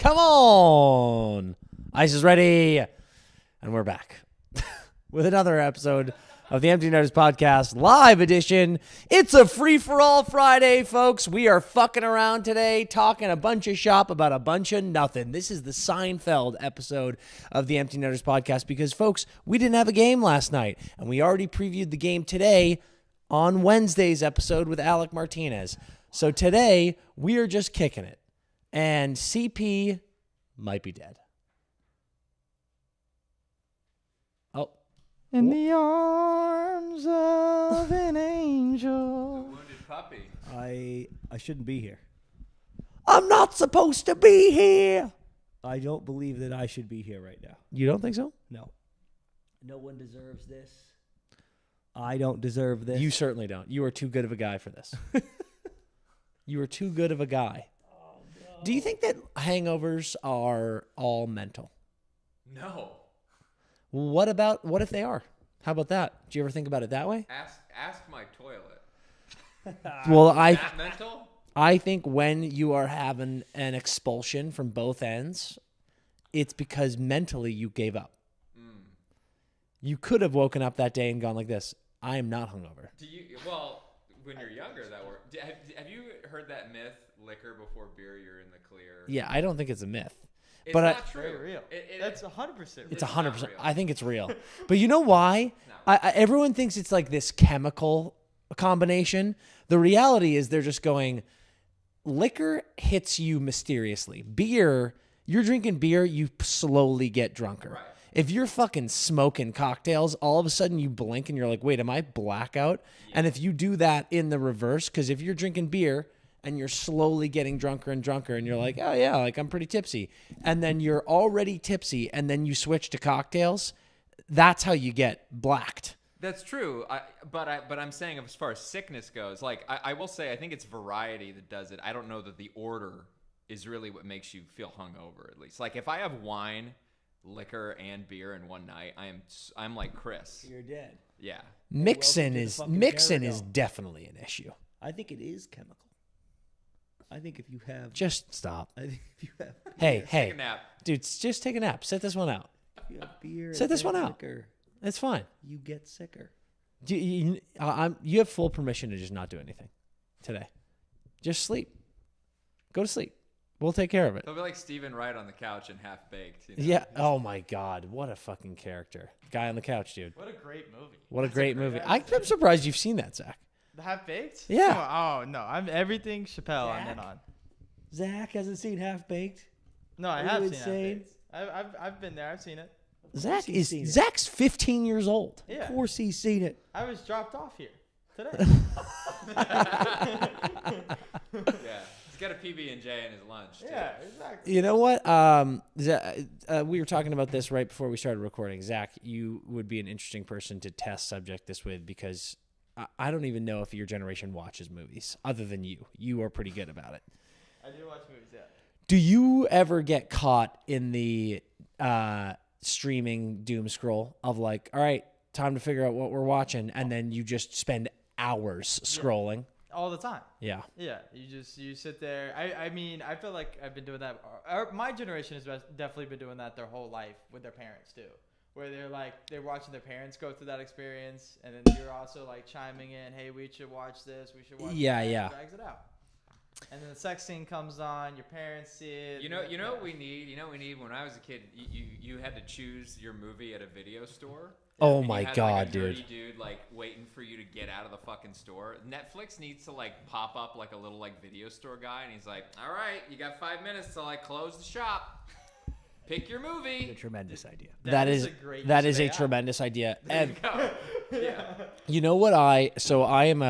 Come on. Ice is ready. And we're back with another episode of the Empty Netters Podcast live edition. It's a free-for-all Friday, folks. We are fucking around today, talking a bunch of shop about a bunch of nothing. This is the Seinfeld episode of the Empty Netters Podcast because, folks, we didn't have a game last night, and we already previewed the game today on Wednesday's episode with Alec Martinez. So today, we are just kicking it, and CP might be dead. In the arms of an angel. The wounded puppy. I shouldn't be here. I'm not supposed to be here. I don't believe that I should be here right now. You don't think so? No. No one deserves this. I don't deserve this. You certainly don't. You are too good of a guy for this. You are too good of a guy. Oh, no. Do you think that hangovers are all mental? No. What if they are? How about that? Do you ever think about it that way? Ask my toilet. Well, Is that mental? I think when you are having an expulsion from both ends, it's because mentally you gave up. You could have woken up that day and gone like this, I am not hungover. Well, when you're younger, that works. Have you heard that myth, liquor before beer, you're in the clear? Yeah, I don't think it's a myth. It's but not true. Very real. That's 100% real. It's 100%. I think it's real. But you know why? Everyone thinks it's like this chemical combination. The reality is they're just going, liquor hits you mysteriously. Beer, you're drinking beer, you slowly get drunker. Right. If you're fucking smoking cocktails, all of a sudden you blink and you're like, wait, am I blackout? Yeah. And if you do that in the reverse, because if you're drinking beer and you're slowly getting drunker and drunker and you're like, oh yeah, like I'm pretty tipsy. And then you're already tipsy and then you switch to cocktails, that's how you get blacked. That's true. But I'm saying as far as sickness goes, like I will say I think it's variety that does it. I don't know that the order is really what makes you feel hungover, at least. Like if I have wine, liquor, and beer in one night, I'm like Chris. You're dead. Yeah. Mixing is definitely an issue. I think it is chemical. I think if you have... Just stop. I think if you have... Hey. Take a nap. Dude, just take a nap. Set this one out. If you have beer... Set this one out. Liquor, it's fine. you get sicker. You have full permission to just not do anything today. Just sleep. Go to sleep. We'll take care of it. He'll be like Stephen Wright on the couch and Half-Baked. You know? Yeah. Oh, my God. What a fucking character. Guy on the couch, dude. What a great movie. What a great movie. I'm surprised you've seen that, Zach. The Half-Baked? Yeah. Oh, no. I'm everything Chappelle I'm in on. Zach hasn't seen Half-Baked? No, I have seen Half-Baked. I've been there. I've seen it. Zach's 15 years old. Yeah. Of course he's seen it. I was dropped off here today. Yeah. He's got a PB&J in his lunch, too. Yeah, exactly. You know what? We were talking about this right before we started recording. Zach, you would be an interesting person to test subject this with because I don't even know if your generation watches movies other than you. You are pretty good about it. I do watch movies, yeah. Do you ever get caught in the streaming doom scroll of like, all right, time to figure out what we're watching, and then you just spend hours scrolling? All the time. Yeah. Yeah, you sit there. I mean, I feel like I've been doing that. My generation has definitely been doing that their whole life with their parents too, where they're watching their parents go through that experience, and then you're also like chiming in, hey, we should watch this, we should watch that. Yeah. Drags it out. And then the sex scene comes on, your parents see it. You know what we need? You know what we need? When I was a kid, you had to choose your movie at a video store. Oh and my you had, God, like, a dude. nerdy dude like waiting for you to get out of the fucking store. Netflix needs to like pop up like a little like video store guy, and he's like, "All right, you got 5 minutes to like close the shop. Pick your movie." It's a tremendous idea. That is a AI. tremendous idea. There you go. Yeah. You know what I'm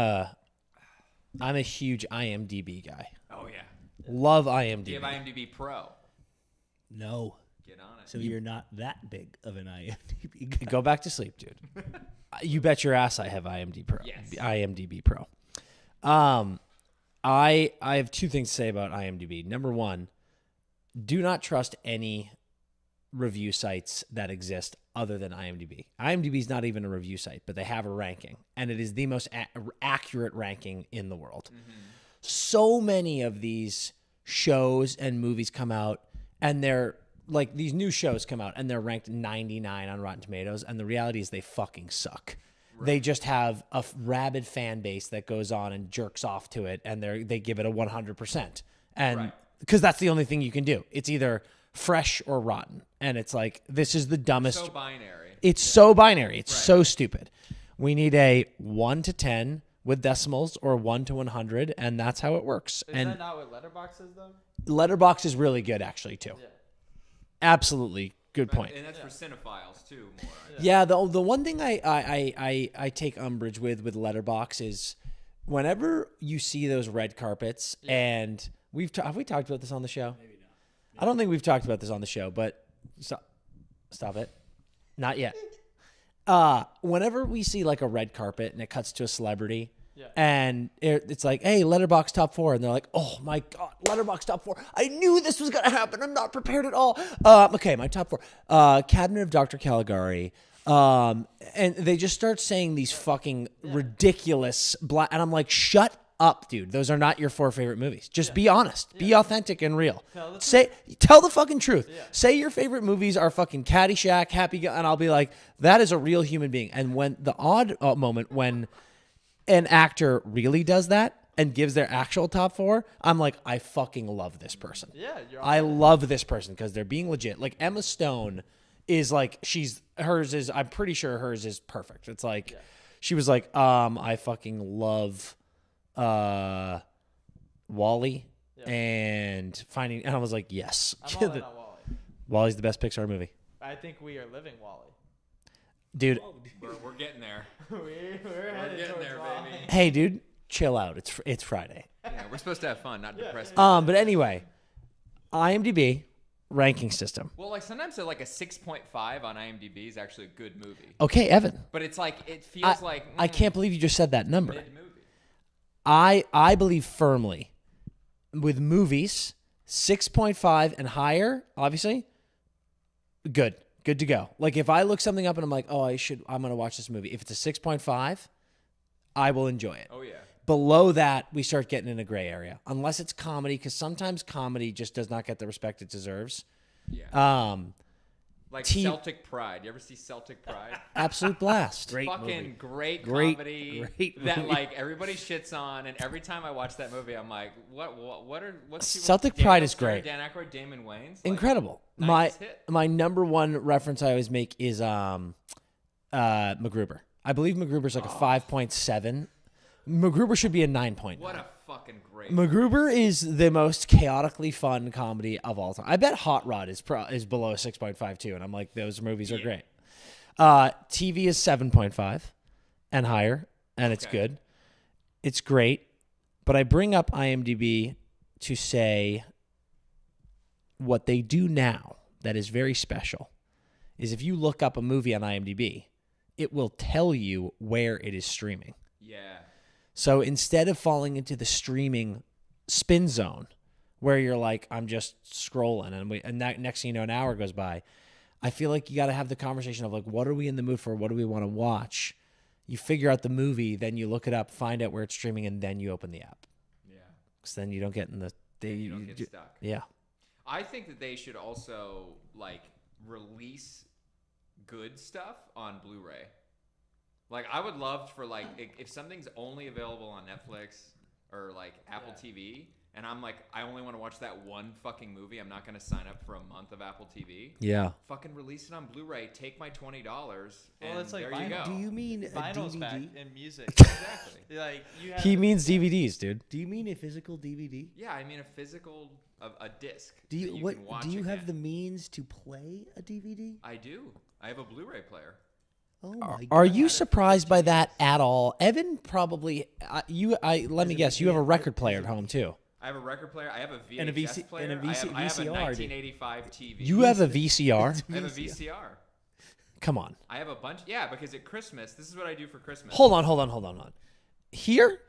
a huge IMDb guy. Oh yeah. Love Do IMDb. you have IMDb Pro? No. Get on it. So you're not that big of an IMDb guy. Go back to sleep, dude. You bet your ass I have IMDb Pro. Yes. IMDb Pro. I have two things to say about IMDb. Number one, do not trust any review sites that exist other than IMDb. IMDb is not even a review site, but they have a ranking, and it is the most accurate ranking in the world. Mm-hmm. So many of these shows and movies come out, and they're like these new shows come out and they're ranked 99 on Rotten Tomatoes, and the reality is they fucking suck. They just have a rabid fan base that goes on and jerks off to it, and they give it a 100%. And because that's the only thing you can do. It's either fresh or rotten. And it's like, this is the dumbest. So binary. It's so binary. It's so stupid. We need a 1 to 10 with decimals or 1 to 100, and that's how it works. Is that not what Letterboxd is, though? Letterboxd is really good, actually, too. Yeah. Absolutely. Good point. And that's for cinephiles, too, more. Yeah, the one thing I take umbrage with Letterboxd is whenever you see those red carpets, and have we talked about this on the show? Maybe not. I don't think we've talked about this on the show, but stop it. Not yet. Whenever we see like a red carpet and it cuts to a celebrity, and it's like, hey, Letterboxd top 4, and they're like, oh my god, Letterboxd top 4. I knew this was gonna happen. I'm not prepared at all. Okay, my top 4: Cabinet of Dr. Caligari. And they just start saying these fucking ridiculous and I'm like, shut up, dude. Those are not your 4 favorite movies. Just be honest. Be authentic and real. Tell the fucking truth. Say your favorite movies are fucking Caddyshack, Happy and I'll be like, that is a real human being. And when the odd moment when an actor really does that and gives their actual top 4, I'm like, I fucking love this person. Yeah, I love this person because they're being legit. Like Emma Stone is like, I'm pretty sure hers is perfect. It's like, she was like, I fucking love Wall-E and Finding, and I was like, yes. I'm all in on Wall-E. Wall-E's the best Pixar movie. I think we are living Wall-E. Dude. We're getting there. we're headed getting towards there, Wall-E. baby. Hey, dude, chill out. It's Friday. Yeah, we're supposed to have fun, not depressed. But anyway, IMDb ranking system. Well, like sometimes like a 6.5 on IMDb is actually a good movie. Okay, Evan. But it's like, it feels like... I can't believe you just said that number. Mid-movie. I believe firmly with movies, 6.5 and higher, obviously, good to go. Like if I look something up and I'm like, oh, I'm going to watch this movie. If it's a 6.5, I will enjoy it. Oh, yeah. Below that, we start getting in a gray area. Unless it's comedy, because sometimes comedy just does not get the respect it deserves. Yeah. Like Celtic Pride. You ever see Celtic Pride? Absolute blast. Great comedy that like everybody shits on, and every time I watch that movie, I'm like, what's Celtic Pride is great. Dan Aykroyd, Damon Wayans, like, incredible. Nice hit. My number one reference I always make is MacGruber. I believe MacGruber's like a 5.7. MacGruber should be a 9.9. What a fucking great MacGruber is the most chaotically fun comedy of all time. I bet Hot Rod is below a 6.5 too, and I'm like, those movies are great. TV is 7.5 and higher, and it's good. It's great, but I bring up IMDb to say what they do now that is very special is if you look up a movie on IMDb, it will tell you where it is streaming. Yeah. So instead of falling into the streaming spin zone where you're like, I'm just scrolling and that next thing you know, an hour goes by, I feel like you got to have the conversation of like, what are we in the mood for? What do we want to watch? You figure out the movie, then you look it up, find out where it's streaming, and then you open the app. Yeah. Because then you don't get in the... you don't get stuck. Yeah. I think that they should also like release good stuff on Blu-ray. Like, I would love for, like, if something's only available on Netflix or, like, Apple TV, and I'm like, I only want to watch that one fucking movie, I'm not going to sign up for a month of Apple TV. Yeah. Fucking release it on Blu-ray, take my $20, and it's like there you go. Do you mean a Vinyls DVD? back in music. Exactly. Like, you have He means DVDs, dude. Do you mean a physical DVD? Yeah, I mean a physical, a disc Do you, that you what? can watch Do you have again. the means to play a DVD? I do. I have a Blu-ray player. Oh my Are God. you surprised by that at all? Evan probably... let me guess, you have a record player at home, too. I have a record player. I have a VHS And a VC player. and a VC I have a VCR, dude. 1985 TV. You have a VCR? I have a VCR. Come on. I have a bunch. Yeah, because at Christmas, this is what I do for Christmas. Hold on. Here?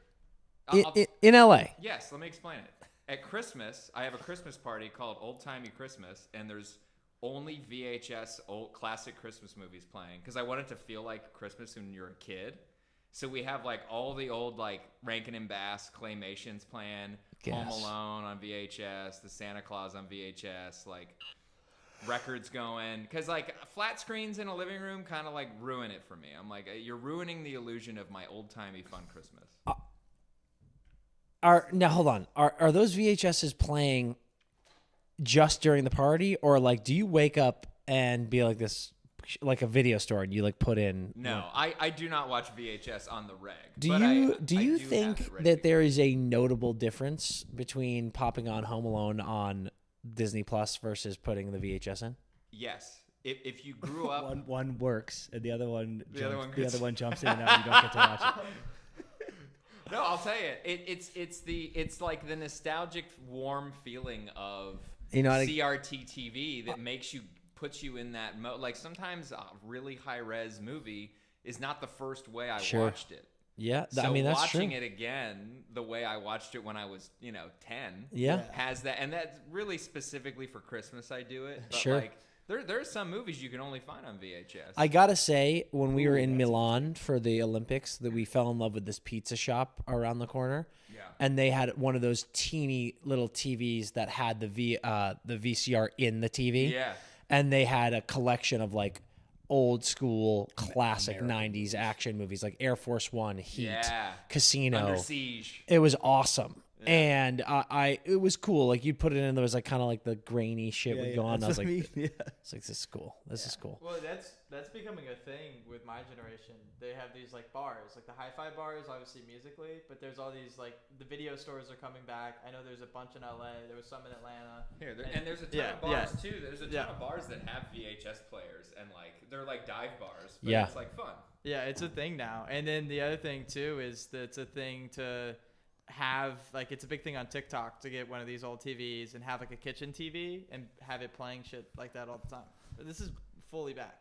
I'll- In LA? Yes, let me explain it. At Christmas, I have a Christmas party called Old Timey Christmas, and there's only VHS old classic Christmas movies playing because I want it to feel like Christmas when you're a kid. So we have like all the old like Rankin and Bass claymations playing. Home guess. Alone on VHS, the Santa Claus on VHS, like records going. Because like flat screens in a living room kind of like ruin it for me. I'm like, you're ruining the illusion of my old-timey fun Christmas. Now hold on. Are those VHSs playing just during the party, or like do you wake up and be like this, like a video store, and you like put in? No, I do not watch VHS on the reg. Do but you I do you have think it ready that to there is a notable difference between popping on Home Alone on Disney Plus versus putting the VHS in? Yes. If you grew up, One works, and the other one gets- the other one jumps in and out. You don't get to watch it. no, I'll tell you, it's like the nostalgic, warm feeling of CRT TV that puts you in that mode. Like sometimes a really high res movie is not the first way I watched it. Yeah, So I mean that's watching true. it again the way I watched it when I was 10 Yeah. has that, and that's really specifically for Christmas I do it. But Sure. like there's some movies you can only find on VHS. I gotta say, when we were in Milan for the Olympics, that we fell in love with this pizza shop around the corner. Yeah. And they had one of those teeny little TVs that had the VCR in the TV. Yeah. And they had a collection of like old school classic American 90s action movies like Air Force One, Heat, Yeah. Casino. Under Siege. It was awesome. And it was cool. Like you'd put it in, there was like kind of like the grainy shit would go on. I was like, it's like, this is cool. This is cool. Well, that's becoming a thing with my generation. They have these like bars, like the hi-fi bars, obviously musically, but there's all these like the video stores are coming back. I know there's a bunch in LA. There was some in Atlanta. And there's a ton of bars too. There's a ton of bars that have VHS players, and like they're like dive bars, but it's like fun. Yeah, it's a thing now. And then the other thing too is that it's a thing to have, like, it's a big thing on TikTok to get one of these old TVs and have like a kitchen TV and have it playing shit like that all the time. But this is fully back.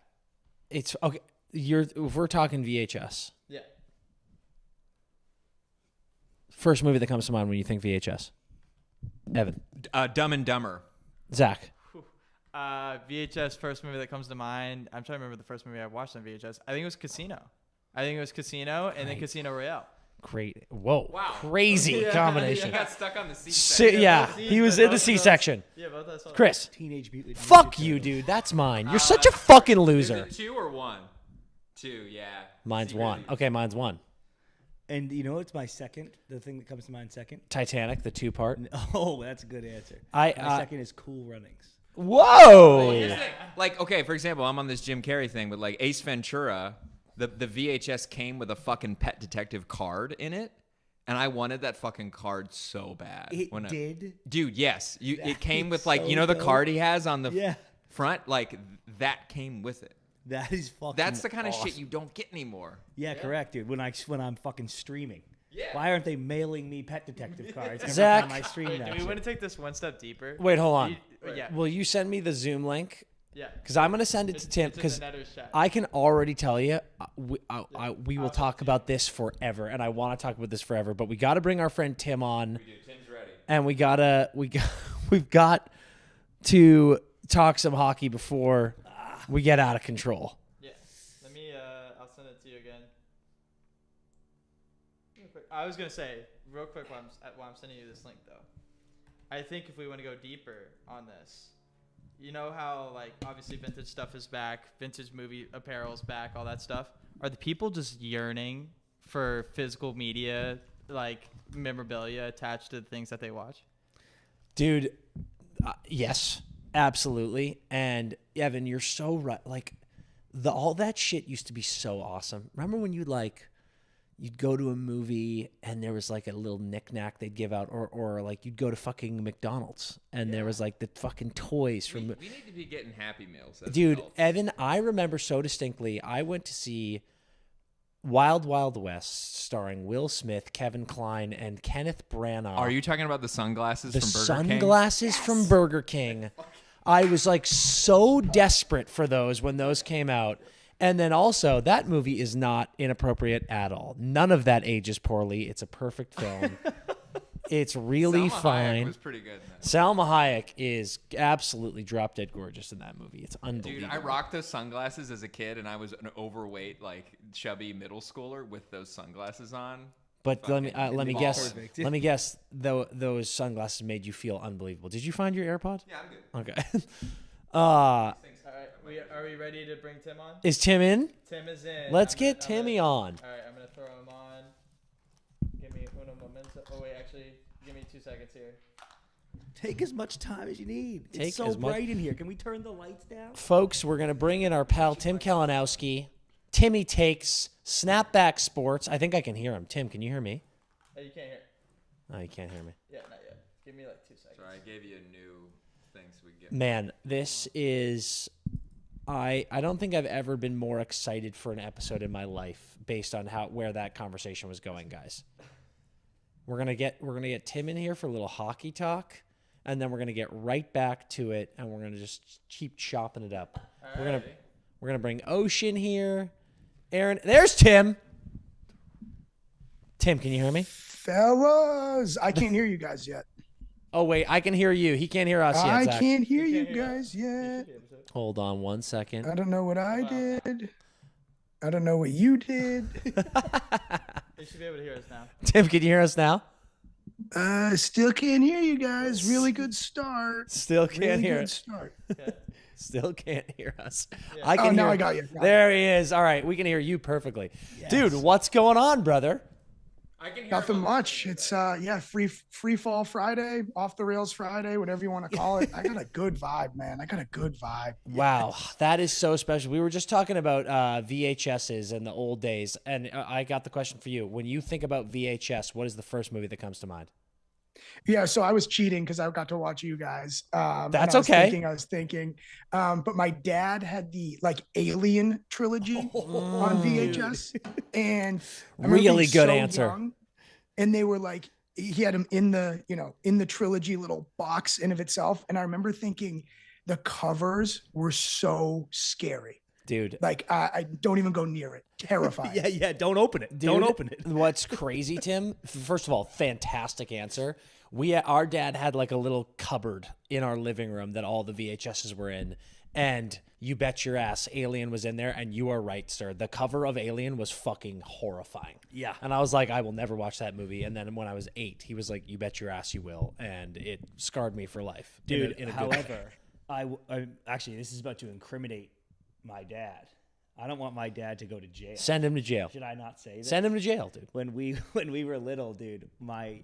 It's okay. If we're talking VHS, Yeah. first movie that comes to mind when you think VHS, Evan, Dumb and Dumber. Zach. VHS first movie that comes to mind. I'm trying to remember the first movie I watched on VHS. I think it was Casino. And then Casino Royale. Great. Whoa. Wow. Crazy combination. He got stuck on the seat. He was in the C-section. Yeah, both those. Chris, Teenage Mutant Ninja fuck Turtles. you, dude. That's mine. You're such a fucking Is loser. it 2 or 1? 2, yeah. Mine's Secret 1. Agent. Okay, mine's 1. And you know what's my second? The thing that comes to mind second? Titanic, the 2-part. Oh, that's a good answer. I- My second is Cool Runnings. Whoa. Here's the thing. Like, okay, for example, I'm on this Jim Carrey thing, but like Ace Ventura, the VHS came with a fucking Pet Detective card in it. And I wanted that fucking card so bad. It did? Dude, yes. It came That with is like, so you know the dope. card he has on the Yeah. front? Like, that came with it. That is fucking That's the kind of awesome. shit you don't get anymore. Yeah, correct, dude. When I'm fucking streaming. Yeah. Why aren't they mailing me Pet Detective cards every Zach. time I stream Wait, that do we shit? want to take this one step deeper? Wait, hold on. Yeah. Will you send me the Zoom link? Yeah. Because I'm going to send it to Tim. It's in Because the Netters chat. I can already tell you, we will talk about this forever. And I want to talk about this forever. But we got to bring our friend Tim on. Tim's ready. And we've got to talk some hockey before we get out of control. Yeah. Let me, I'll send it to you again. Real quick. I was going to say, real quick, while I'm sending you this link, though. I think if we want to go deeper on this, you know how, like, obviously vintage stuff is back, vintage movie apparel's back, all that stuff. Are the people just yearning for physical media, like, memorabilia attached to the things that they watch? Dude, yes, absolutely. And Evan, you're so right. Like, all that shit used to be so awesome. Remember when you'd go to a movie and there was like a little knickknack they'd give out, or like you'd go to fucking McDonald's and there was like the fucking toys from. We need to be getting Happy Meals. as Dude, adults. Evan, I remember so distinctly. I went to see Wild Wild West, starring Will Smith, Kevin Kline, and Kenneth Branagh. Are you talking about the sunglasses the from Burger King? sunglasses from Burger King? I was like so desperate for those when those came out. And then also, that movie is not inappropriate at all. None of that ages poorly. It's a perfect film. It's really Salma Hayek fine. was pretty good in that. Salma Hayek is absolutely drop dead gorgeous in that movie. It's Dude, unbelievable. I rocked those sunglasses as a kid, and I was an overweight, like, chubby middle schooler with those sunglasses on. But let me Fucking guess. perfect. Let me guess. Though those sunglasses made you feel unbelievable. Did you find your AirPod? Yeah, I'm good. Okay. All right, are we ready to bring Tim on? Is Tim in? Tim is in. Let's get Timmy on. All right, I'm gonna throw him on. Give me uno momento. Oh wait, actually, give me 2 seconds here. Take as much time as you need. Take It's so as much- bright in here. Can we turn the lights down? Folks, we're gonna bring in our pal Tim Kalinowski. Timmy takes Snapback Sports. I think I can hear him. Tim, can you hear me? Hey, you can't hear. Oh, you can't hear me. Yeah, not yet. Give me like 2 seconds. Sorry, I gave you a new thing so we get. Man, this is I don't think I've ever been more excited for an episode in my life based on where that conversation was going, guys. We're gonna get Tim in here for a little hockey talk, and then we're gonna get right back to it, and we're gonna just keep chopping it up. We're gonna bring Oshie in here. Erin, there's Tim. Tim, can you hear me? Fellas, I can't hear you guys yet. Oh wait, I can hear you. He can't hear us yet. I Zach. can't hear you can't hear guys yet. Hold on 1 second. I don't know what I did. I don't know what you did. You should be able to hear us now. Tim, can you hear us now? Still can't hear you guys. Really good start. Still can't Really hear good us. start. Okay. Still can't hear us. Yeah. I can Oh, now hear. I got you. Got There he is. All right, we can hear you perfectly, dude. What's going on, brother? I can hear Nothing him. much. It's free fall Friday, off the rails Friday, whatever you want to call it. I got a good vibe, man. I got a good vibe. Wow, that is so special. We were just talking about VHSs and the old days, and I got the question for you. When you think about VHS, what is the first movie that comes to mind? Yeah, so I was cheating because I got to watch you guys. That's I was okay. I was thinking. But my dad had the Alien trilogy on VHS, and I remember Really being good so answer. young, and they were he had them in the trilogy little box in of itself, and I remember thinking the covers were so scary. Dude, I don't even go near it. Terrifying. Yeah. Don't open it. Don't Dude, open it. What's crazy, Tim? First of all, fantastic answer. Our dad had like a little cupboard in our living room that all the VHSs were in, and you bet your ass Alien was in there. And you are right, sir. The cover of Alien was fucking horrifying. Yeah. And I was like, I will never watch that movie. And then when I was 8, he was like, you bet your ass you will, and it scarred me for life, Dude, in a good way. however, I actually, this is about to incriminate my dad. I don't want my dad to go to jail. Send him to jail. Should I not say that? Send him to jail, dude. When we were little, dude, my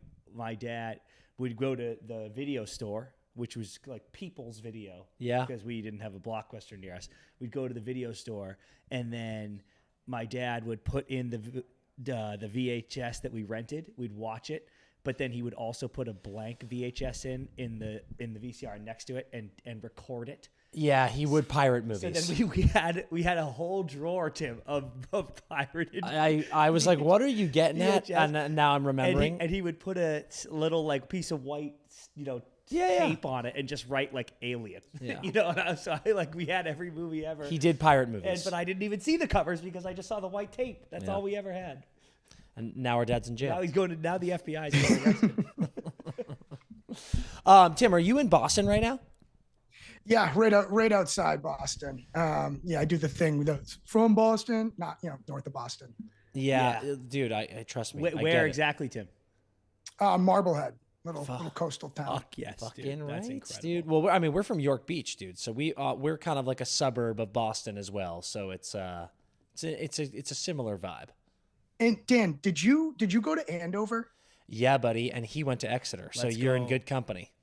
dad would go to the video store, which was like People's Video. Yeah. Because we didn't have a Blockbuster near us. We'd go to the video store, and then my dad would put in the VHS that we rented. We'd watch it, but then he would also put a blank VHS in the VCR next to it and record it. Yeah, he would pirate So movies. then we had a whole drawer, Tim, of pirated. I was like, what are you getting at? VHS. And now I'm remembering. And he would put a little piece of white, tape on it and just write Alien. Yeah. We had every movie ever. He did pirate movies. But I didn't even see the covers because I just saw the white tape. That's Yeah. all we ever had. And now our dad's in jail. Now the FBI is going to arrest him. Tim, are you in Boston right now? Yeah, right outside Boston. I do the thing from Boston, not north of Boston. Yeah, Yeah. dude, I trust me. I Where get it. exactly, Tim? Marblehead, little coastal town. Fuck yes, Fucking dude. That's right, incredible. dude. Well, we're from York Beach, dude. So we're kind of like a suburb of Boston as well. So it's a similar vibe. And Dan, did you go to Andover? Yeah, buddy. And he went to Exeter, so Let's you're in go. good company.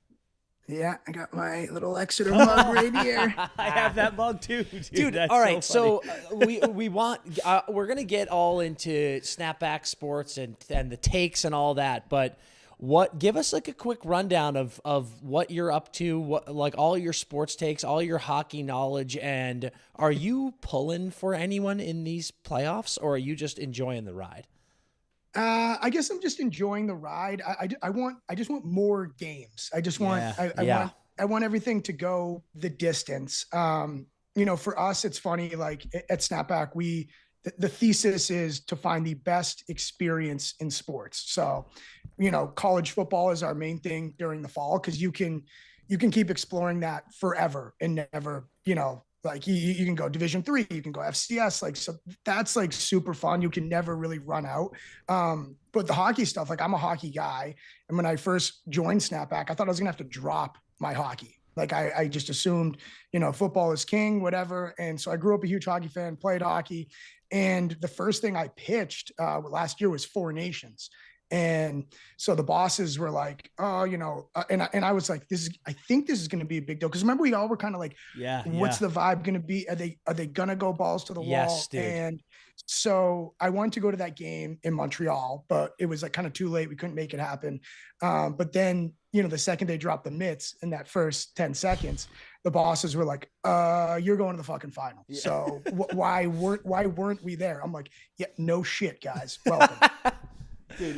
Yeah, I got my little Exeter mug right here. I have that mug too, dude. Dude, That's all right. so funny. We're gonna get all into snapback sports and the takes and all that, but give us a quick rundown of what you're up to, all your sports takes, all your hockey knowledge, and are you pulling for anyone in these playoffs, or are you just enjoying the ride? I guess I'm just enjoying the ride. I just want more games. I just want I want everything to go the distance. For us, it's funny. At Snapback, the thesis is to find the best experience in sports. So, college football is our main thing during the fall because you can keep exploring that forever and never, you can go Division III, you can go FCS, so that's super fun. You can never really run out. but the hockey stuff, like I'm a hockey guy. And when I first joined Snapback, I thought I was going to have to drop my hockey. Like I just assumed, football is king, whatever. And so I grew up a huge hockey fan, played hockey. And the first thing I pitched last year was Four Nations. And so the bosses were like, oh, and I was like, I think this is going to be a big deal. Cause remember we all were kind of like, what's the vibe going to be? Are they going to go balls to the wall? Dude. And so I wanted to go to that game in Montreal, but it was like kind of too late. We couldn't make it happen. But then, the second they dropped the mitts in that first 10 seconds, the bosses were like, you're going to the fucking final. Yeah. So why weren't we there? I'm like, yeah, no shit, guys. Welcome.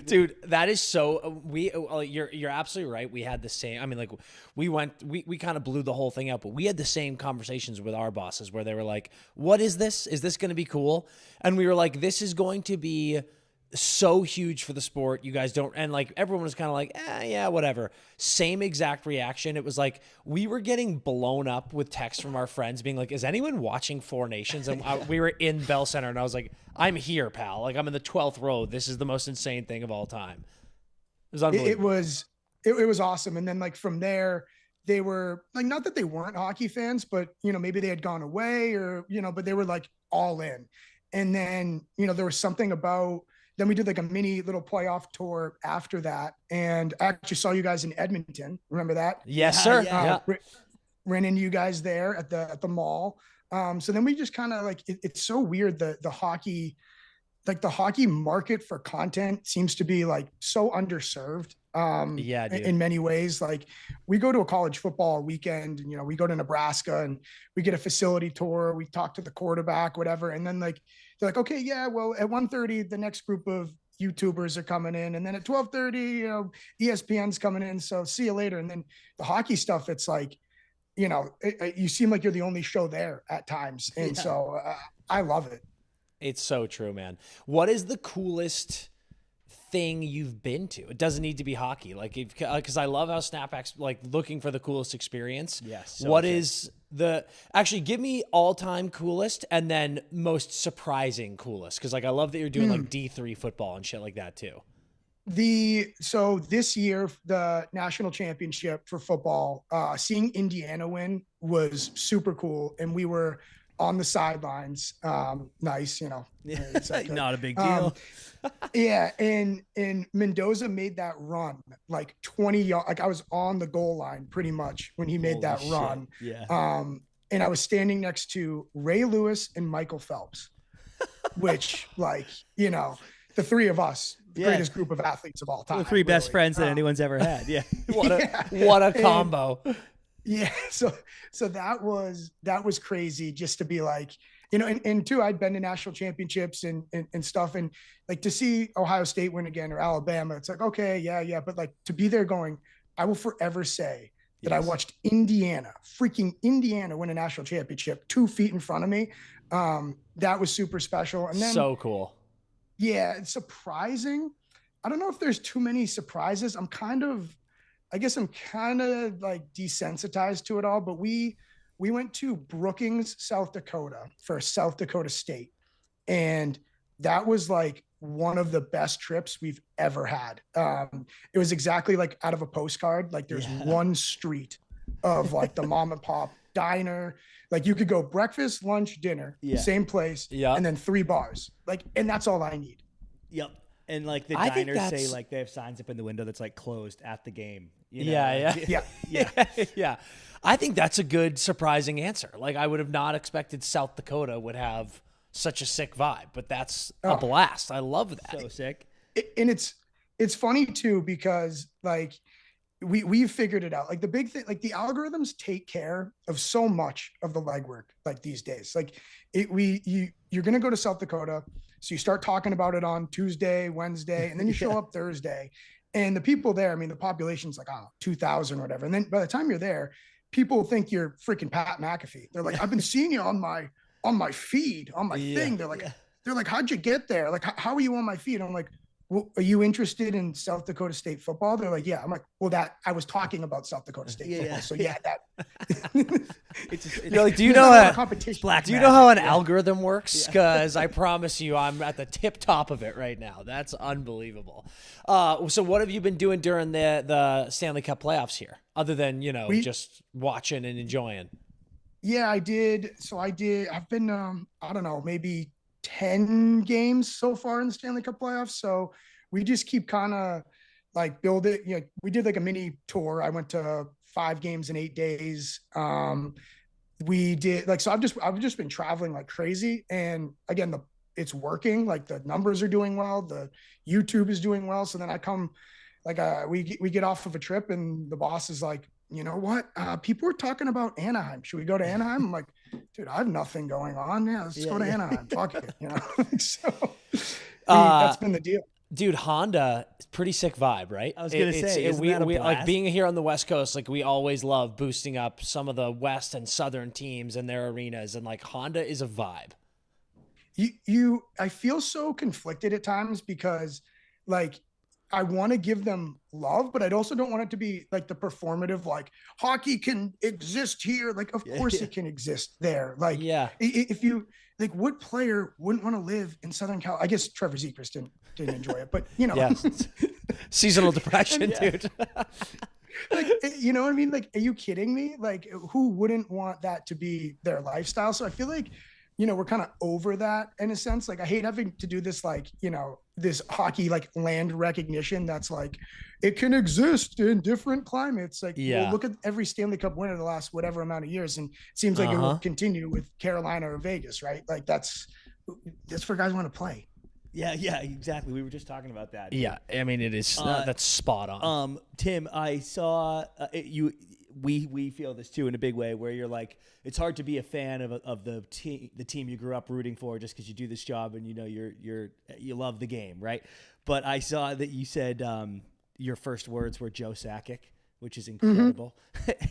Dude, that is so. You're absolutely right. We had the same. I mean, like we kind of blew the whole thing out, but we had the same conversations with our bosses where they were like, "What is this? Is this going to be cool?" And we were like, "This is going to be so huge for the sport. You guys don't." And like everyone was kind of like, yeah, whatever. Same exact reaction. It was like we were getting blown up with texts from our friends being like, "Is anyone watching Four Nations?" And we were in Bell Center, and I was like, "I'm here, pal. Like I'm in the 12th row. This is the most insane thing of all time." It was unbelievable. It was awesome. And then like from there, they were like, not that they weren't hockey fans, but maybe they had gone away or but they were like all in. And then there was something about. Then we did like a mini little playoff tour after that. And I actually saw you guys in Edmonton. Remember that? Yes, sir. Yeah. Ran into you guys there at the mall. So then we just kind of like, it's so weird. The hockey market for content seems to be like so underserved. In many ways, like we go to a college football weekend and, we go to Nebraska and we get a facility tour. We talk to the quarterback, whatever. And then like, they're like, okay, yeah, well at 1:30, the next group of YouTubers are coming in. And then at 12:30, ESPN's coming in. So see you later. And then the hockey stuff, it's like, you seem like you're the only show there at times. And so I love it. It's so true, man. What is the coolest thing you've been to? It doesn't need to be hockey. Like, because I love how Snapback's like looking for the coolest experience. Yes. What is actually give me all-time coolest and then most surprising coolest? Because like I love that you're doing like D3 football and shit like that too. So this year, the national championship for football, seeing Indiana win was super cool. And we were on the sidelines. Nice, not a big deal. And Mendoza made that run like 20 yards. Like I was on the goal line pretty much when he made that run. Yeah. And I was standing next to Ray Lewis and Michael Phelps, which like, the three of us, the greatest group of athletes of all time. The three best friends that anyone's ever had. Yeah. What a combo. Yeah. So that was crazy just to be like, and two, I'd been to national championships and stuff. And like to see Ohio State win again or Alabama, it's like, okay, yeah. But like to be there going, I will forever say that I watched freaking Indiana win a national championship 2 feet in front of me. That was super special. And then so cool. Yeah. It's surprising. I don't know if there's too many surprises. I'm kind of like desensitized to it all, but we went to Brookings, South Dakota for South Dakota State. And that was like one of the best trips we've ever had. It was exactly like out of a postcard. Like there's one street of like the mom and pop diner. Like you could go breakfast, lunch, dinner, same place, and then 3 bars. Like, and that's all I need. Yep. And like the diners say like they have signs up in the window that's like closed at the game. Yeah. I think that's a good surprising answer. Like I would have not expected South Dakota would have such a sick vibe, but that's a blast. I love that. So sick. And it's funny too, because like we've figured it out. Like the big thing, like the algorithms take care of so much of the legwork like these days. Like you're going to go to South Dakota. So you start talking about it on Tuesday, Wednesday, and then you show up Thursday. And the people there, I mean, the population's like, 2,000 or whatever. And then by the time you're there, people think you're freaking Pat McAfee. They're like, I've been seeing you on my feed, on my thing. They're like, how'd you get there? Like, how are you on my feed? I'm like, well, are you interested in South Dakota State football? They're like, yeah. I'm like, well, I was talking about South Dakota State football. So that. You're like, do you know how an Yeah. algorithm works? Because I promise you, I'm at the tip top of it right now. That's unbelievable. So what have you been doing during the Stanley Cup playoffs here, other than just watching and enjoying? Yeah, I did. So I've been, I don't know, maybe 10 games so far in the Stanley Cup playoffs. So we just keep kind of like build it. We did like a mini tour. I went to 5 games in 8 days. We did so I've just been traveling like crazy. And again, it's working. Like the numbers are doing well. The YouTube is doing well. So then I come we get off of a trip and the boss is like, you know what? People are talking about Anaheim. Should we go to Anaheim? I'm like, dude, I have nothing going on. Yeah, let's go to Anaheim. Fuck it. So that's been the deal. Dude, Honda, pretty sick vibe, right? I was gonna say, we like being here on the West Coast. Like we always love boosting up some of the West and Southern teams and their arenas, and like Honda is a vibe. I feel so conflicted at times because like I want to give them love, but I also don't want it to be like the performative, like hockey can exist here. Like, of course it can exist there. Like, if you like, what player wouldn't want to live in Southern Cal? I guess Trevor Zegras didn't enjoy it, but Seasonal depression, dude. Like, you know what I mean? Like, are you kidding me? Like, who wouldn't want that to be their lifestyle? So I feel like, we're kind of over that in a sense. Like I hate having to do this, like, this hockey, like land recognition. That's like, it can exist in different climates. Like, well, look at every Stanley Cup winner the last whatever amount of years. And it seems like it will continue with Carolina or Vegas, right? Like that's where guys want to play. Yeah, exactly. We were just talking about that. Yeah. I mean, it is, that's spot on. Tim, I saw we feel this too in a big way, where you're like, it's hard to be a fan of the team you grew up rooting for just because you do this job and you love the game, right? But I saw that you said your first words were Joe Sakic, which is incredible.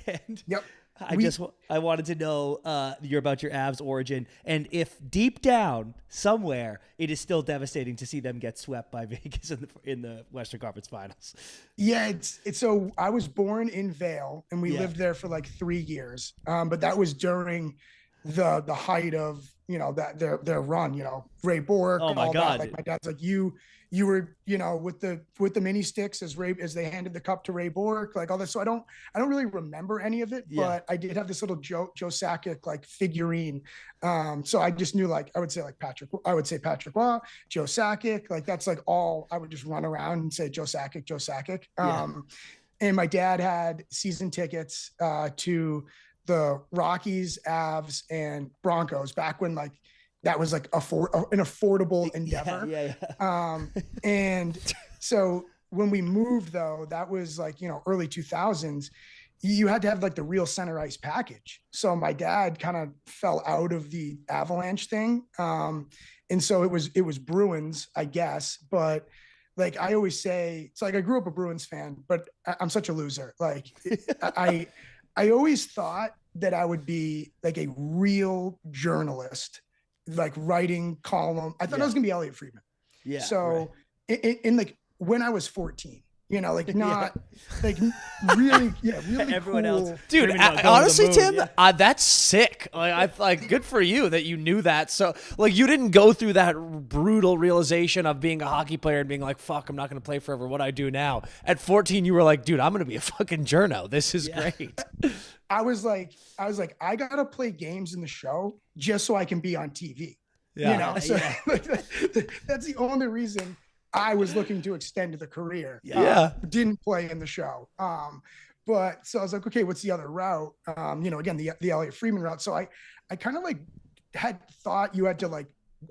And yep. I wanted to know about your Avs origin, and if deep down somewhere it is still devastating to see them get swept by Vegas in the Western Conference Finals. Yeah, it's so I was born in Vail and we lived there for like 3 years, but that was during the height of that their run. Ray Bork. Oh my all God! That. Like my dad's like you were with the mini sticks as they handed the cup to Ray Bork, like all this. So I don't really remember any of it, but I did have this little Joe Sakic like figurine. So I just knew, like I would say Patrick Roy, Joe Sakic, like that's like all I would just run around and say Joe Sakic. And my dad had season tickets to the Rockies, Avs, and Broncos back when like that was like an affordable endeavor. And so when we moved, though, that was like, early 2000s, you had to have like the real center ice package. So my dad kind of fell out of the Avalanche thing. And so it was Bruins, I guess. But like I always say, it's like I grew up a Bruins fan, but I'm such a loser. Like I always thought that I would be like a real journalist, like writing column. I thought I was gonna be Elliot Friedman. Yeah. So in like when I was 14, like not like really, really everyone cool. else, dude. Honestly, Tim, that's sick. Like good for you that you knew that. So like you didn't go through that brutal realization of being a hockey player and being like, fuck, I'm not gonna play forever. What do I do now? At 14, you were like, dude, I'm gonna be a fucking journo. This is great. I was like, I gotta play games in the show just so I can be on TV. So that's the only reason I was looking to extend the career. Didn't play in the show. But so I was like, okay, what's the other route? Again, the Elliot Friedman route. So I kind of like had thought you had to like,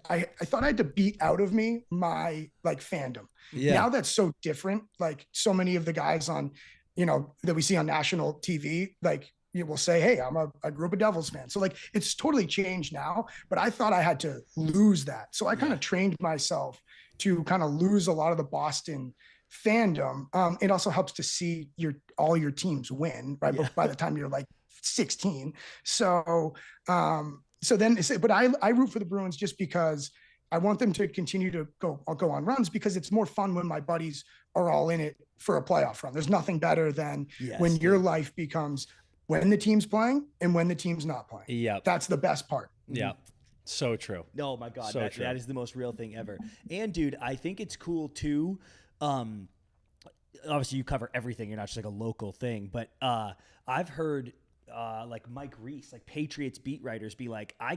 I thought I had to beat out of me my like fandom. Now that's so different. Like so many of the guys on, that we see on national TV, like you will say, hey, I grew up a Devils fan. So like, it's totally changed now, but I thought I had to lose that. So I kind of trained myself to kind of lose a lot of the Boston fandom. It also helps to see all your teams win, right? But by the time you're like 16. So then, but I root for the Bruins just because, I want them to continue to go on runs because it's more fun when my buddies are all in it for a playoff run. There's nothing better than when your life becomes when the team's playing and when the team's not playing. Yep. That's the best part. Yeah. So true. Oh my God. So that is the most real thing ever. And dude, I think it's cool too. Obviously you cover everything. You're not just like a local thing, but I've heard like Mike Reese, like Patriots beat writers be like, I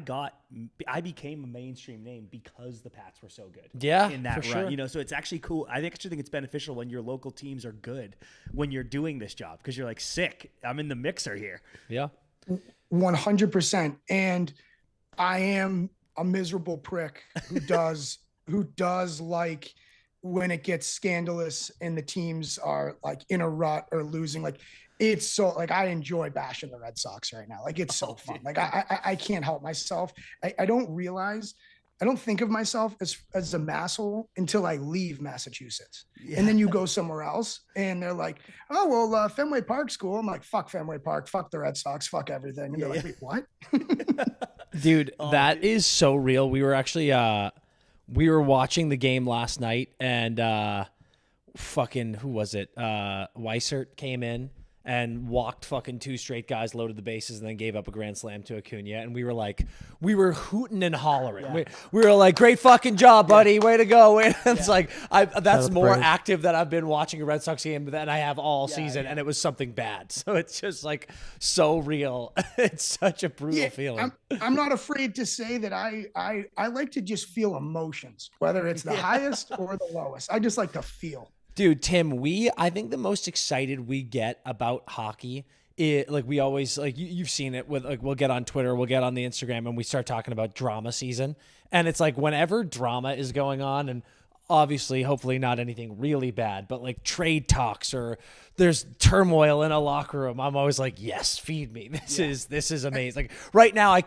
became a mainstream name because the Pats were so good. Yeah, in that run. Sure. You know, so it's actually cool. I actually think it's beneficial when your local teams are good when you're doing this job because you're like, sick, I'm in the mixer here. Yeah. 100%. And I am a miserable prick who does like when it gets scandalous and the teams are like in a rut or losing. Like it's so like I enjoy bashing the Red Sox right now. Like it's so fun. Like I can't help myself. I don't think of myself as a masshole until I leave Massachusetts. Yeah. And then you go somewhere else and they're like, oh, well, Fenway Park's cool. I'm like, fuck Fenway Park, fuck the Red Sox, fuck everything. And they're like, wait, what? Dude, that is so real. We were actually, we were watching the game last night and fucking, who was it? Weissert came in and walked fucking 2 straight guys, loaded the bases, and then gave up a grand slam to Acuna. And we were hooting and hollering. Yeah. We were like, great fucking job, buddy. Way to go. It's like, that's more active that I've been watching a Red Sox game than I have all season. And it was something bad. So it's just like so real. It's such a brutal feeling. I'm not afraid to say that I like to just feel emotions, whether it's the highest or the lowest. I just like to feel. Dude, Tim, I think the most excited we get about hockey like we always, like you've seen it with, like, we'll get on Twitter, we'll get on the Instagram and we start talking about drama season. And it's like whenever drama is going on, and obviously, hopefully not anything really bad, but like trade talks or there's turmoil in a locker room, I'm always like, yes, feed me. This is amazing. Like right now I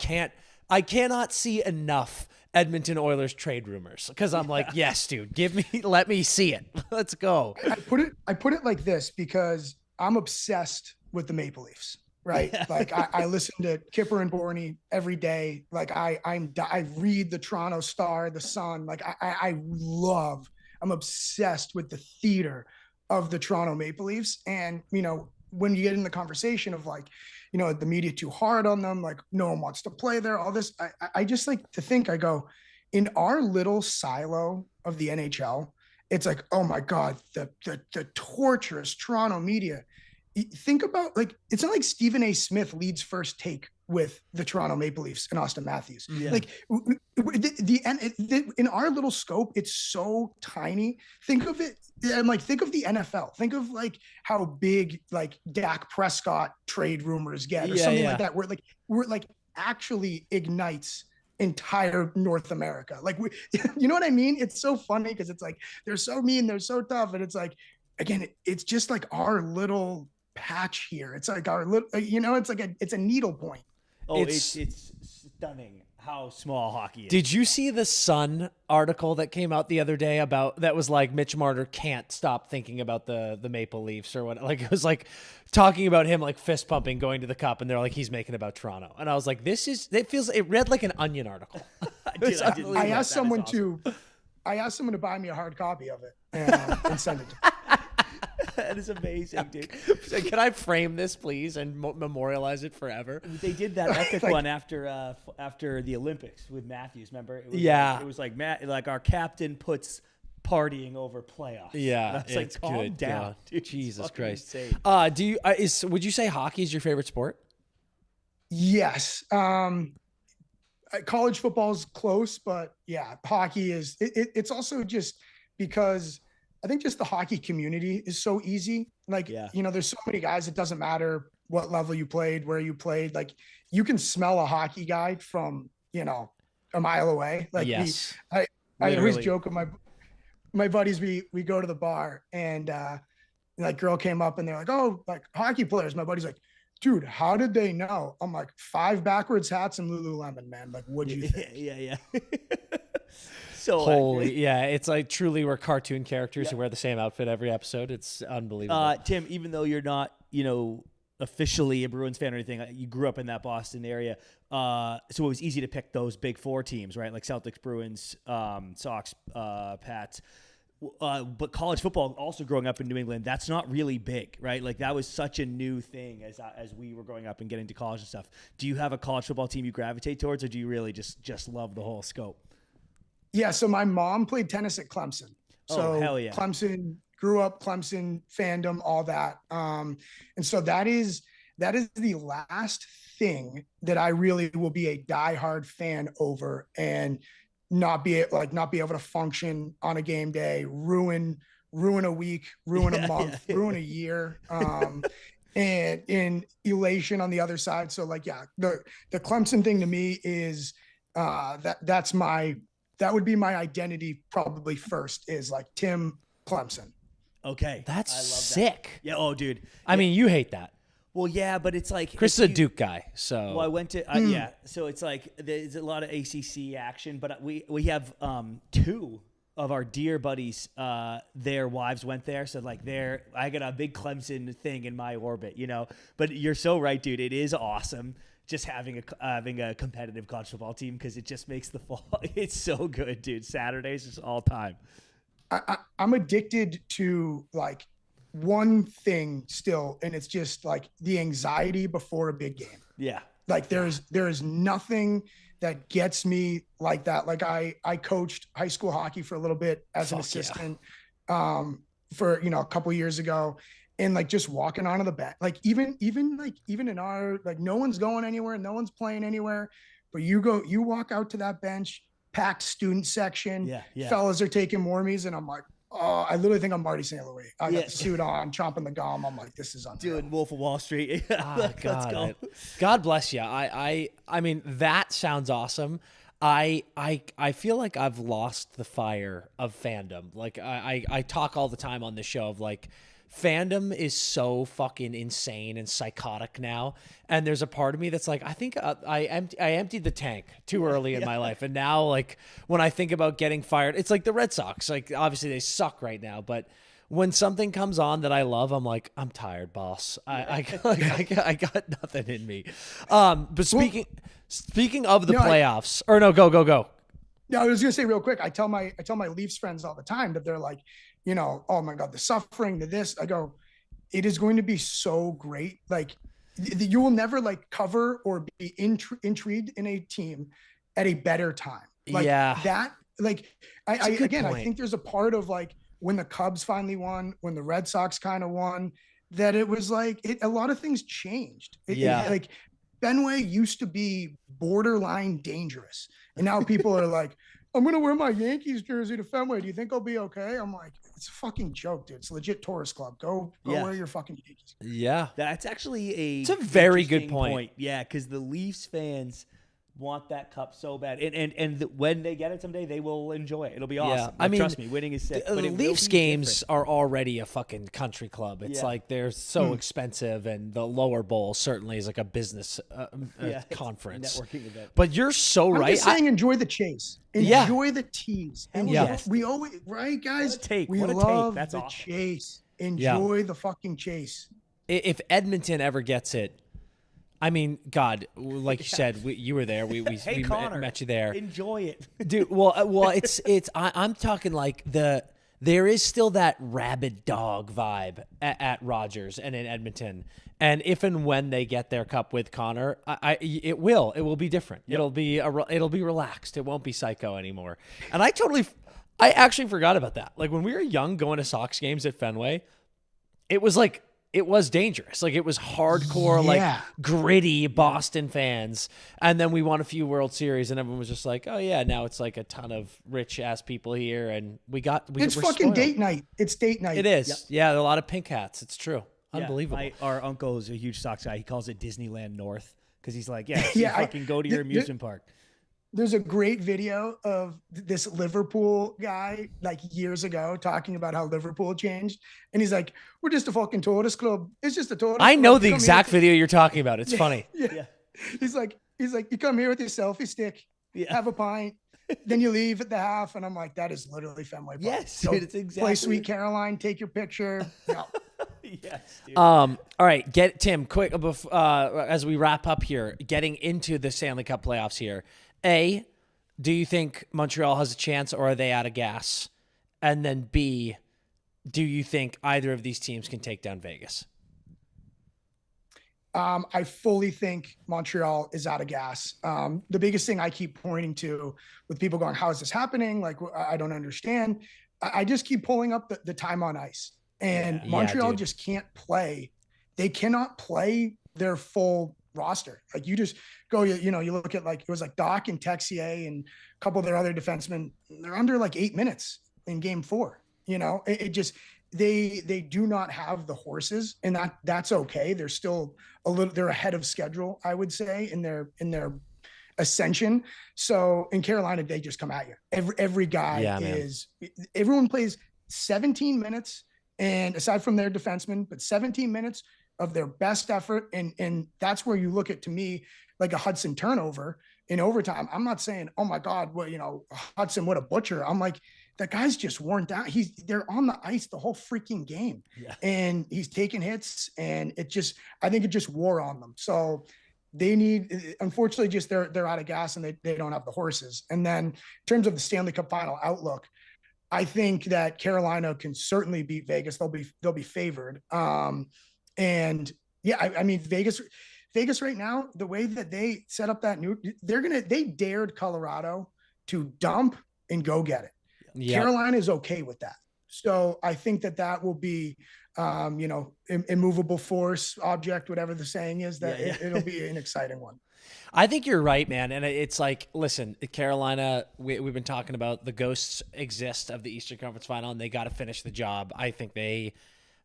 cannot see enough Edmonton Oilers trade rumors because I'm like, yes, dude, let me see it. Let's go. I put it like this because I'm obsessed with the Maple Leafs, right? Like I listen to Kipper and Borney every day. Like I read the Toronto Star, the Sun. Like I'm obsessed with the theater of the Toronto Maple Leafs. And, you know, when you get in the conversation of like, you know, the media too hard on them, like no one wants to play there, all this, I just like to think, I go, in our little silo of the NHL, it's like, oh my God, the torturous Toronto media. Think about, like, it's not like Stephen A. Smith leads First Take with the Toronto Maple Leafs and Austin Matthews. Yeah. Like in our little scope, it's so tiny. Think of it. And like, think of the NFL. Think of like how big like Dak Prescott trade rumors get or something like that. Where like actually ignites entire North America. Like, you know what I mean? It's so funny because it's like, they're so mean, they're so tough. And it's like, again, it's just like our little patch here. It's like our little, you know, it's like it's a needle point. Oh, it's stunning how small hockey is. Did you see the Sun article that came out the other day that was like Mitch Marner can't stop thinking about the Maple Leafs or what? Like it was like talking about him like fist pumping going to the cup, and they're like he's making about Toronto, and I was like, it read like an Onion article. I asked someone to buy me a hard copy of it and send it to me. That is amazing, dude. Can I frame this, please, and memorialize it forever? They did that epic one after the Olympics with Matthews. Remember? It was like Matt, like our captain puts partying over playoffs. Yeah, that's like calm down, dude. Jesus Christ. Insane. Would you say hockey is your favorite sport? Yes. College football is close, but yeah, hockey is. It's also just because I think just the hockey community is so easy. Like, you know, there's so many guys, it doesn't matter what level you played, where you played. Like, you can smell a hockey guy from, you know, a mile away. Like, yes. I always joke with my buddies, we go to the bar and like girl came up and they're like, oh, like hockey players. My buddy's like, dude, how did they know? I'm like, 5 backwards hats and Lululemon, man. Like, what'd you think? Yeah. So holy, it's like truly we're cartoon characters who wear the same outfit every episode. It's unbelievable. Tim, even though you're not, you know, officially a Bruins fan or anything. You grew up in that Boston area. So it was easy to pick those big four teams, right? Like Celtics, Bruins, Sox, Pats. But college football, also growing up in New England, that's not really big, right? Like that was such a new thing as we were growing up and getting to college and stuff. Do you have a college football team you gravitate towards, or do you really just love the whole scope? Yeah. So my mom played tennis at Clemson. So hell yeah. Clemson, grew up Clemson fandom, all that. And so that is the last thing that I really will be a diehard fan over, and not be able to function on a game day, ruin a week, ruin a month, ruin a year, and in elation on the other side. So like, yeah, the Clemson thing to me is that would be my identity probably first, is like Tim Clemson. Okay. That's I love sick. That. Yeah. Oh, dude. I mean, you hate that. Well, yeah, but it's like Chris is a Duke guy, so. Well, I went to yeah, so it's like there's a lot of ACC action, but we have two of our dear buddies. Their wives went there, so like I got a big Clemson thing in my orbit, you know. But you're so right, dude. It is awesome just having a competitive college football team, because it just makes the fall. It's so good, dude. Saturdays is all time. I'm addicted to like one thing still, and it's just like the anxiety before a big game. Yeah. Like there is nothing that gets me like that. Like I coached high school hockey for a little bit as an assistant for, a couple years ago, and like just walking onto the bench, like even in our, like no one's going anywhere, no one's playing anywhere, but you walk out to that bench, packed student section, fellas are taking warmies, and I'm like, oh, I literally think I'm Marty St. Louis. I got the suit on, chomping the gum. I'm like, this is unreal. Doing Wolf of Wall Street. God, let's go. God bless you. I mean, that sounds awesome. I feel like I've lost the fire of fandom. Like I talk all the time on the show of like, fandom is so fucking insane and psychotic now, and there's a part of me that's like, I think I emptied the tank too early in my life, and now like when I think about getting fired, it's like the Red Sox. Like obviously they suck right now, but when something comes on that I love, I'm like, I'm tired, boss. I got nothing in me. But speaking of the playoffs, go. Yeah, I was gonna say real quick. I tell my Leafs friends all the time that they're like, oh my God, the suffering, to this. I go, it is going to be so great. Like you will never like cover or be intrigued in a team at a better time. Like that, like I think there's a part of like when the Cubs finally won, when the Red Sox kind of won, that it was like a lot of things changed. Like Fenway used to be borderline dangerous, and now people are like, I'm going to wear my Yankees jersey to Fenway. Do you think I'll be okay? I'm like, it's a fucking joke, dude. It's a legit tourist club. Go wear your fucking Yankees. Yeah. That's actually it's a very good point. Yeah, because the Leafs fans want that cup so bad. And when they get it someday, they will enjoy it. It'll be awesome. Like, I mean, trust me, winning is sick. The Leafs games are already a fucking country club. It's like they're so expensive, and the lower bowl certainly is like a business conference. Networking event. But you're so right. I'm just saying, enjoy the chase. Enjoy the tease. We always, right, guys? We love That's the awesome. chase. Enjoy the fucking chase. If Edmonton ever gets it, I mean, God, like you said, you were there. We Connor, met you there. Enjoy it, dude. Well, it's. I'm talking like there is still that rabid dog vibe at Rogers and in Edmonton. And if and when they get their cup with Connor, it will be different. Yep. It'll be relaxed. It won't be psycho anymore. And I actually forgot about that. Like when we were young, going to Sox games at Fenway, it was like. It was dangerous. Like it was hardcore, like gritty Boston fans. And then we won a few World Series, and everyone was just like, "Oh yeah, now it's like a ton of rich ass people here." And it's fucking spoiled. Date night. It's date night. It is. Yep. Yeah, a lot of pink hats. It's true. Unbelievable. Our uncle is a huge Sox guy. He calls it Disneyland North because he's like, fucking go to your amusement park. There's a great video of this Liverpool guy like years ago talking about how Liverpool changed. And he's like, we're just a fucking tourist club. It's just a tourist club. I know the exact video you're talking about. It's funny. Yeah. He's like, you come here with your selfie stick, have a pint, then you leave at the half. And I'm like, that is literally Fenway Park. Yes, dude, it's exactly. Play Sweet Caroline, take your picture. Yes, dude. All right, Tim, quick as we wrap up here, getting into the Stanley Cup playoffs here. A, do you think Montreal has a chance, or are they out of gas? And then B, do you think either of these teams can take down Vegas? I fully think Montreal is out of gas. The biggest thing I keep pointing to with people going, how is this happening? Like, I don't understand. I just keep pulling up the time on ice, and Montreal just can't play. They cannot play their full roster. Like, you just go, you look at, like, it was like Doc and Texier and a couple of their other defensemen. They're under like 8 minutes in game 4. It just, they do not have the horses, and that's okay. They're still they're ahead of schedule, I would say, in their ascension. So in Carolina, they just come at you. Every guy everyone plays 17 minutes, and aside from their defensemen, but 17 minutes of their best effort. And that's where you look at, to me, like a Hudson turnover in overtime. I'm not saying, oh my God, well, Hudson, what a butcher. I'm like, that guy's just worn down. They're on the ice the whole freaking game, and he's taking hits, and I think it just wore on them. So they need, unfortunately, just they're out of gas, and they don't have the horses. And then in terms of the Stanley Cup final outlook, I think that Carolina can certainly beat Vegas. They'll be favored. And yeah, I mean, Vegas right now, the way that they set up that they dared Colorado to dump and go get it. Yep. Carolina is okay with that. So I think that will be, immovable force object, whatever the saying is, it'll be an exciting one. I think you're right, man. And it's like, listen, Carolina, we've been talking about the ghosts exist of the Eastern Conference Final, and they got to finish the job. I think they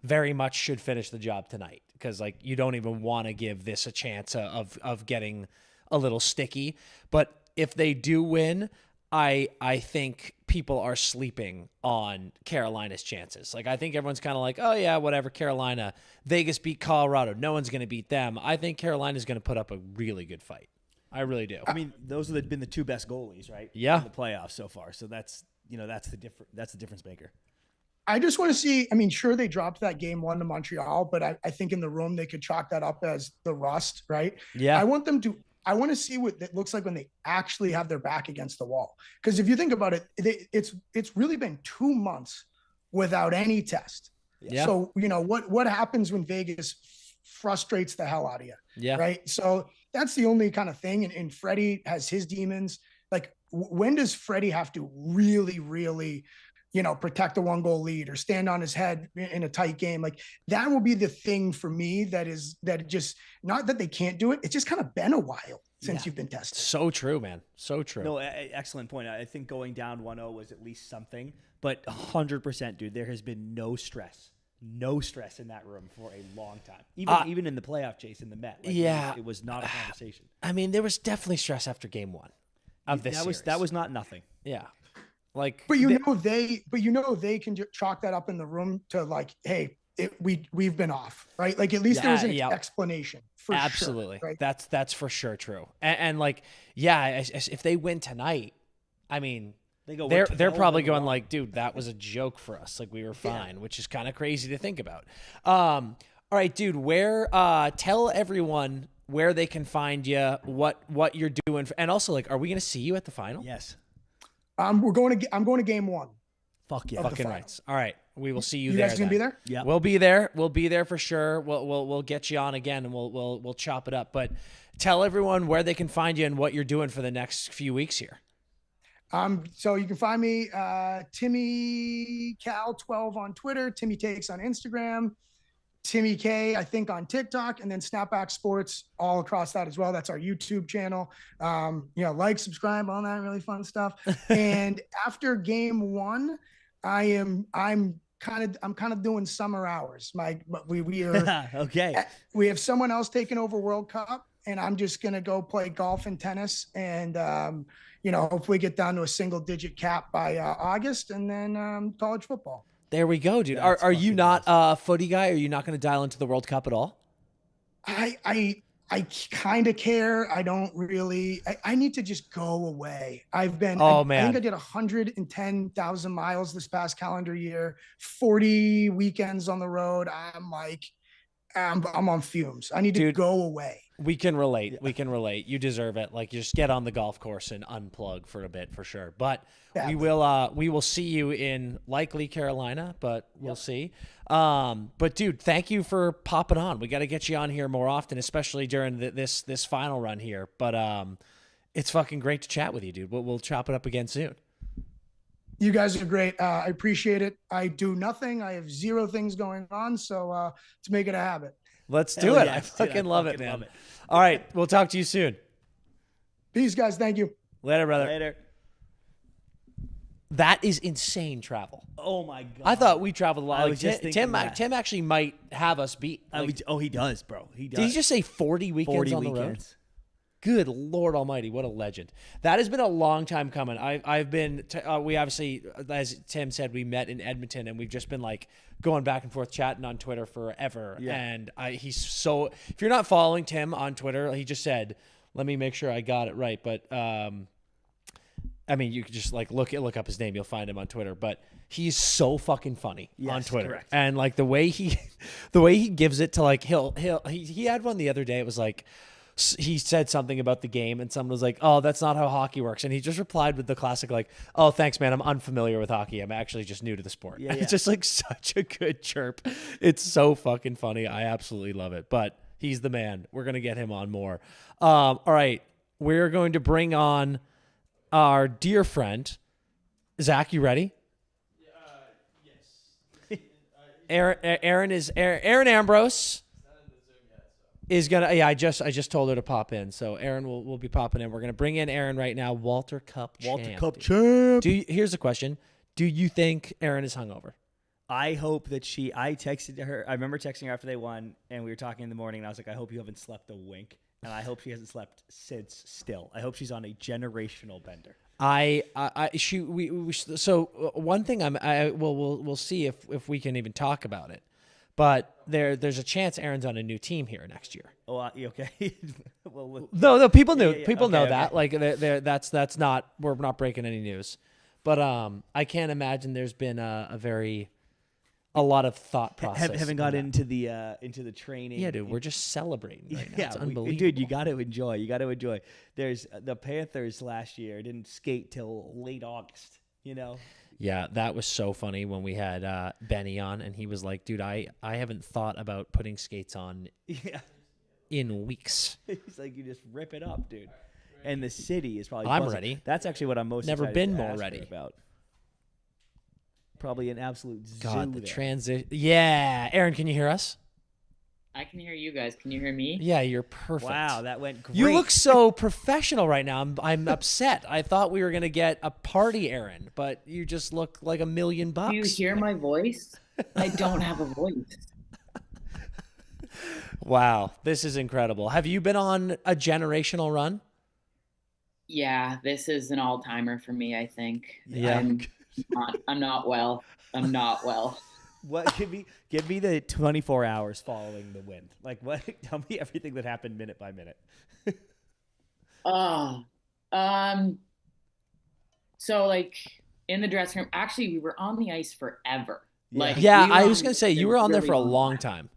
very much should finish the job tonight, because, like, you don't even want to give this a chance of getting a little sticky. But if they do win, I think people are sleeping on Carolina's chances. Like, I think everyone's kind of like, oh yeah, whatever, Carolina. Vegas beat Colorado. No one's going to beat them. I think Carolina's going to put up a really good fight. I really do. I mean, those have been the two best goalies, right? Yeah. In the playoffs so far. So that's the difference maker. I just want to see, I mean, sure, they dropped that game 1 to Montreal, but I think in the room they could chalk that up as the rust, right? Yeah. I want to see what it looks like when they actually have their back against the wall. Because if you think about it, it's really been 2 months without any test. Yeah. So, what happens when Vegas frustrates the hell out of you? Yeah. Right. So that's the only kind of thing. And Freddie has his demons. Like, when does Freddie have to really, really, protect a 1-goal lead or stand on his head in a tight game? Like, that will be the thing for me that just, not that they can't do it. It's just kind of been a while since you've been tested. So true, man. So true. No, excellent point. I think going down 1-0 was at least something, but 100%, dude, there has been no stress in that room for a long time. Even in the playoff chase in the Met. Like, it was not a conversation. I mean, there was definitely stress after game 1 of this series. That was not nothing. Yeah. Like, but they can chalk that up in the room to, like, hey, we've been off, right? Like, at least there was an explanation. For absolutely, sure, right? That's for sure true. And like, yeah, if they win tonight, I mean, they're probably going like, dude, that was a joke for us. Like, we were fine, which is kind of crazy to think about. All right, dude, tell everyone where they can find you, what you're doing, and also, like, are we going to see you at the final? Yes. I'm going to game 1. Fuck yeah. Fucking rights. All right. We will see you there. You guys gonna be there? Yeah. We'll be there. We'll be there for sure. We'll get you on again, and we'll chop it up. But tell everyone where they can find you and what you're doing for the next few weeks here. So you can find me, Timmy Cal 12 on Twitter, Timmy Takes on Instagram, Timmy K, I think, on TikTok, and then Snapback Sports all across that as well. That's our YouTube channel. Like, subscribe, all that really fun stuff. And after game 1, I'm kind of doing summer hours. We are okay. We have someone else taking over World Cup, and I'm just gonna go play golf and tennis, and hopefully get down to a single-digit cap by August, and then college football. There we go, dude. Are you not a footy guy? Are you not going to dial into the World Cup at all? I I kind of care. I don't really. I need to just go away. I've been. Oh, I man. think I did 110,000 miles this past calendar year. 40 weekends on the road. I'm like, I'm on fumes. I need to go away. We can relate. Yeah. We can relate. You deserve it. Like, you just get on the golf course and unplug for a bit for sure. But we will see you in likely Carolina, but we'll see. But dude, thank you for popping on. We got to get you on here more often, especially during this final run here. But it's fucking great to chat with you, dude. We'll chop it up again soon. You guys are great. I appreciate it. I do nothing. I have 0 things going on. So let's make it a habit. Let's do it. Yes, I fucking love it, man. Love it. All right. We'll talk to you soon. Peace, guys. Thank you. Later, brother. Later. That is insane travel. Oh, my God. I thought we traveled a lot. I was just Tim actually might have us beat. Like, he does, bro. He does. Did he just say 40 weekends on the road? Good Lord Almighty, what a legend! That has been a long time coming. I've been we obviously, as Tim said, we met in Edmonton, and we've just been like going back and forth chatting on Twitter forever. Yeah. And he's so. If you're not following Tim on Twitter, he just said, "Let me make sure I got it right." But I mean, you could just like look up his name, you'll find him on Twitter. But he's so fucking funny on Twitter, correct. And like the way he gives it to like he had one the other day. It was like, he said something about the game and someone was like, "Oh, that's not how hockey works." And he just replied with the classic, like, "Oh, thanks, man. I'm unfamiliar with hockey. I'm actually just new to the sport." Yeah. It's just like such a good chirp. It's so fucking funny. I absolutely love it. But he's the man. We're going to get him on more. All right. We're going to bring on our dear friend, Zach. You ready? Yes. Erin Ambrose is gonna. Yeah, I just told her to pop in, so Erin will be popping in. We're gonna bring in Erin right now. Walter Cup champ. Here's a question: do you think Erin is hungover? I hope that I texted her. I remember texting her after they won, and we were talking in the morning, and I was like, I hope you haven't slept a wink, and I hope she hasn't slept since. Still, I hope she's on a generational bender. So one thing we'll see if we can even talk about it. But there's a chance Erin's on a new team here next year. Oh, okay. No, people knew. People know that. Like, that's not. We're not breaking any news. But I can't imagine there's been a lot of thought process. Haven't got into the training. Yeah, dude, we're just celebrating right now. It's unbelievable. Dude, you got to enjoy. There's the Panthers last year didn't skate till late August. You know. Yeah, that was so funny when we had Benny on, and he was like, "Dude, I haven't thought about putting skates on in weeks." He's like, "You just rip it up, dude." And the city is probably. I'm ready. That's actually what I'm most. Never been more ready about. Probably an absolute zoo. God, the transition. Yeah, Erin, can you hear us? I can hear you guys. Can you hear me? Yeah, you're perfect. Wow, that went great. You look so professional right now. I'm upset. I thought we were gonna get a party, Erin, but you just look like $1 million. Do you hear my voice? I don't have a voice. Wow, this is incredible. Have you been on a generational run? Yeah, this is an all-timer for me, I think. Yeah. I'm not well. I'm not well. What give me the 24 hours following the win? Like, what? Tell me everything that happened minute by minute. So like in the dressing room, actually we were on the ice forever. I was gonna say you were on there for a long time.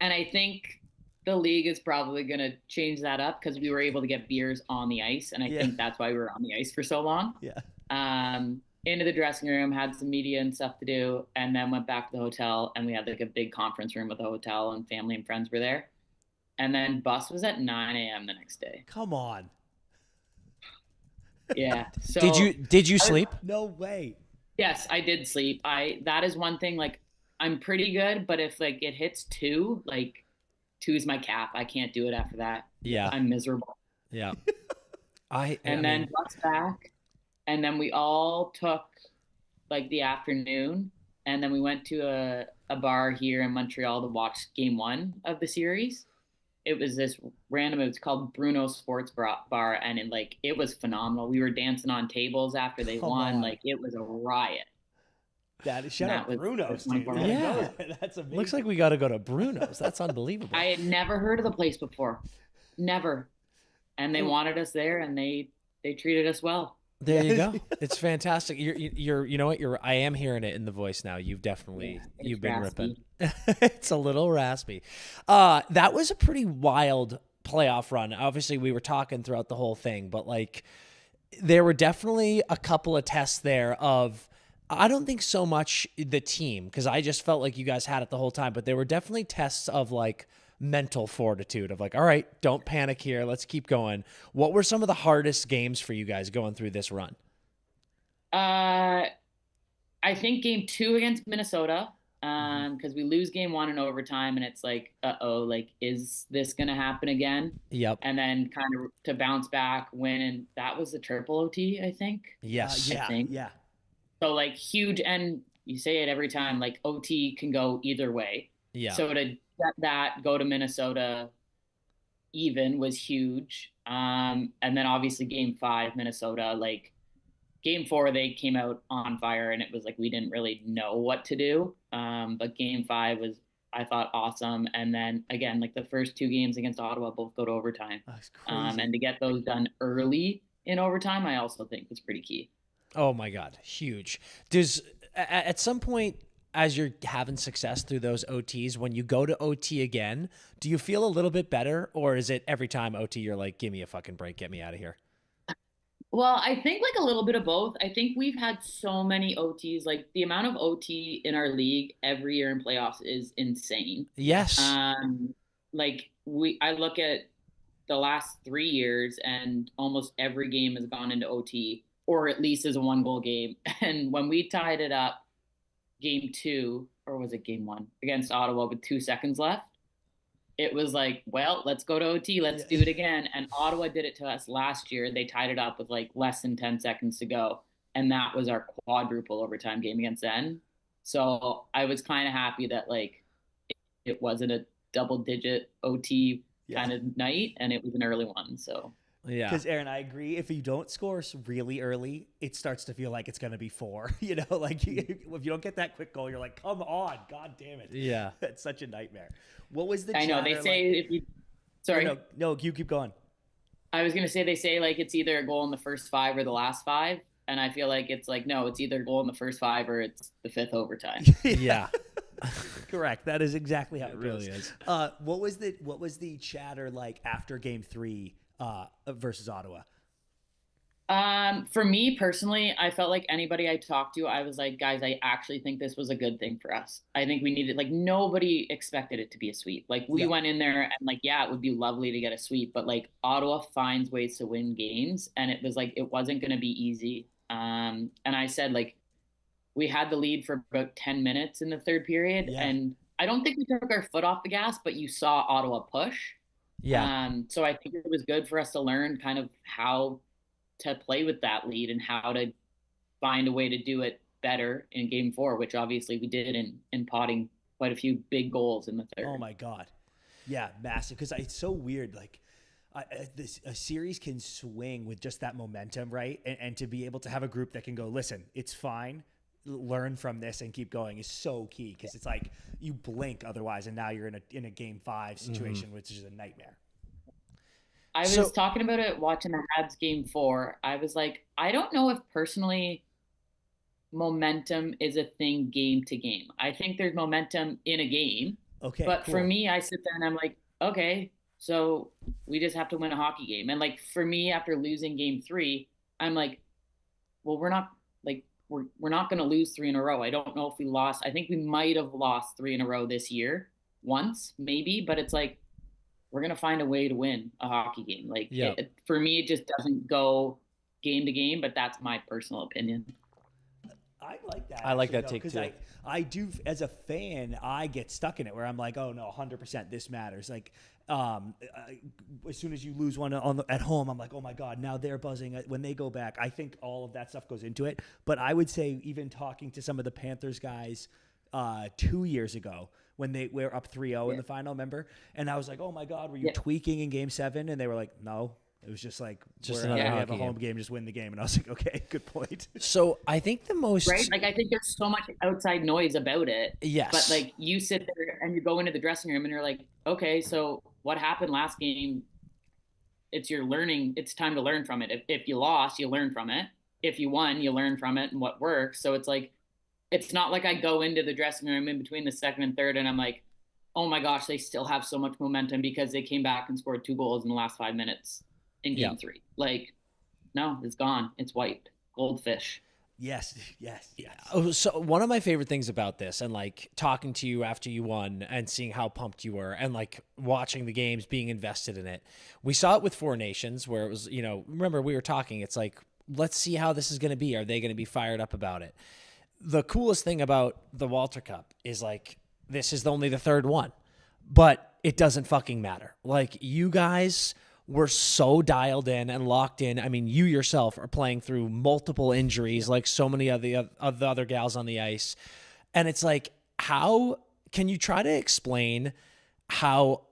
And I think the league is probably gonna change that up because we were able to get beers on the ice, and I think that's why we were on the ice for so long. Yeah. Into the dressing room, had some media and stuff to do, and then went back to the hotel, and we had like a big conference room with the hotel, and family and friends were there. And then bus was at 9 a.m. the next day. Come on. Yeah. So did you sleep? No way. Yes, I did sleep. That is one thing, like I'm pretty good, but if like it hits 2, like 2 is my cap. I can't do it after that. Yeah. I'm miserable. Yeah. Then bus back. And then we all took like the afternoon, and then we went to a bar here in Montreal to watch game 1 of the series. It was this random, it's called Bruno's Sports Bar, and it was phenomenal. We were dancing on tables after they won. Like, it was a riot. Shout out Bruno's, dude. Yeah. That's amazing. Looks like we got to go to Bruno's. That's unbelievable. I had never heard of the place before. Never. And they wanted us there, and they treated us well. There you go. It's fantastic. You're you know what? I am hearing it in the voice now. You've definitely, you've been ripping. It's a little raspy. That was a pretty wild playoff run. Obviously, we were talking throughout the whole thing, but like, there were definitely a couple of tests there of, I don't think so much the team, because I just felt like you guys had it the whole time, but there were definitely tests of like mental fortitude of like, all right, don't panic here. Let's keep going. What were some of the hardest games for you guys going through this run? I think game 2 against Minnesota, because we lose game 1 in overtime, and it's like, like, is this going to happen again? Yep. And then kind of to bounce back, win, and that was the triple OT, I think. Yes. Yeah. I think. Yeah. So like huge, and you say it every time, like OT can go either way. Yeah. So to get that, go to Minnesota even was huge. And then obviously game 5, Minnesota, like game 4, they came out on fire, and it was like, we didn't really know what to do. But game 5 was, I thought, awesome. And then again, like the first 2 games against Ottawa both go to overtime. That's crazy. And to get those done early in overtime, I also think was pretty key. Oh my God. Huge. Does at some point, as you're having success through those OTs, when you go to OT again, do you feel a little bit better, or is it every time OT you're like, give me a fucking break, get me out of here? Well, I think like a little bit of both. I think we've had so many OTs, like the amount of OT in our league every year in playoffs is insane. Yes. Like I look at the last 3 years, and almost every game has gone into OT, or at least is a 1-goal game. And when we tied it up game 2, or was it game 1 against Ottawa with 2 seconds left, it was like, well, let's go to OT. Let's do it again. And Ottawa did it to us last year. They tied it up with like less than 10 seconds to go. And that was our quadruple overtime game against them. So I was kind of happy that like it wasn't a double-digit OT kind of night, and it was an early one. So yeah, because Erin, I agree. If you don't score really early, it starts to feel like it's going to be 4. You know, like if you don't get that quick goal, you're like, come on, God damn it. Yeah, that's such a nightmare. What was the? I know they say like, if you. Sorry, no, you keep going. I was gonna say they say like it's either a goal in the first 5 or the last 5, and I feel like it's like no, it's either a goal in the first 5 or it's the 5th overtime. Yeah. Correct. That is exactly how it really goes. is. What was the chatter like after game 3 versus Ottawa? For me personally, I felt like anybody I talked to, I was like, guys, I actually think this was a good thing for us. I think we needed, like, nobody expected it to be a sweep. Like, we went in there and like, yeah, it would be lovely to get a sweep, but like Ottawa finds ways to win games, and it was like, it wasn't going to be easy. And I said, like, we had the lead for about 10 minutes in the third period, and I don't think we took our foot off the gas, but you saw Ottawa push. Yeah. So I think it was good for us to learn kind of how to play with that lead and how to find a way to do it better in game 4, which obviously we did in potting quite a few big goals in the third. Oh my God. Yeah, massive. Because it's so weird. Like a series can swing with just that momentum, right? And to be able to have a group that can go, listen, it's fine. Learn from this and keep going is so key, because it's like you blink otherwise, and now you're in a game 5 situation, which is a nightmare. I was talking about it watching the Habs game 4. I was like, I don't know if personally momentum is a thing game to game. I think there's momentum in a game. Okay. But cool. for me, I sit there and I'm like, okay, so we just have to win a hockey game. And like for me, after losing game 3, I'm like, well, we're not going to lose 3 in a row. I don't know if we lost. I think we might have lost 3 in a row this year, once maybe, but it's like, we're going to find a way to win a hockey game. Like for me, it just doesn't go game to game, but that's my personal opinion. I like that. I like that take too. I do, as a fan, I get stuck in it where I'm like, oh no, 100% this matters. Like, as soon as you lose one at home, I'm like, oh my God, now they're buzzing when they go back. I think all of that stuff goes into it. But I would say, even talking to some of the Panthers guys 2 years ago, when they were up 3-0 in the final, remember? And I was like, oh my God, were you tweaking in game 7? And they were like, no. It was just like, we have a home game, just win the game. And I was like, okay, good point. So I think the most... Right? Like, I think there's so much outside noise about it. Yes. But, like, you sit there and you go into the dressing room and you're like, okay, so what happened last game it's your learning. It's time to learn from it. If you lost, you learn from it. If you won, you learn from it and what works. So it's like, it's not like I go into the dressing room in between the second and third and I'm like, oh my gosh, they still have so much momentum because they came back and scored 2 goals in the last 5 minutes in game 3. Like, no, it's gone. It's wiped. Goldfish. Yes. Oh, so one of my favorite things about this, and like talking to you after you won and seeing how pumped you were and like watching the games, being invested in it. We saw it with Four Nations where it was, you know, remember we were talking, it's like, let's see how this is going to be. Are they going to be fired up about it? The coolest thing about the Walter Cup is like, this is only the third one, but it doesn't fucking matter. Like, you guys were so dialed in and locked in. I mean, you yourself are playing through multiple injuries like so many of the other gals on the ice. And it's like, how can you try to explain how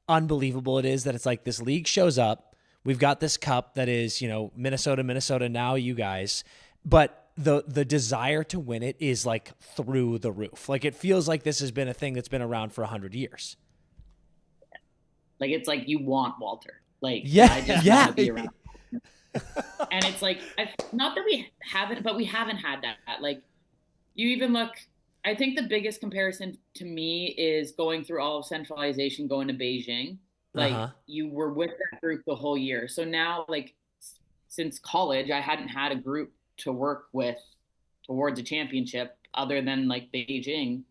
unbelievable it is that it's like this league shows up, we've got this cup that is, you know, Minnesota, now you guys, but the desire to win it is like through the roof. Like, it feels like this has been a thing that's been around for 100 years. Like, it's like you want Walter. Like, yeah, I just want to be around. And it's like, not that we haven't, but we haven't had that. Like, you even look, I think the biggest comparison to me is going through all of centralization, going to Beijing. Like, you were with that group the whole year. So now, like, since college, I hadn't had a group to work with towards a championship other than like Beijing,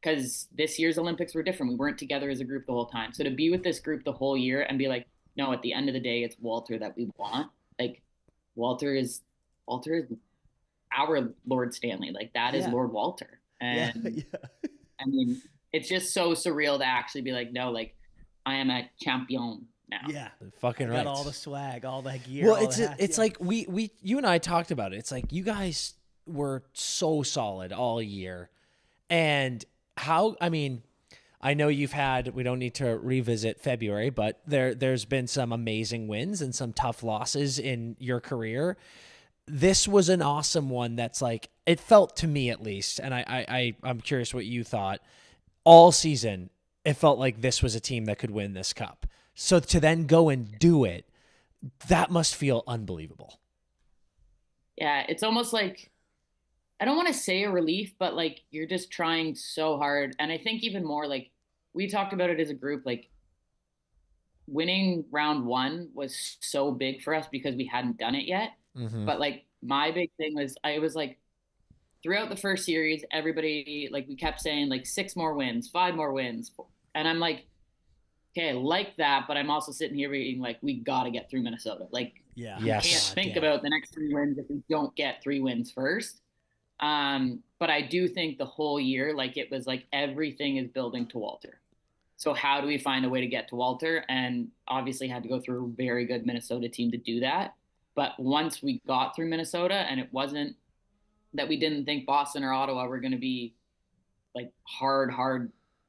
because this year's Olympics were different. We weren't together as a group the whole time. So to be with this group the whole year and be like, no, at the end of the day, it's Walter that we want. Like, Walter is our Lord Stanley. Like, that is Lord Walter. And I mean, it's just so surreal to actually be like, no, like, I am a champion now. Yeah. Fucking right. Got all the swag, all the gear. Well, it's like you and I talked about it. It's like, you guys were so solid all year. And I mean, I know you've had, we don't need to revisit February, but there's been some amazing wins and some tough losses in your career. This was an awesome one that's like, it felt to me at least, and I'm curious what you thought, all season, it felt like this was a team that could win this cup. So to then go and do it, that must feel unbelievable. Yeah, it's almost like, I don't want to say a relief, but like, you're just trying so hard. And I think even more, like, we talked about it as a group, like, winning round 1 was so big for us because we hadn't done it yet. But like, my big thing was, I was like, throughout the first series, everybody, like, we kept saying like 6 more wins, 5 more wins. And I'm like, okay, I like that, but I'm also sitting here being like, we got to get through Minnesota. Like, we can't think about the next 3 wins if we don't get 3 wins first. But I do think the whole year, like, it was like everything is building to Walter. So how do we find a way to get to Walter? And obviously had to go through a very good Minnesota team to do that. But once we got through Minnesota, and it wasn't that we didn't think Boston or Ottawa were going to be like hard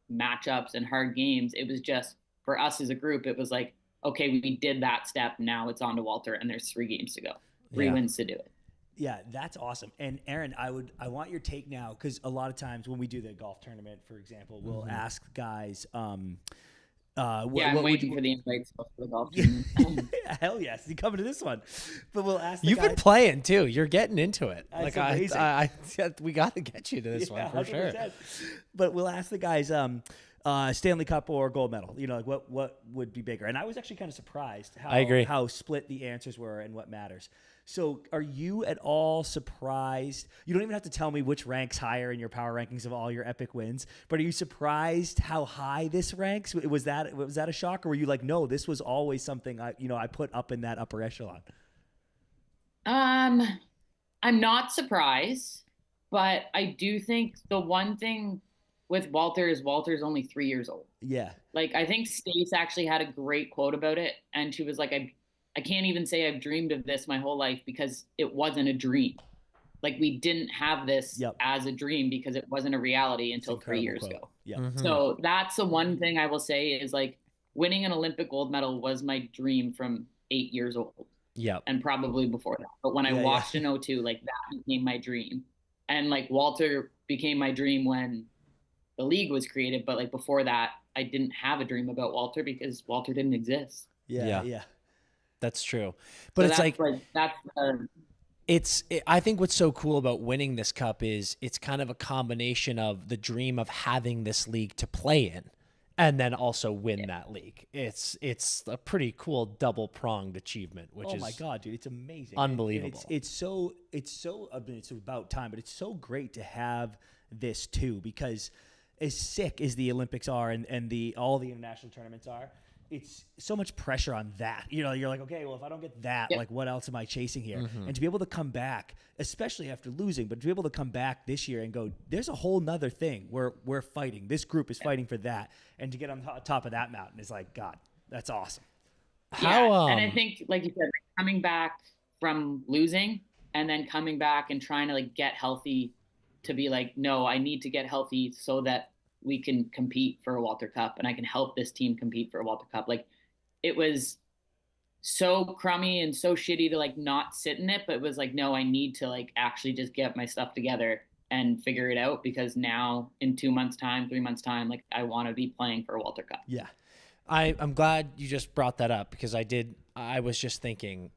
matchups and hard games. It was just, for us as a group, it was like, okay, we did that step. Now it's on to Walter, and there's 3 games to go, 3 wins to do it. Yeah, that's awesome. And Erin, I want your take now, because a lot of times when we do the golf tournament, for example, we'll ask guys. I'm waiting for the invites for the golf tournament. Hell yes, you coming to this one? But we'll ask. You've been playing too. You're getting into it. That's like amazing. we got to get you to this one for 100%. Sure. But we'll ask the guys. Stanley Cup or gold medal? You know, like what would be bigger? And I was actually kind of surprised how split the answers were and what matters. So are you at all surprised? You don't even have to tell me which ranks higher in your power rankings of all your epic wins, but are you surprised how high this ranks? Was that a shock, or were you like, no, this was always something I put up in that upper echelon? I'm not surprised, but I do think the one thing with Walter is Walter's only 3 years old. Yeah. Like, I think Stace actually had a great quote about it. And she was like, I can't even say I've dreamed of this my whole life, because it wasn't a dream. Like, we didn't have this as a dream because it wasn't a reality until 3 years ago. Yeah. So that's the one thing I will say is, like, winning an Olympic gold medal was my dream from 8 years old. Yeah. And probably before that. But when I watched in 2002, like, that became my dream. And like, Walter became my dream when the league was created, but like before that, I didn't have a dream about Walter because Walter didn't exist. Yeah. That's true. But so I think what's so cool about winning this cup is it's kind of a combination of the dream of having this league to play in and then also win that league. It's a pretty cool double-pronged achievement, which is, oh my God, dude, it's amazing. Unbelievable. And it's so I mean, it's about time, but it's so great to have this too, because as sick as the Olympics are and all the international tournaments are, it's so much pressure on that. You know, you're like, okay, well, if I don't get that, like, what else am I chasing here? And to be able to come back, especially after losing, but to be able to come back this year and go, there's a whole nother thing where we're fighting. This group is fighting for that. And to get on top of that mountain is like, God, that's awesome. And I think, like you said, coming back from losing and then coming back and trying to, like, get healthy to be like, no, I need to get healthy so that we can compete for a Walter Cup and I can help this team compete for a Walter Cup. Like, it was so crummy and so shitty to, like, not sit in it, but it was like, no, I need to, like, actually just get my stuff together and figure it out, because now in 2 months time, 3 months time, like, I want to be playing for a Walter Cup. Yeah. I'm glad you just brought that up, because I was just thinking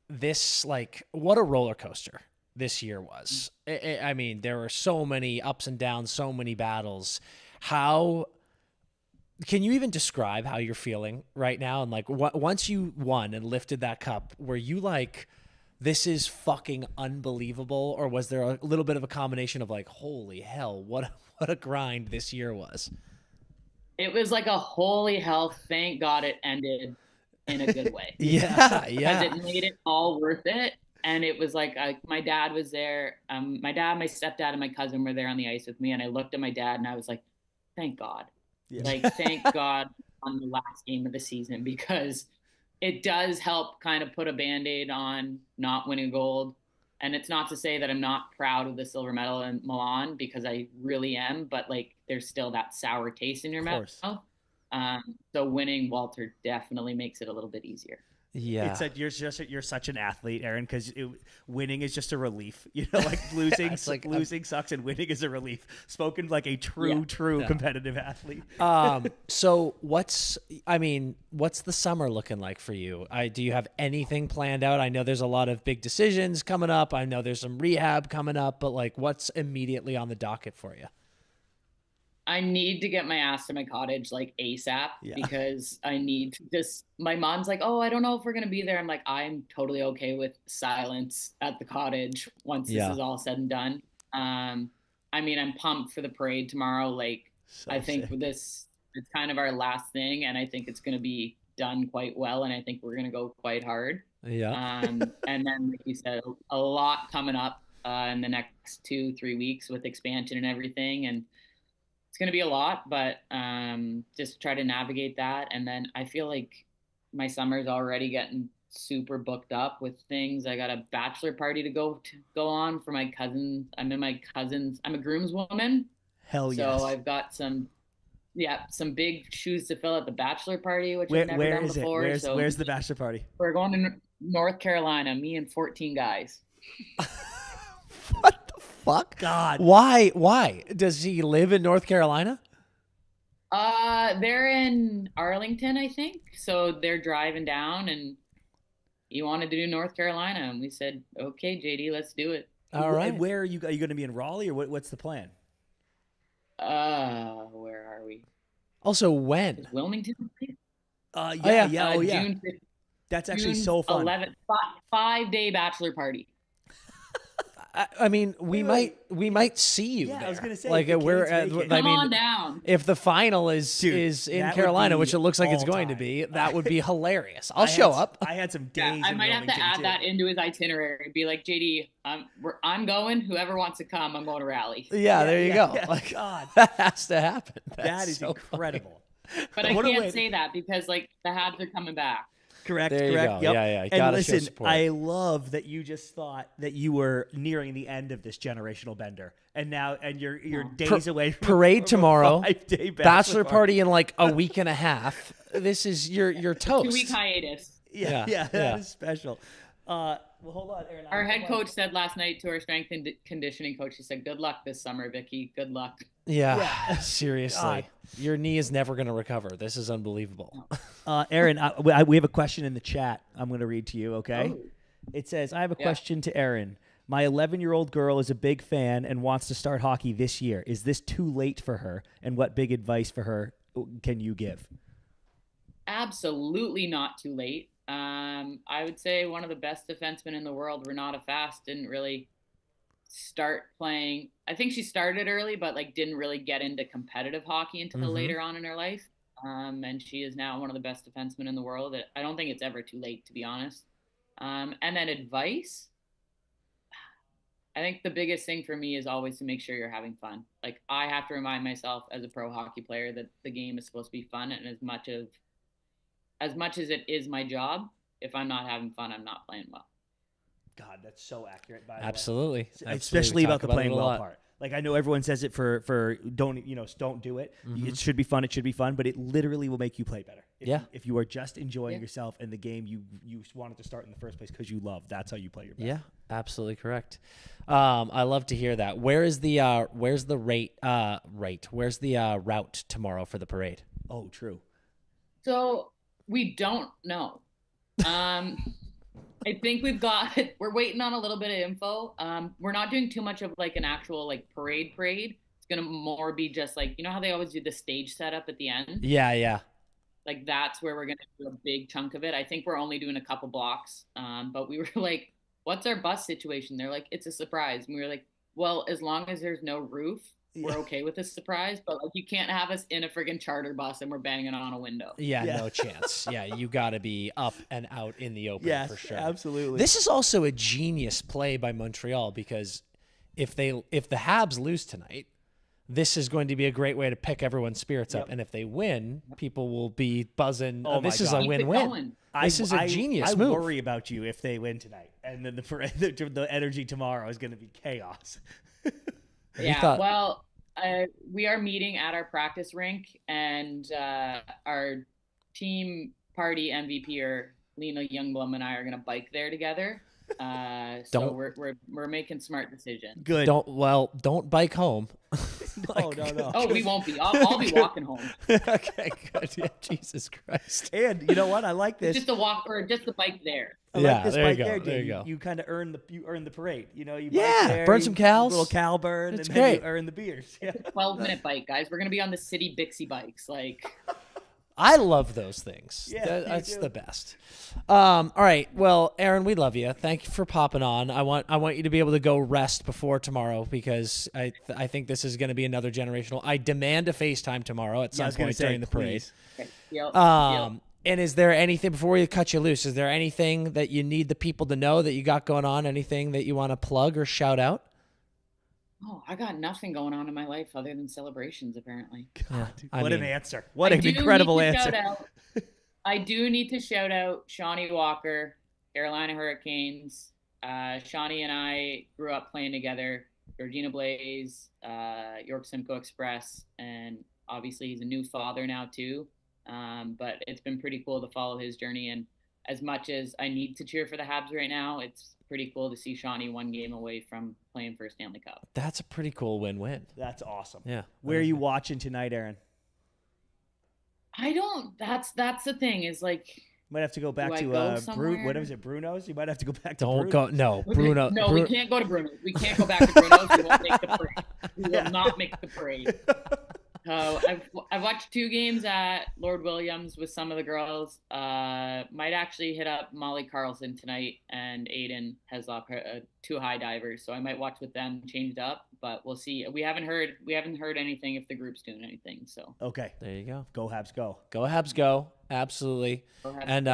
this, like, what a roller coaster this year was. I mean, there were so many ups and downs, so many battles. How can you even describe how you're feeling right now? And, like, once you won and lifted that cup, were you like, this is fucking unbelievable? Or was there a little bit of a combination of, like, holy hell, what a grind this year was? It was like a holy hell, thank God it ended in a good way. Yeah. Because it made it all worth it. And it was like, my dad was there. My dad, my stepdad, and my cousin were there on the ice with me. And I looked at my dad and I was like, thank God. Yeah. Like, thank God on the last game of the season, because it does help kind of put a Band-Aid on not winning gold. And it's not to say that I'm not proud of the silver medal in Milan, because I really am. But, like, there's still that sour taste in your mouth. So winning Walter definitely makes it a little bit easier. Yeah, it's like you're such an athlete, Erin, because winning is just a relief. You know, like, losing losing sucks and winning is a relief. Spoken like a true competitive athlete. So what's the summer looking like for you? Do you have anything planned out? I know there's a lot of big decisions coming up. I know there's some rehab coming up, but, like, what's immediately on the docket for you? I need to get my ass to my cottage, like, ASAP, because I need to just, my mom's like, oh, I don't know if we're going to be there. I'm like, I'm totally okay with silence at the cottage once this is all said and done. I mean, I'm pumped for the parade tomorrow. Like, I think it's kind of our last thing, and I think it's going to be done quite well, and I think we're going to go quite hard. Yeah. And then, like you said, a lot coming up in the next 2-3 weeks with expansion and everything, and it's going to be a lot, but just try to navigate that. And then I feel like my summer's already getting super booked up with things. I got a bachelor party to go on for my cousin. I'm a groomswoman. Hell yes. So I've got some big shoes to fill at the bachelor party, which I've never done before. Where's the bachelor party? We're going to North Carolina, me and 14 guys. What the fuck? God. Why? Does he live in North Carolina? They're in Arlington, I think. So they're driving down, and he wanted to do North Carolina, and we said, okay, JD, let's do it. All right. Where are you going to be, in Raleigh, or what's the plan? Where are we? Also, when? Is Wilmington? Yeah. June 5th. That's actually so fun. 11th, 5-day bachelor party. I mean, we might see you there. I was gonna say, like, Come on down. If the final is in Carolina, which it looks like it's going to be, that would be hilarious. I'll show up. I had some days. I might have to add that into his itinerary. Be like, JD, I'm going. Whoever wants to come, I'm going to Raleigh. Yeah, there you go. Yeah, like, God, that has to happen. That is so incredible. But I can't say that because, like, the Habs are coming back. Correct. There you go. Yep. Yeah. And listen, I love that you just thought that you were nearing the end of this generational bender, and you're days away from parade tomorrow. 5-day bachelor party in like a week and a half. This is your toast. 2-week hiatus. Yeah, that is special. Well, hold on, Erin. Our head coach said last night to our strength and conditioning coach, he said, "Good luck this summer, Vicky. Good luck." Yeah. Seriously. Your knee is never going to recover. This is unbelievable. Erin, we have a question in the chat. I'm going to read to you, okay? Oh. It says, I have a question to Erin. My 11-year-old girl is a big fan and wants to start hockey this year. Is this too late for her? And what big advice for her can you give? Absolutely not too late. I would say one of the best defensemen in the world, Renata Fast, didn't really start playing. I think she started early, but like didn't really get into competitive hockey until later on in her life. And she is now one of the best defensemen in the world. I don't think it's ever too late, to be honest. And then advice, I think the biggest thing for me is always to make sure you're having fun. Like, I have to remind myself as a pro hockey player that the game is supposed to be fun, and as much as it is my job, if I'm not having fun, I'm not playing well. God, that's so accurate. By the Absolutely. way. Especially about the playing well part. Like, I know everyone says it for don't do it. It should be fun. It should be fun, but it literally will make you play better. If you are just enjoying yourself and the game you wanted to start in the first place because you love, that's how you play your best. Yeah, absolutely correct. I love to hear that. Where's the route tomorrow for the parade? Oh, true. So we don't know. I think we're waiting on a little bit of info. We're not doing too much of like an actual like parade. It's going to more be just like, you know how they always do the stage setup at the end? Yeah. Like that's where we're going to do a big chunk of it. I think we're only doing a couple blocks. But we were like, what's our bus situation? They're like, it's a surprise. And we were like, well, as long as there's no roof, we're okay with this surprise, but like you can't have us in a friggin' charter bus and we're banging on a window. Yeah. No chance. Yeah, you got to be up and out in the open for sure. Absolutely. This is also a genius play by Montreal because if the Habs lose tonight, this is going to be a great way to pick everyone's spirits up, and if they win, people will be buzzing. Oh, this is a win-win. This is a genius move. I worry about you if they win tonight, and then the energy tomorrow is going to be chaos. We are meeting at our practice rink, and our team party MVP, Lena Youngblom, and I are going to bike there together. So we're making smart decisions. Good. Don't bike home. No. Oh, we won't be. I'll be walking home. Okay, good. Yeah, Jesus Christ. And you know what? I like this. Just a walk or just the bike there. I like this there bike you go. there, there you go. You kind of earn the parade. You know, you bike there, burn some cows, little cow burn, it's and great. then you earn the beers. Yeah. It's a 12-minute bike, guys. We're gonna be on the city Bixie bikes, like. I love those things. Yeah, that's the best. All right. Well, Erin, we love you. Thank you for popping on. I want you to be able to go rest before tomorrow because I think this is going to be another generational. I demand a FaceTime tomorrow at some point during the parade. Okay. Yep. And is there anything, before we cut you loose, is there anything that you need the people to know that you got going on? Anything that you want to plug or shout out? Oh, I got nothing going on in my life other than celebrations, apparently. God, what an answer. What an incredible answer. I do need to shout out Shawnee Walker, Carolina Hurricanes. Shawnee and I grew up playing together, Georgina Blaze, York Simcoe Express, and obviously he's a new father now too. But it's been pretty cool to follow his journey. And as much as I need to cheer for the Habs right now, it's pretty cool to see Shawnee one game away from playing for a Stanley Cup. That's a pretty cool win-win. That's awesome. Yeah. Where are you watching tonight, Erin? I don't. That's the thing. Is like. Might have to go back to what is it, Bruno's? You might have to go back to Don't go. No, Bruno. No, we can't go to Bruno's. We can't go back to Bruno's. We won't make the parade. We will not make the parade. I've watched 2 games at Lord Williams with some of the girls. Might actually hit up Molly Carlson tonight and Aiden Heslop, 2 high divers. So I might watch with them, changed up, but we'll see. We haven't heard anything if the group's doing anything. So okay, there you go. Go Habs, go. Go Habs, go. Absolutely. And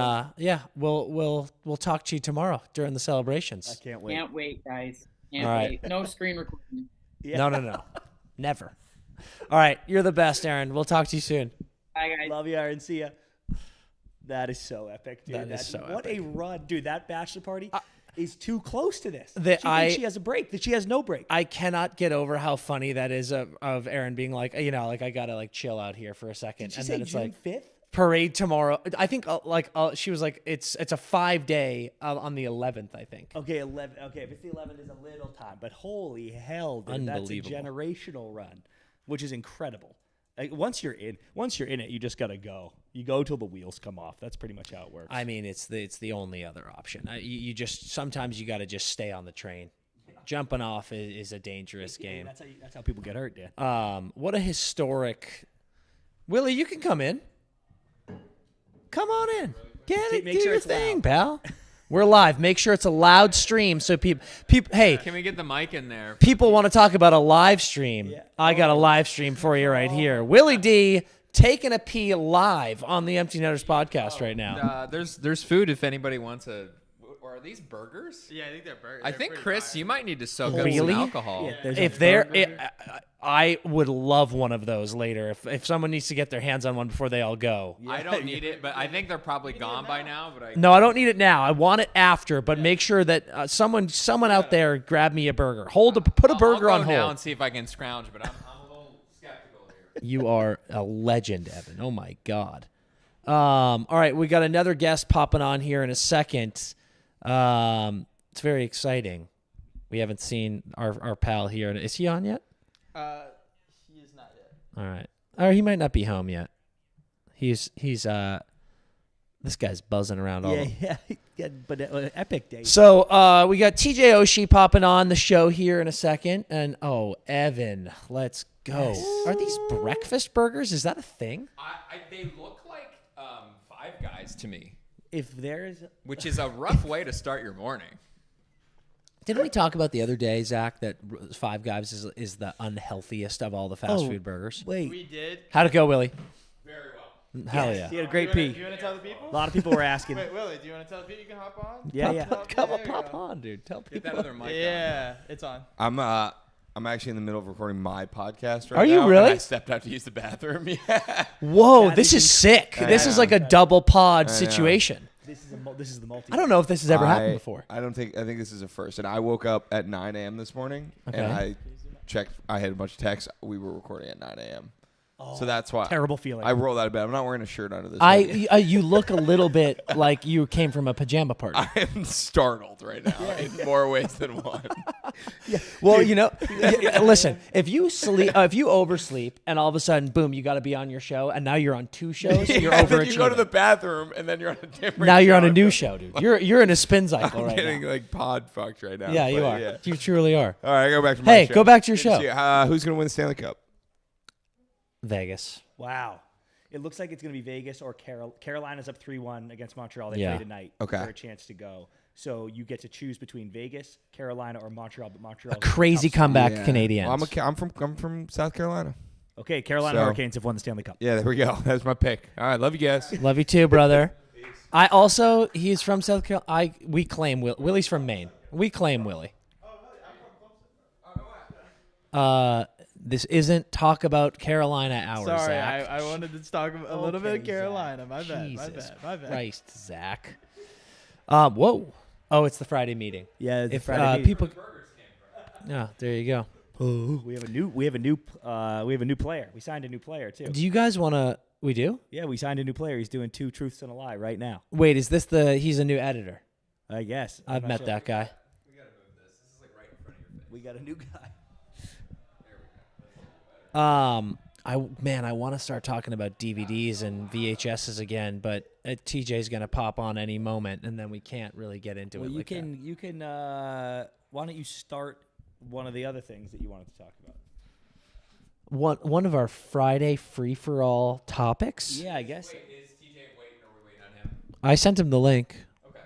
we'll talk to you tomorrow during the celebrations. I can't wait. Can't wait, guys. All right. No screen recording. Yeah. No. Never. All right. You're the best, Erin. We'll talk to you soon. Bye, guys. Love you, Erin. See ya. That is so epic, dude. That is so what epic. a run. Dude, that bachelor party is too close to this. She has a break. That she has no break. I cannot get over how funny that is of Erin being like, I got to like chill out here for a second. Did she say June 5th? parade tomorrow. I think she was like it's a 5-day on the 11th. I think. Okay, 11. Okay, if it's the 11th, is a little time, but holy hell, dude, that's a generational run, which is incredible. Like, once you're in it, you just gotta go. You go till the wheels come off. That's pretty much how it works. I mean, it's the only other option. You just sometimes you got to just stay on the train. Jumping off is a dangerous game. That's how people get hurt, Dan. What a historic. Willie, you can come in. Come on in. Get it. Do your thing, pal. We're live. Make sure it's a loud stream so people. Hey, can we get the mic in there? People want to talk about a live stream. Yeah. I got a live stream for you right here. Willie D taking a pee live on the Empty Netters podcast right now. There's food if anybody wants a. Or are these burgers? Yeah, I think they're burgers. I think Chris, you might need to soak up some alcohol. Yeah, I would love one of those later. If someone needs to get their hands on one before they all go. Yeah. I don't need it, but I think they're probably gone by now. No, I don't need it now. I want it after, but make sure that someone out there grab me a burger. Put a burger on hold. I'll go now and see if I can scrounge, but I'm a little skeptical here. You are a legend, Evan. Oh my God. All right, we got another guest popping on here in a second. It's very exciting. We haven't seen our pal here. Is he on yet? He is not yet. All right. Or he might not be home yet. He's this guy's buzzing around all. Yeah, but an epic day. So we got TJ Oshie popping on the show here in a second, and Evan, let's go. Yes. Are these breakfast burgers? Is that a thing? They look like Five Guys to me. If there's, which is a rough way to start your morning. Didn't we talk about the other day, Zach, that Five Guys is the unhealthiest of all the fast food burgers? Wait. We did. How'd it go, Willie? Very well. Hell yeah. He had a great pee. Do you want to tell the people? A lot of people were asking. Wait, Willie, do you want to tell the people you can hop on? Yeah. Pop on, dude. Tell people. Get that other mic on. It's on. I'm actually in the middle of recording my podcast right now. Are you really? I stepped out to use the bathroom. Yeah. Whoa, this is sick. This is like a double pod situation. This is the multi. I don't know if this has ever happened before. I think this is a first. And I woke up at 9 a.m. this morning, and I checked. I had a bunch of texts. We were recording at 9 a.m. So that's why. Terrible feeling. I rolled out of bed. I'm not wearing a shirt under this. You look a little bit like you came from a pajama party. I am startled right now in more ways than one. Yeah. Well, listen, if you oversleep and all of a sudden, boom, you got to be on your show, and now you're on 2 shows, you're overachieving. You go to the bathroom, and then you're on a different Now you're show. on a new show, dude. You're in a spin cycle right now. I'm getting like pod fucked right now. Yeah, you are. Yeah. You truly are. All right, I go back to my show. Go back to your show. Who's going to win the Stanley Cup? Vegas. Wow. It looks like it's going to be Vegas or Carolina's up 3-1 against Montreal. They play tonight for a chance to go. So you get to choose between Vegas, Carolina, or Montreal. But Montreal, a crazy comeback, Canadians. Well, I'm from South Carolina. Okay, Carolina Hurricanes have won the Stanley Cup. Yeah, there we go. That's my pick. All right, love you guys. Love you too, brother. He's from South Carolina. We claim Willie's from Maine. We claim Willie. This isn't talk about Carolina hours, Sorry, Zach. I wanted to talk a little bit of Carolina. My bad. Jesus My bad. Christ, Zach. Whoa. Oh, it's the Friday meeting. Yeah, if Friday meeting. People. Yeah, there you go. Oh, we have a new player. We signed a new player too. Do you guys want to? We do? Yeah, we signed a new player. He's doing 2 truths and a lie right now. Wait, is this he's a new editor? I guess. I've met that guy. We gotta move this. This is like right in front of your face. We got a new guy. I want to start talking about DVDs and VHSs again, but TJ's gonna pop on any moment, and then we can't really get into it. You can. Why don't you start one of the other things that you wanted to talk about? One of our Friday free for all topics. Yeah, I guess. Wait, is TJ waiting, or are we waiting on him? I sent him the link. Okay.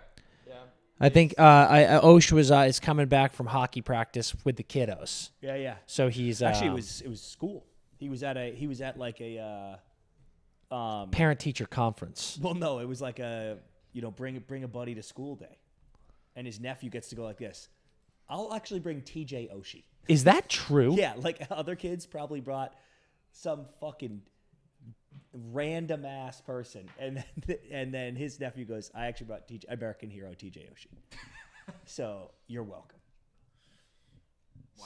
Yeah. I think Osh is coming back from hockey practice with the kiddos. Yeah. So he's actually it was school. He was at like a parent teacher conference. Well, no, it was like a bring a buddy to school day, and his nephew gets to go like this. I'll actually bring TJ Oshie. Is that true? Yeah, like other kids probably brought some fucking random ass person, and then his nephew goes, I actually brought American hero TJ Oshie. So you're welcome.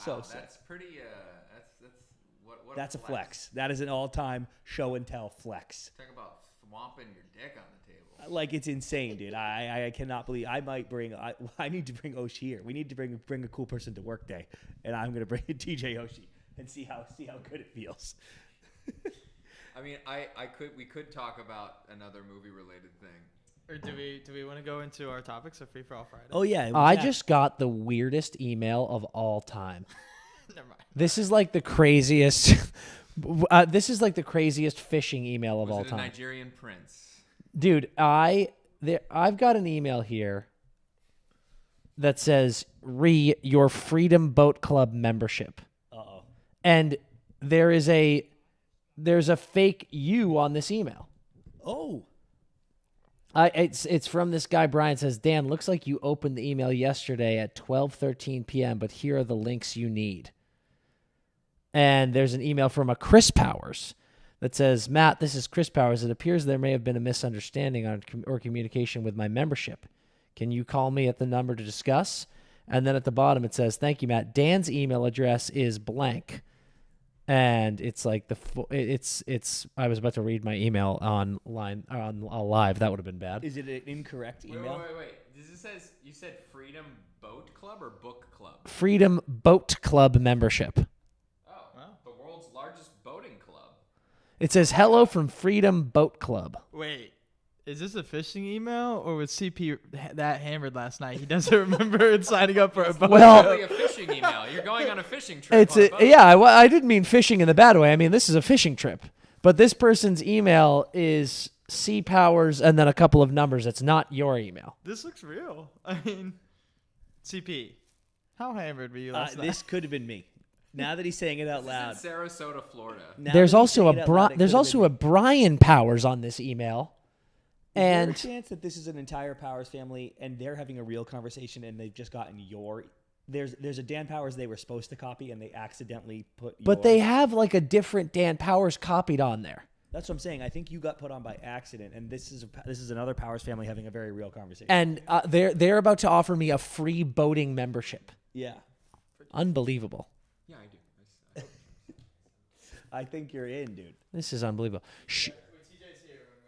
Wow, that's pretty. That's That's a flex. That is an all-time show and tell flex. Talk about swamping your dick on the table. Like, it's insane, dude. I cannot believe I need to bring Oshie here. We need to bring a cool person to work day, and I'm gonna bring TJ Oshie and see how good it feels. I mean, we could talk about another movie related thing. Or do we want to go into our topics of Free for All Friday? Oh yeah, I just got the weirdest email of all time. Never mind. This is like the craziest. This is like the craziest phishing email of all Was it a time. Nigerian prince? Dude, I've got an email here that says your Freedom Boat Club membership. Uh-oh. And there's a fake you on this email. Oh. It's from this guy, Brian. Says, Dan, looks like you opened the email yesterday at 12:13 p.m., but here are the links you need. And there's an email from a Chris Powers that says, Matt, this is Chris Powers. It appears there may have been a misunderstanding or communication with my membership. Can you call me at the number to discuss? And then at the bottom it says, thank you, Matt. Dan's email address is blank. And it's like I was about to read my email on live. That would have been bad. Is it an incorrect email? Wait. You said Freedom Boat Club or Book Club? Freedom Boat Club membership. Oh, the world's largest boating club. It says, hello from Freedom Boat Club. Wait, is this a phishing email or was CP that hammered last night? He doesn't remember signing up for a boat. Well, Probably a fishing email. You're going on a fishing trip. I didn't mean fishing in the bad way. I mean, this is a fishing trip. But this person's email is C Powers and then a couple of numbers. It's not your email. This looks real. I mean, CP, how hammered were you last night? This could have been me. Now that he's saying it out loud. This is in Sarasota, Florida. There's also a Brian Powers on this email. And is there a chance that this is an entire Powers family and they're having a real conversation and they've just gotten there's a Dan Powers they were supposed to copy and they accidentally put But they have like a different Dan Powers copied on there. That's what I'm saying. I think you got put on by accident, and this is another Powers family having a very real conversation. And they're about to offer me a free boating membership. Yeah, unbelievable. Yeah, I do. I think you're in, dude. This is unbelievable.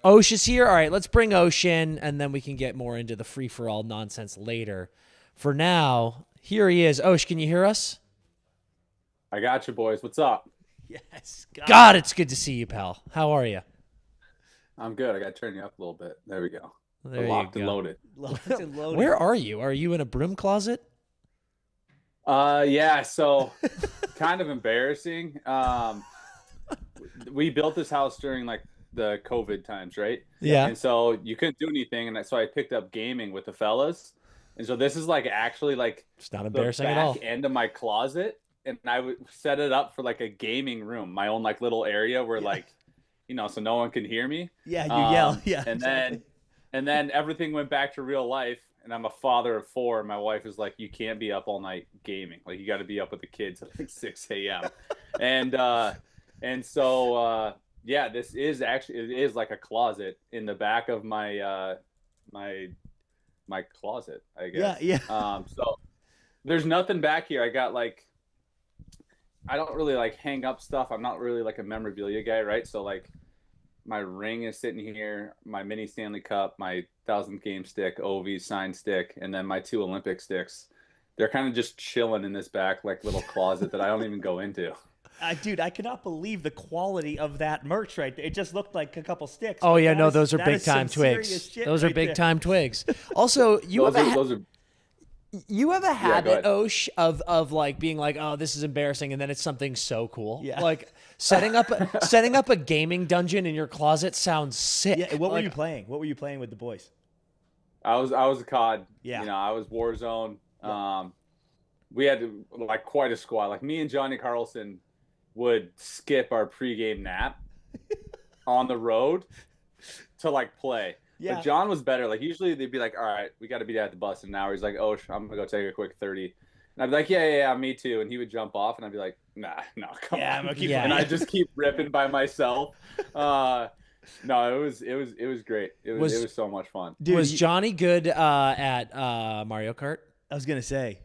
Oshie's here. All right, let's bring Oshie in, and then we can get more into the free-for-all nonsense later. For now, here he is. Oshie, can you hear us? I got you, boys. What's up? Yes. God, it's good to see you, pal. How are you? I'm good. I got to turn you up a little bit. There we go. There locked you and go. loaded. Locked and loaded. Where are you? Are you in a broom closet? Yeah, so kind of embarrassing. We built this house during like the COVID times, right? Yeah. And so you couldn't do anything, and so I picked up gaming with the fellas. And so this is like actually like it's not embarrassing the at all. back end of my closet, and I would set it up for like a gaming room, my own like little area where like, you know, so no one can hear me. Yeah, you yell. Yeah. And then everything went back to real life. And I'm a father of 4. And my wife is like, you can't be up all night gaming. Like, you got to be up with the kids at like 6 a.m. And so, yeah, this is actually, it is like a closet in the back of my, my closet, I guess. Yeah. So there's nothing back here. I got like, I don't really like hang up stuff. I'm not really like a memorabilia guy, right? So like, my ring is sitting here, my mini Stanley Cup, my 1000th game stick, OV signed stick, and then my 2 Olympic sticks. They're kind of just chilling in this back like little closet that I don't even go into. Dude, I cannot believe the quality of that merch right there. It just looked like a couple sticks. Oh yeah, no, those are big time twigs. Those are big time twigs. Also, you have a habit, Osh, of like being like, oh, this is embarrassing, and then it's something so cool. Yeah. Like setting up a gaming dungeon in your closet sounds sick. Yeah. What were you playing? What were you playing with the boys? I was a COD. Yeah. You know, I was Warzone. Yeah. We had like quite a squad. Like me and Johnny Carlson would skip our pregame nap on the road to like play. Yeah. But John was better. Like usually they'd be like, all right, we got to be at the bus in an hour. He's like, oh, I'm going to go take a quick 30. And I'd be like, yeah, me too. And he would jump off and I'd be like, no, come on. I'm gonna keep And I just keep ripping by myself. No, it was great. It was so much fun. Dude, was Johnny good at Mario Kart? I was going to say.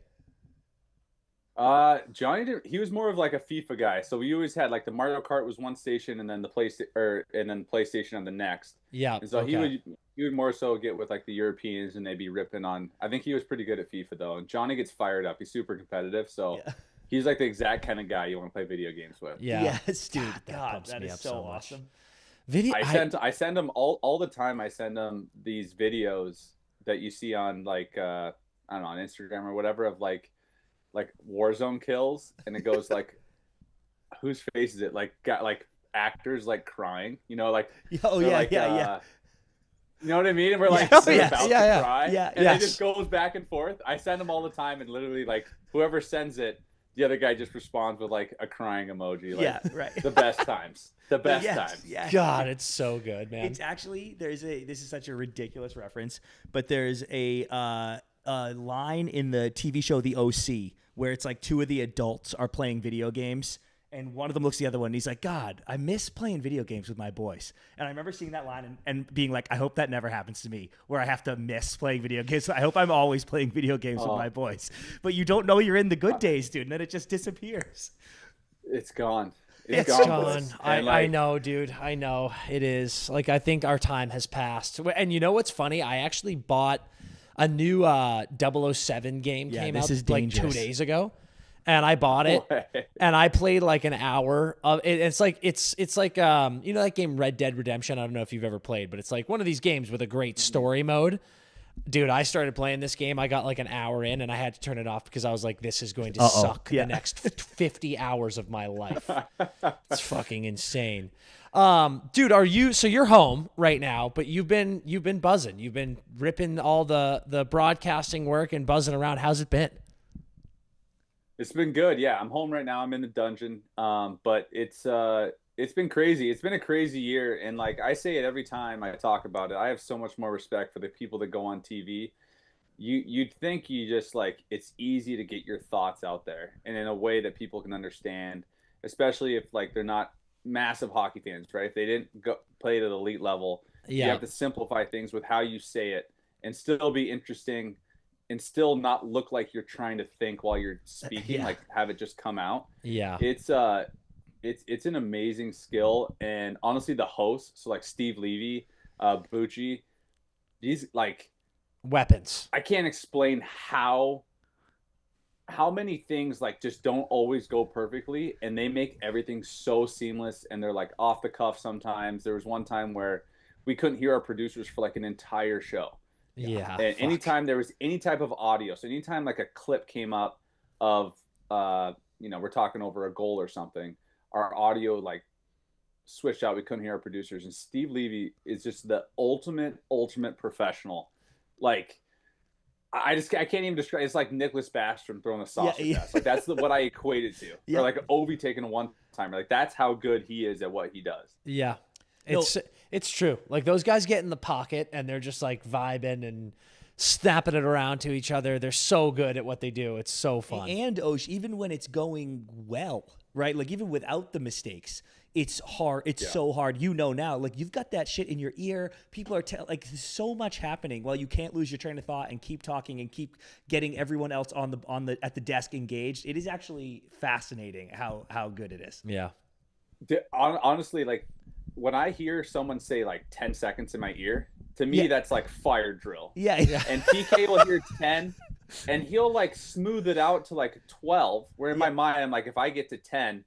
Johnny, he was more of like a FIFA guy. So we always had like the Mario Kart was one station, and then the PlayStation on the next. Yeah. And so he would more so get with like the Europeans, and they'd be ripping on. I think he was pretty good at FIFA though. And Johnny gets fired up. He's super competitive. So he's like the exact kind of guy you want to play video games with. Yeah. Yes, dude. That pumps me up so much. Awesome. I send him all the time. I send him these videos that you see on like I don't know, on Instagram or whatever, of like Warzone kills, and it goes like, whose face is it? Like got like actors like crying, you know, like yeah. You know what I mean? And we're like about to cry, and it just goes back and forth. I send them all the time, and literally like whoever sends it, the other guy just responds with like a crying emoji. Like, right. The best times. The best times. Yeah. God, it's so good, man. It's actually this is such a ridiculous reference, but there's a line in the TV show The OC where it's like two of the adults are playing video games, and one of them looks at the other one and he's like, God, I miss playing video games with my boys. And I remember seeing that line and being like, I hope that never happens to me, where I have to miss playing video games. I hope I'm always playing video games with my boys. But you don't know you're in the good days, dude, and then it just disappears. It's gone. It's gone. I know, dude. I know. It is. Like, I think our time has passed. And you know what's funny? I actually bought a new 007 game came out like 2 days ago, and I bought it and I played like an hour of it. It's like you know that game Red Dead Redemption? I don't know if you've ever played, but it's like one of these games with a great story mode. Dude, I started playing this game. I got like an hour in and I had to turn it off because I was like, this is going to suck the next 50 hours of my life. It's fucking insane. Dude, you're home right now, but you've been buzzing. You've been ripping all the broadcasting work and buzzing around. How's it been? It's been good. Yeah, I'm home right now. I'm in the dungeon. But it's been crazy. It's been a crazy year. And like I say it every time I talk about it, I have so much more respect for the people that go on TV. You'd think you just like, it's easy to get your thoughts out there and in a way that people can understand, especially if like they're not massive hockey fans, right? If they didn't go play at an elite level, you have to simplify things with how you say it and still be interesting and still not look like you're trying to think while you're speaking, like have it just come out. Yeah. It's an amazing skill. And honestly, the hosts, so like Steve Levy, Bucci, these like weapons. I can't explain how many things like just don't always go perfectly, and they make everything so seamless, and they're like off the cuff sometimes. There was one time where we couldn't hear our producers for like an entire show. Yeah. And anytime there was any type of audio, so anytime like a clip came up of we're talking over a goal or something, our audio like switched out. We couldn't hear our producers. And Steve Levy is just the ultimate professional. Like I can't even describe. It's like Nicholas Backstrom throwing a sausage pass. Like that's what I equate it to. Or like Ovi taking a one-timer. Like that's how good he is at what he does. Yeah, it's true. Like those guys get in the pocket and they're just like vibing and snapping it around to each other. They're so good at what they do. It's so fun. And Osh, even when it's going well, right? Like even without the mistakes, it's hard. It's so hard. You know now, like you've got that shit in your ear. People are like there's so much happening. Well, you can't lose your train of thought and keep talking and keep getting everyone else at the desk engaged. It is actually fascinating how good it is. Yeah. Honestly, like when I hear someone say like 10 seconds in my ear, to me that's like fire drill. Yeah. And PK will hear 10 and he'll like smooth it out to like 12. Where in my mind I'm like, if I get to 10,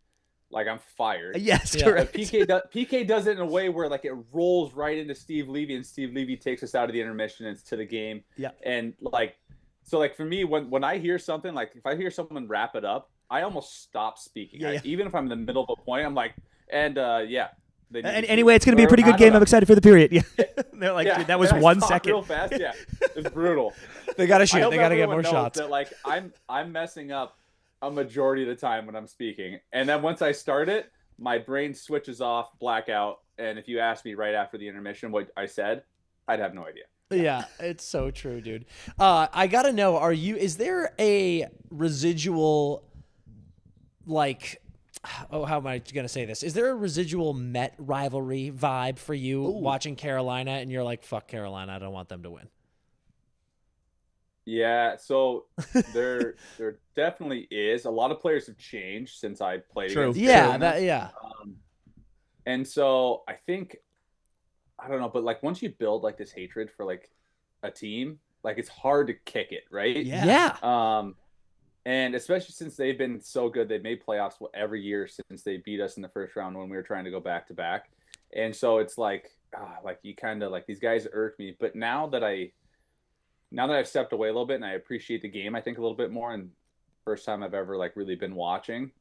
like I'm fired. Yes, correct. PK does it in a way where like it rolls right into Steve Levy, and Steve Levy takes us out of the intermission and it's to the game. Yeah. And like, so like for me, when I hear something, like if I hear someone wrap it up, I almost stop speaking. Even if I'm in the middle of a point, I'm like, anyway, it's going to be a pretty good game. I'm excited for the period. Yeah. They're like, dude, that was 1 second. Real fast. Yeah. It's brutal. They got to shoot. They got to get more shots. That, like I'm messing up a majority of the time when I'm speaking. And then once I start it, my brain switches off, blackout. And if you ask me right after the intermission what I said, I'd have no idea. Yeah, it's so true, dude. I got to know, is there a residual, like, how am I going to say this? Is there a residual Met rivalry vibe for you watching Carolina and you're like, fuck Carolina, I don't want them to win? Yeah, so there definitely is. A lot of players have changed since I played against Carolina. And so I think, I don't know, but like once you build like this hatred for like a team, like it's hard to kick it, right? Yeah. And especially since they've been so good, they've made playoffs every year since they beat us in the first round when we were trying to go back to back. And so it's like you kind of like, these guys irk me. But now that I've stepped away a little bit and I appreciate the game, I think a little bit more, and first time I've ever like really been watching,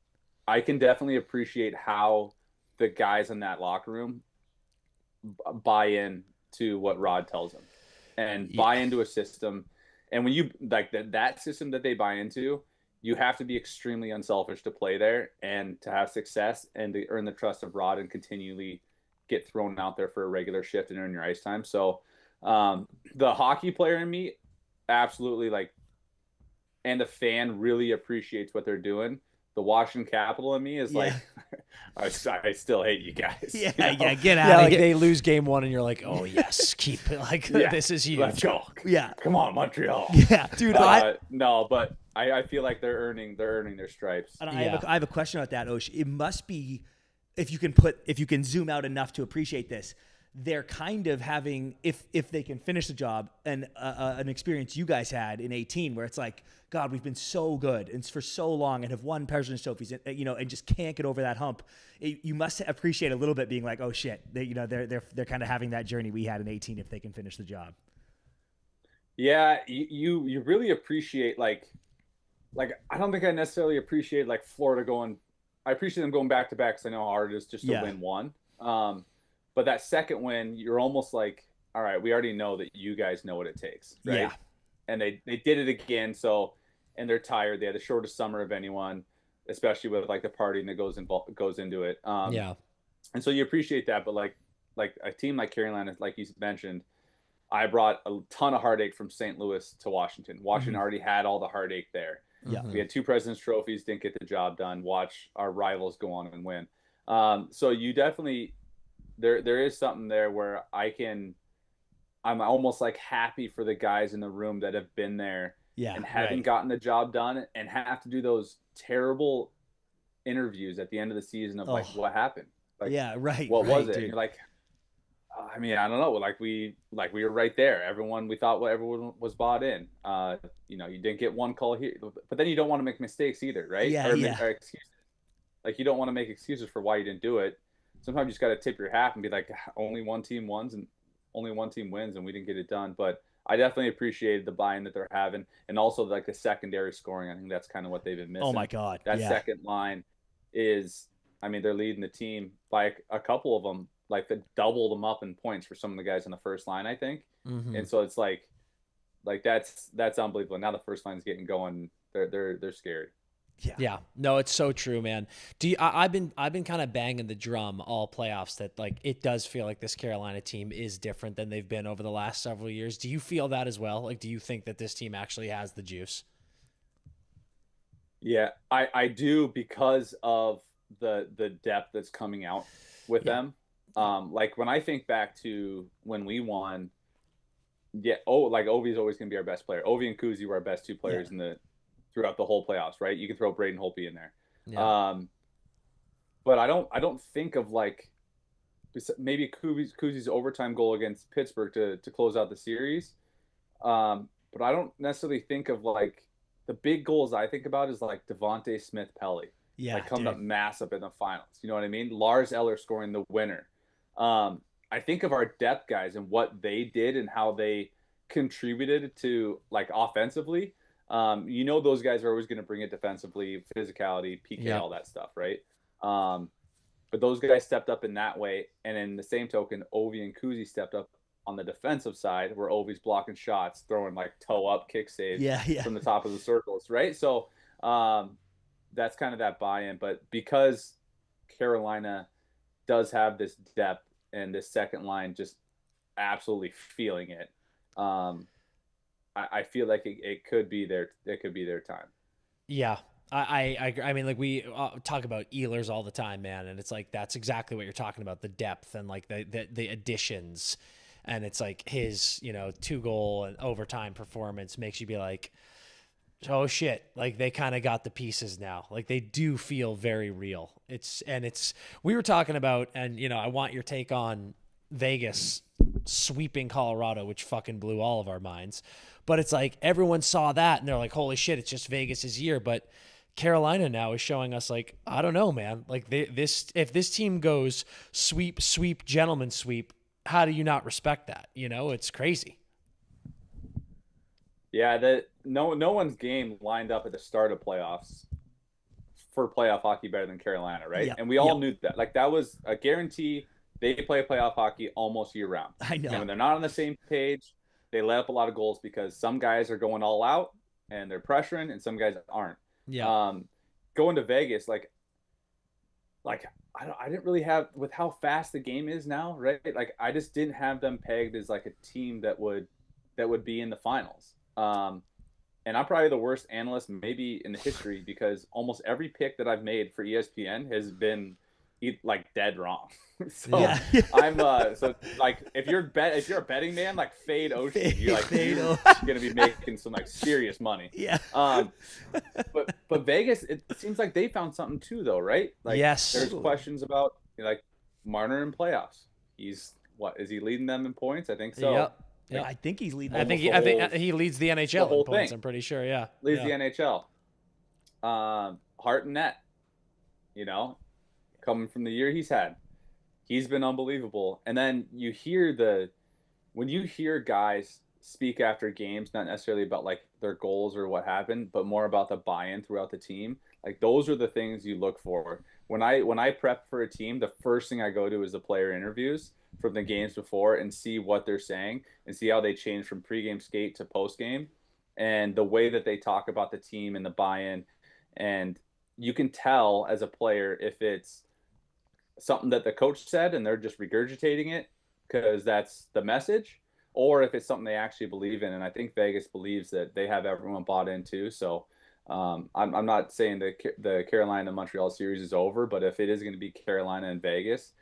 I can definitely appreciate how the guys in that locker room buy in to what Rod tells them and buy into a system. And when you like that system that they buy into, you have to be extremely unselfish to play there and to have success and to earn the trust of Rod and continually get thrown out there for a regular shift and earn your ice time. So the hockey player in me absolutely like, and the fan really appreciates what they're doing. The Washington Capital in me is like, I still hate you guys. Yeah, get out. Yeah, like they lose game one and you're like, oh yes, keep it. Like this is huge. Let's go. Yeah, come on, Montreal. Yeah, dude. No, but I feel like they're earning their stripes. And I have a question about that, Osh. It must be, if you can zoom out enough to appreciate this, they're kind of having, if they can finish the job, and an experience you guys had in 2018 where it's like, God, we've been so good and for so long and have won President's trophies, and just can't get over that hump. You must appreciate a little bit being like, oh shit, they're kind of having that journey we had in 2018 if they can finish the job. Yeah, you really appreciate like I don't think I necessarily appreciate like Florida going. I appreciate them going back to back because I know how hard it is just to win one. But that second win, you're almost like, all right, we already know that you guys know what it takes, right? Yeah. And they did it again. So, and they're tired. They had the shortest summer of anyone, especially with like the partying that goes into it. And so you appreciate that. But like a team like Carolina, like you mentioned, I brought a ton of heartache from St. Louis to Washington. Washington already had all the heartache there. Yeah. We had 2 President's trophies, didn't get the job done. Watch our rivals go on and win. So you definitely, there is something there where I'm almost like happy for the guys in the room that have been there and haven't gotten the job done and have to do those terrible interviews at the end of the season of like, what happened? Like, what was it? And you're like, I mean, I don't know. Like we were right there. We thought everyone was bought in. You didn't get one call here, but then you don't want to make mistakes either, right? Or excuses. Like you don't want to make excuses for why you didn't do it. Sometimes you just got to tip your hat and be like, only one team wins and we didn't get it done. But I definitely appreciated the buy-in that they're having, and also like the secondary scoring. I think that's kind of what they've been missing. Oh my God, that second line is. I mean, they're leading the team by a couple of them. Like they doubled them up in points for some of the guys on the first line, I think. And so it's like that's unbelievable. Now the first line's getting going. They're scary. Yeah. No, it's so true, man. I've been kind of banging the drum all playoffs that like it does feel like this Carolina team is different than they've been over the last several years. Do you feel that as well? Like, do you think that this team actually has the juice? Yeah, I do, because of the depth that's coming out with them. Like when I think back to when we won, like Ovi's always going to be our best player. Ovi and Kuzi were our best 2 players throughout the whole playoffs, right? You can throw Braden Holtby in there. But I don't think of like maybe Kuzi's overtime goal against Pittsburgh to close out the series. But I don't necessarily think of like the big goals I think about is like Devontae Smith-Pelly. Like coming up massive in the finals. You know what I mean? Lars Eller scoring the winner. I think of our depth guys and what they did and how they contributed to like offensively. Those guys are always going to bring it defensively, physicality, PK, all that stuff, right? But those guys stepped up in that way. And in the same token, Ovi and Kuzi stepped up on the defensive side where Ovi's blocking shots, throwing like toe up kick saves from the top of the circles, right? So that's kind of that buy-in. But because Carolina does have this depth and this second line just absolutely feeling it, I feel like it could be their time. Yeah, I agree. I mean, like we talk about Ehlers all the time, man, and it's like that's exactly what you're talking about, the depth and like the additions. And it's like his, 2-goal and overtime performance makes you be like, oh shit, like they kind of got the pieces now. Like they do feel very real. We were talking about, and I want your take on Vegas sweeping Colorado, which fucking blew all of our minds. But it's like everyone saw that and they're like, holy shit, it's just Vegas's year. But Carolina now is showing us, like, I don't know, man. Like if this team goes sweep, gentleman sweep, how do you not respect that? It's crazy. Yeah, no one's game lined up at the start of playoffs for playoff hockey better than Carolina, right? Yep. And we all knew that. Like that was a guarantee. They play playoff hockey almost year round. I know. And when they're not on the same page, they let up a lot of goals because some guys are going all out and they're pressuring, and some guys aren't. Yeah. Going to Vegas, like I didn't really have, with how fast the game is now, right? Like I just didn't have them pegged as like a team that would be in the finals. And I'm probably the worst analyst maybe in the history, because almost every pick that I've made for ESPN has been like dead wrong. So Yeah. I'm so like if you're a betting man, like fade Oshie. You're gonna be making some like serious money. Yeah. But Vegas, it seems like they found something too, though, right? Like yes. There's questions about like Marner in playoffs. Is he leading them in points? I think so. Yep. Yeah, I think he's leading. I think he leads the NHL in points. I'm pretty sure. Yeah, leads the NHL. Hart and net, coming from the year he's had, he's been unbelievable. And then when you hear guys speak after games, not necessarily about like their goals or what happened, but more about the buy-in throughout the team. Like those are the things you look for. When I prep for a team, the first thing I go to is the player interviews from the games before and see what they're saying and see how they change from pregame skate to postgame, and the way that they talk about the team and the buy-in. And you can tell as a player if it's something that the coach said and they're just regurgitating it because that's the message, or if it's something they actually believe in. And I think Vegas believes that they have everyone bought in too. So I'm not saying the Carolina and Montreal series is over, but if it is going to be Carolina and Vegas,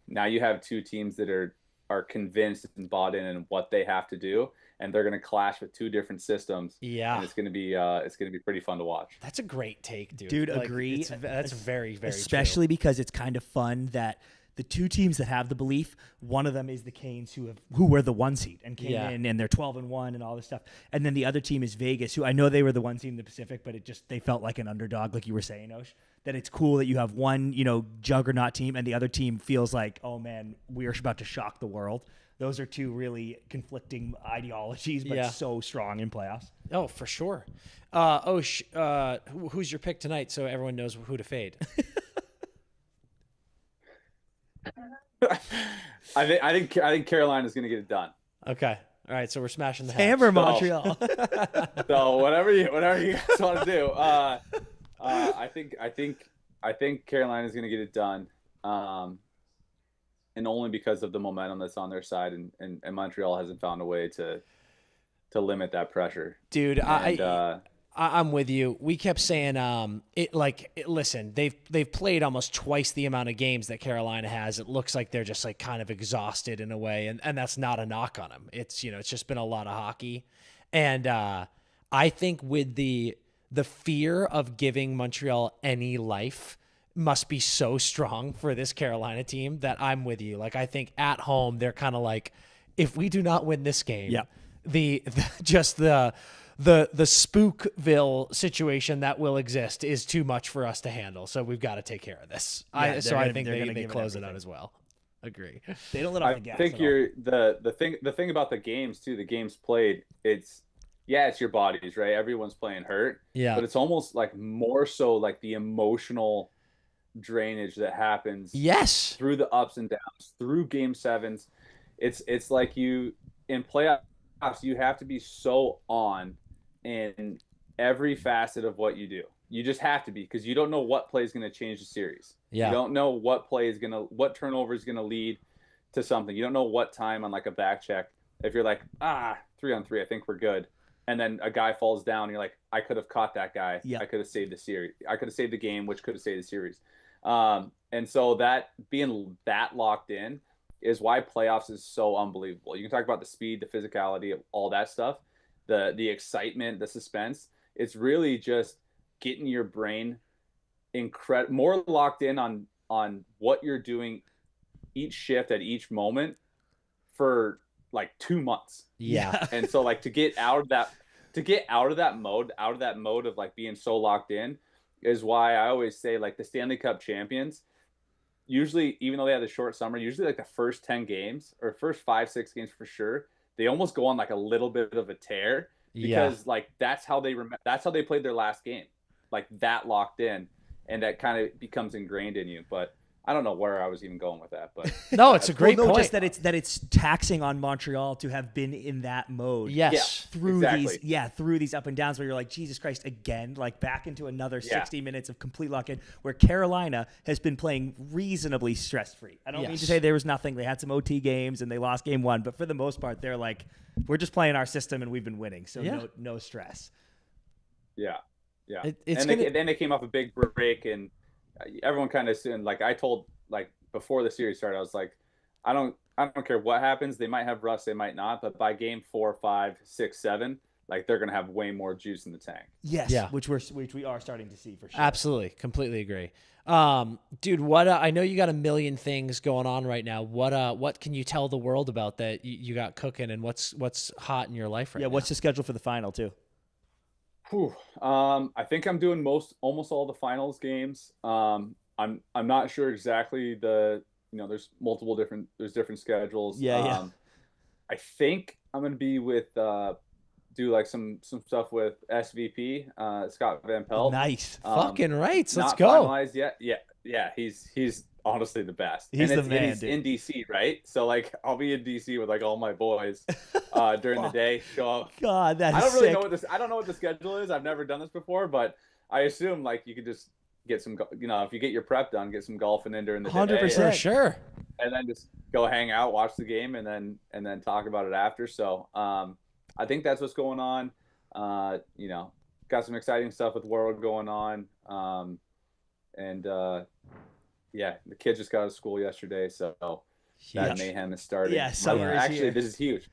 now you have two teams that are convinced and bought in what they have to do, and they're going to clash with two different systems. Yeah, and it's going to be pretty fun to watch. That's a great take, dude. Dude, agree. That's very, very especially true. Because it's kind of fun that the two teams that have the belief, one of them is the Canes who were the 1 seed and came in and they're 12-1 and all this stuff, and then the other team is Vegas, who I know they were the 1 seed in the Pacific, but they felt like an underdog, like you were saying, Osh. That it's cool that you have one, juggernaut team, and the other team feels like, oh man, we are about to shock the world. Those are two really conflicting ideologies, but so strong in playoffs. Oh, for sure. Osh, who's your pick tonight, so everyone knows who to fade? I think Carolina's going to get it done. Okay. All right. So we're smashing the Hammer Montreal. So whatever you guys want to do. I think Carolina's going to get it done. And only because of the momentum that's on their side, and Montreal hasn't found a way to limit that pressure. Dude, I'm with you. We kept saying, listen, they've played almost twice the amount of games that Carolina has. It looks like they're just like kind of exhausted in a way, and that's not a knock on them. It's it's just been a lot of hockey, and I think with the fear of giving Montreal any life must be so strong for this Carolina team that I'm with you. Like I think at home they're kind of like, if we do not win this game, the Spookville situation that will exist is too much for us to handle. So we've got to take care of this. I think they close it out as well. Agree. They don't let off the gas. I think the thing about the games too, the games played, it's your bodies, right? Everyone's playing hurt. Yeah. But it's almost like more so like the emotional drainage that happens through the ups and downs, through game sevens. It's like you in playoffs, you have to be so on in every facet of what you do. You just have to be, because you don't know what play is going to change the series. You don't know what turnover is going to lead to something. You don't know what time on like a back check, if you're like 3-on-3, I think we're good, and then a guy falls down and you're like, I could have caught that guy. I could have saved the series. I could have saved the game, which could have saved the series. And so that being that locked in, is why playoffs is so unbelievable. You can talk about the speed, the physicality, all that stuff, the excitement, the suspense. It's really just getting your brain more locked in on what you're doing each shift at each moment for like 2 months. Yeah. And so like to get out of that mode of like being so locked in is why I always say like the Stanley Cup champions, usually, even though they had a short summer, usually like the first 10 games or first 5-6 games for sure, they almost go on like a little bit of a tear because like that's how they played their last game, like that locked in, and that kind of becomes ingrained in you. But I don't know where I was even going with that, but no, it's a great point. Just that it's taxing on Montreal to have been in that mode. Yes, through these up and downs where you're like, Jesus Christ, again, like back into another 60 minutes of complete lock-in, where Carolina has been playing reasonably stress-free. I don't mean to say there was nothing. They had some OT games and they lost game 1, but for the most part, they're like, we're just playing our system and we've been winning, so no stress. Yeah. Then they came off a big break, and everyone kind of assumed, like I told, like before the series started, I was like, I don't care what happens. They might have rust, they might not, but by game 4, 5, 6, 7, like they're gonna have way more juice in the tank. Yes, which we are starting to see for sure. Absolutely, completely agree. Dude, what I know you got a million things going on right now. What can you tell the world about that you got cooking, and what's hot in your life right now? Yeah, what's the schedule for the final too? I think I'm doing almost all the finals games. I'm not sure exactly there's different schedules. I think I'm going to be with, do like some stuff with SVP, Scott Van Pelt. Nice. Fucking rights. Let's not go. Finalized yet. Yeah. He's honestly the best. He's the man, he's in DC, right? So like I'll be in DC with like all my boys during the day. Show up. God, that's I don't really sick. know I don't know what the schedule is. I've never done this before, but I assume like you could just get some, if you get your prep done, get some golfing in during the day. 100%, for sure. And then just go hang out, watch the game, and then talk about it after. So I think that's what's going on. Got some exciting stuff with World going on. The kids just got out of school yesterday, so that mayhem is starting. Yeah, summer is here. This is huge.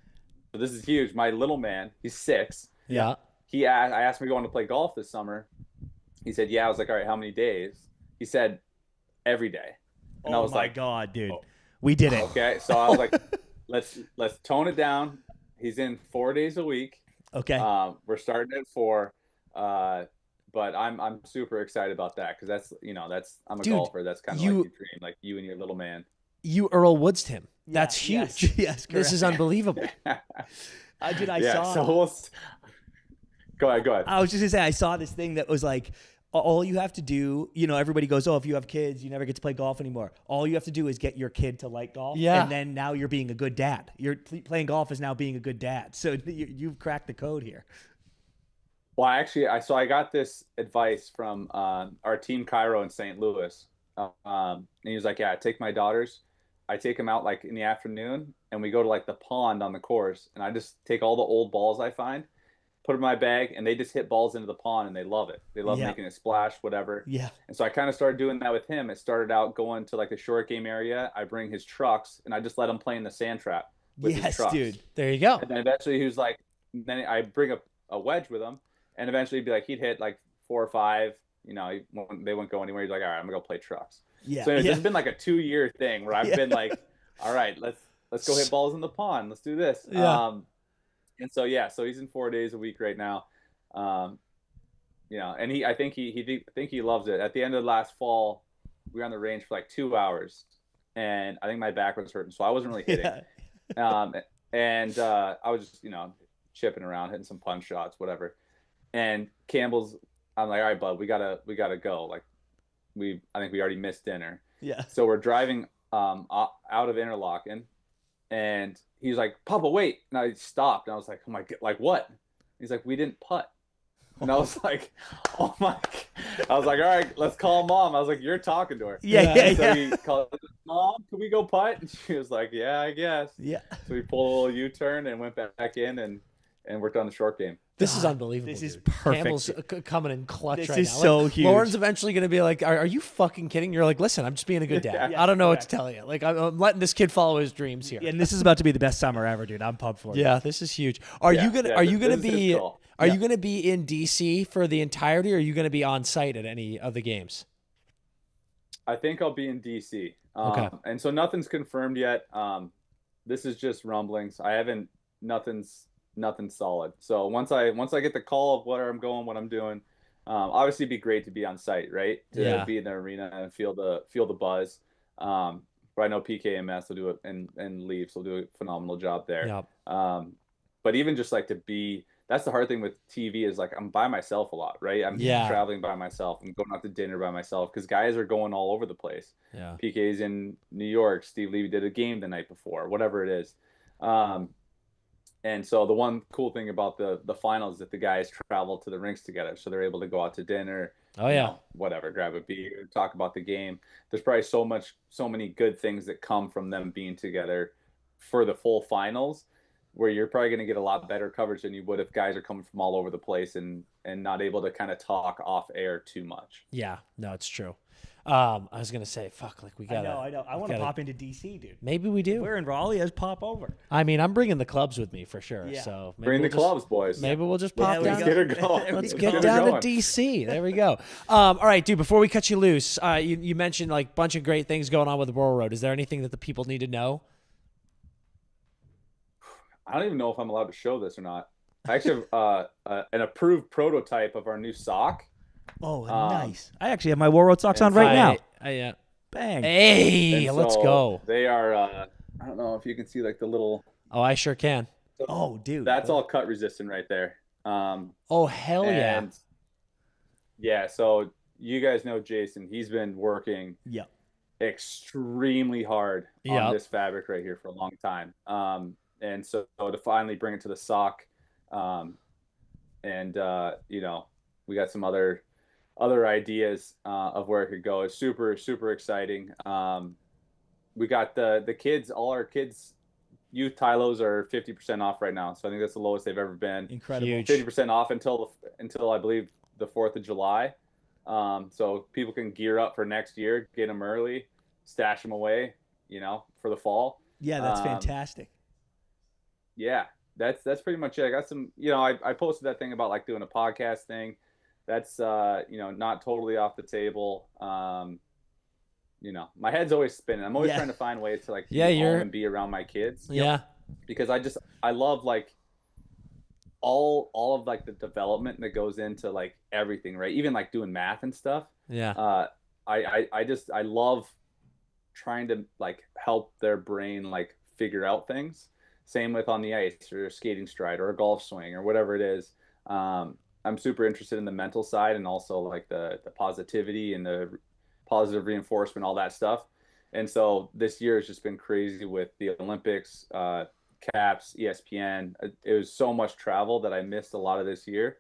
So this is huge. My little man, he's 6. Yeah. I asked him to go on to play golf this summer. He said, yeah. I was like, all right, how many days? He said, every day. And I was like, God, dude. We did it. Okay. So I was like, let's tone it down. He's in 4 days a week. Okay. We're starting at 4. But I'm super excited about that because I'm a golfer. That's kind of like your dream, like you and your little man. You Earl Woods him. That's huge. Yes, this is unbelievable. I saw. So go ahead. I was just gonna say I saw this thing that was like, all you have to do, everybody goes, oh, if you have kids, you never get to play golf anymore. All you have to do is get your kid to like golf, and then now you're being a good dad. You're playing golf is now being a good dad. So you've cracked the code here. Well, actually, I got this advice from our team Cairo in St. Louis, and he was like, "Yeah, I take my daughters, I take them out like in the afternoon, and we go to like the pond on the course, and I just take all the old balls I find, put them in my bag, and they just hit balls into the pond, and they love it. They love making a splash, whatever. Yeah. And so I kind of started doing that with him. It started out going to like the short game area. I bring his trucks, and I just let him play in the sand trap with his trucks. Dude. There you go. And then eventually he was like, then I bring a wedge with him. And eventually he'd hit like 4 or 5, they wouldn't go anywhere. He's like, all right, I'm gonna go play trucks. Yeah. So it's been like a 2-year thing where I've been like, all right, let's go hit balls in the pond. Let's do this. Yeah. So he's in 4 days a week right now. And I think he loves it. At the end of last fall, we were on the range for like 2 hours, and I think my back was hurting, so I wasn't really hitting. I was just, chipping around, hitting some punch shots, whatever. And Campbell's, I'm like, all right, bud, we gotta go. Like, I think we already missed dinner. Yeah. So we're driving out of Interlaken, and he's like, Papa, wait. And I stopped, and I was like, oh my God, like what? He's like, we didn't putt. And I was like, oh my God. I was like, all right, let's call Mom. I was like, you're talking to her. So he called, Mom, can we go putt? And she was like, yeah, I guess. Yeah. So we pulled a little U-turn and went back in and worked on the short game. This is unbelievable. This is dude. perfect. Campbell's coming in clutch This right is now. so huge. Lauren's eventually going to be like, are you fucking kidding? You're like, listen, I'm just being a good dad. Yeah, I don't know what to correct. tell you. Like, I'm letting this kid follow his dreams here. And this is about to be the best summer ever, dude. I'm pumped for it. Yeah, this is huge. Are you gonna be you gonna be in DC for the entirety, or are you gonna be on site at any of the games? I think I'll be in DC. Okay. And so nothing's confirmed yet. This is just rumblings. Nothing's solid. So once I get the call of where I'm going, what I'm doing, obviously it'd be great to be on site, right? To be in the arena and feel the buzz. But I know PKMS will do it and Leafs will do a phenomenal job there. Yep. But even just like that's the hard thing with TV is like I'm by myself a lot, right? I'm traveling by myself. I'm going out to dinner by myself because guys are going all over the place. Yeah. PK's in New York. Steve Levy did a game the night before, whatever it is. And so the one cool thing about the finals is that the guys travel to the rinks together, so they're able to go out to dinner. Whatever, grab a beer, talk about the game. There's probably so many good things that come from them being together for the full finals, where you're probably going to get a lot better coverage than you would if guys are coming from all over the place and not able to kind of talk off air too much. Yeah, no, it's true. I was gonna say, fuck, like we gotta. I know. I want to pop into DC, dude. Maybe we do. If we're in Raleigh, let's pop over. I mean, I'm bringing the clubs with me for sure. Yeah. So bring the clubs, boys. Maybe we'll just pop down. Let's get her going. Let's get down to DC. There we go. All right, dude. Before we cut you loose, you mentioned like a bunch of great things going on with the Royal Road. Is there anything that the people need to know? I don't even know if I'm allowed to show this or not. I actually have an approved prototype of our new sock. Oh, nice. I actually have my War Road socks on right now. Yeah. Bang. Hey, let's go. They are, I don't know if you can see like the little. Oh, I sure can. Oh, dude. That's all cut resistant right there. Oh, hell yeah. Yeah, so you guys know Jason. He's been working extremely hard on this fabric right here for a long time. And so to finally bring it to the sock, we got some other ideas of where it could go. It's super, super exciting. We got the kids, all our kids, youth Tylos are 50% off right now. So I think that's the lowest they've ever been. Incredible. 50% off until I believe the 4th of July. So people can gear up for next year, get them early, stash them away, for the fall. Yeah, that's fantastic. Yeah, that's pretty much it. I got some, I posted that thing about like doing a podcast thing. That's, not totally off the table. My head's always spinning. I'm always trying to find ways to like be home and be around my kids. Yeah. Because I love like all of like the development that goes into like everything, right? Even like doing math and stuff. Yeah. I love trying to like help their brain like figure out things. Same with on the ice or a skating stride or a golf swing or whatever it is. I'm super interested in the mental side and also like the positivity and the positive reinforcement, all that stuff. And so this year has just been crazy with the Olympics, Caps, ESPN. It was so much travel that I missed a lot of this year.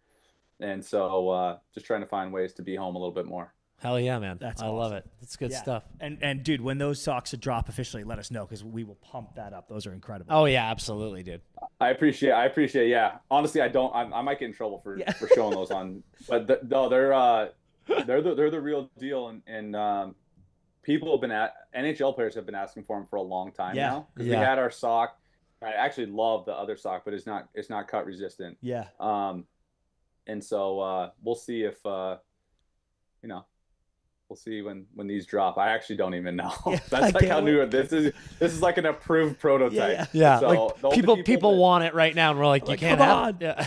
And so just trying to find ways to be home a little bit more. Hell yeah, man. That's awesome. Love it. That's good stuff. And dude, when those socks drop officially, let us know because we will pump that up. Those are incredible. Oh yeah, absolutely, dude. I appreciate. Yeah. Honestly, I might get in trouble for showing those on, but they're the real deal. And people have been NHL players have been asking for them for a long time now because we had our sock. I actually love the other sock, but it's not cut resistant. Yeah. And so we'll see if we'll see when these drop. I actually don't even know. That's like how new this is. This is like an approved prototype. Yeah. So like people want it right now, and we're like, you can't have it. Yeah.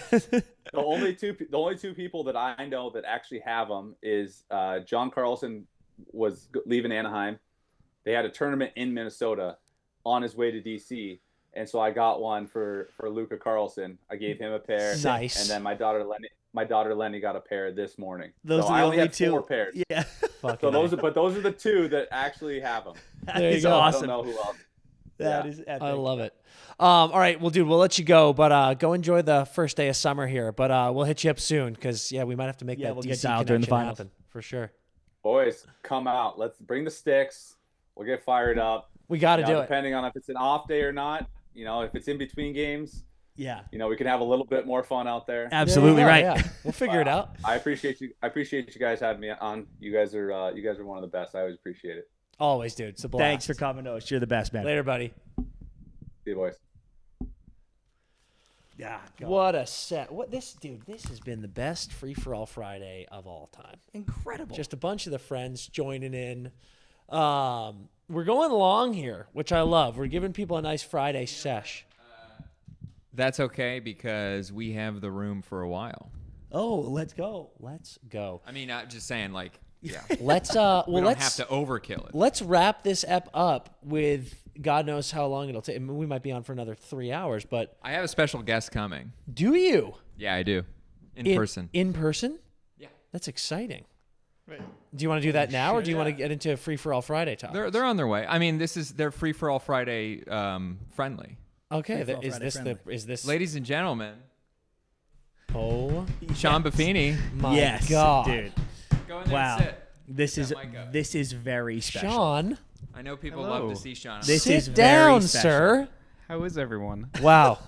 The only two people that I know that actually have them is John Carlson was leaving Anaheim. They had a tournament in Minnesota on his way to DC, and so I got one for Luca Carlson. I gave him a pair. Nice. And then my daughter Lenny got a pair this morning. Those are the only two. 4 pairs. Yeah. So those are the two that actually have them. That is awesome. I don't know who else. That is epic. I love it. All right, well, dude, we'll let you go, but go enjoy the first day of summer here. But we'll hit you up soon because we might have to make that we'll DC get dialed during the finals happen for sure. Boys, come out. Let's bring the sticks. We'll get fired up. We got to do it. Depending on if it's an off day or not. If it's in between games, Yeah. You know, we can have a little bit more fun out there. Absolutely right. Yeah. We'll figure it out. I appreciate you. I appreciate you guys having me on. You guys are one of the best. I always appreciate it. Always, dude. It's a blast. Thanks for coming, Osh. You're the best, man. Later, buddy. See you, boys. Yeah. What a set. This has been the best free-for-all Friday of all time. Incredible. Just a bunch of the friends joining in. We're going long here, which I love. We're giving people a nice Friday sesh. That's okay because we have the room for a while. Oh, let's go. Let's go. I mean, I'm just saying, like, yeah. Let's we don't have to overkill it. Let's wrap this ep up with God knows how long it'll take. I mean, we might be on for another 3 hours, but I have a special guest coming. Do you? Yeah, I do. In person. In person? Yeah. That's exciting. Right. Do you want to do that now, or do you want to get into free for all Friday talk? They're on their way. I mean, they're free for all Friday friendly. Okay, is this ladies and gentlemen? Oh, Sean Buffini. My God, dude. Go in there Wow. and sit. This is very special. Sean, I know people love to see Sean. This is sit very down, special. sir. How is everyone? Wow.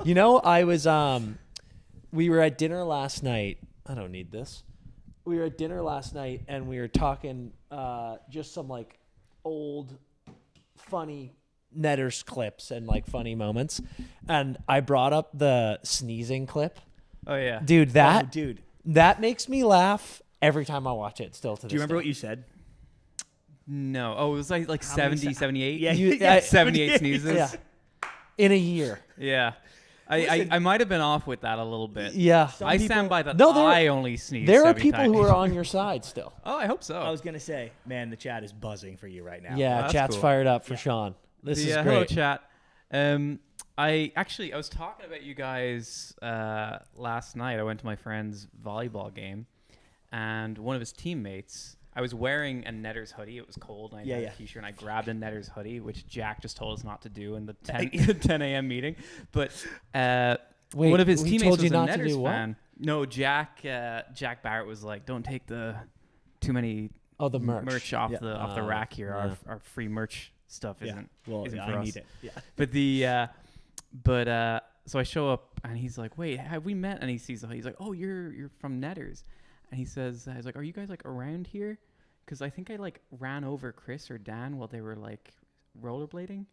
You know, I was we were at dinner last night. I don't need this. We were at dinner last night and we were talking just some like old funny Netters clips and like funny moments. And I brought up the sneezing clip. Oh yeah. Dude, dude. That makes me laugh every time I watch it still to this Do you remember day. what you said? No. Oh, it was like 70, 78? Yeah. 78 sneezes. Yeah. In a year. Yeah. I might have been off with that a little bit. Yeah. I stand by that. No, I only sneeze. There are 70 people times. who are on your side still. Oh, I hope so. I was going to say, man, the chat is buzzing for you right now. Yeah, that's chat's cool. fired up for Sean. This is great. Hello, chat. I was talking about you guys last night. I went to my friend's volleyball game, and one of his teammates. I was wearing a Netters hoodie. It was cold. And I had a t-shirt, and I grabbed a Netters hoodie, which Jack just told us not to do in the 10 a.m. meeting. But Wait, one of his he teammates told you was a not to Netters do what? fan. No, Jack Barrett was like, "Don't take too many the merch off the rack here. Yeah. Our free merch stuff isn't Well, isn't yeah, for I us." need it. Yeah. But so I show up and he's like, "Wait, have we met?" And he sees he's like, "Oh, you're from Netters," and he says, "I was like, are you guys like around here? Because I think I like ran over Chris or Dan while they were like rollerblading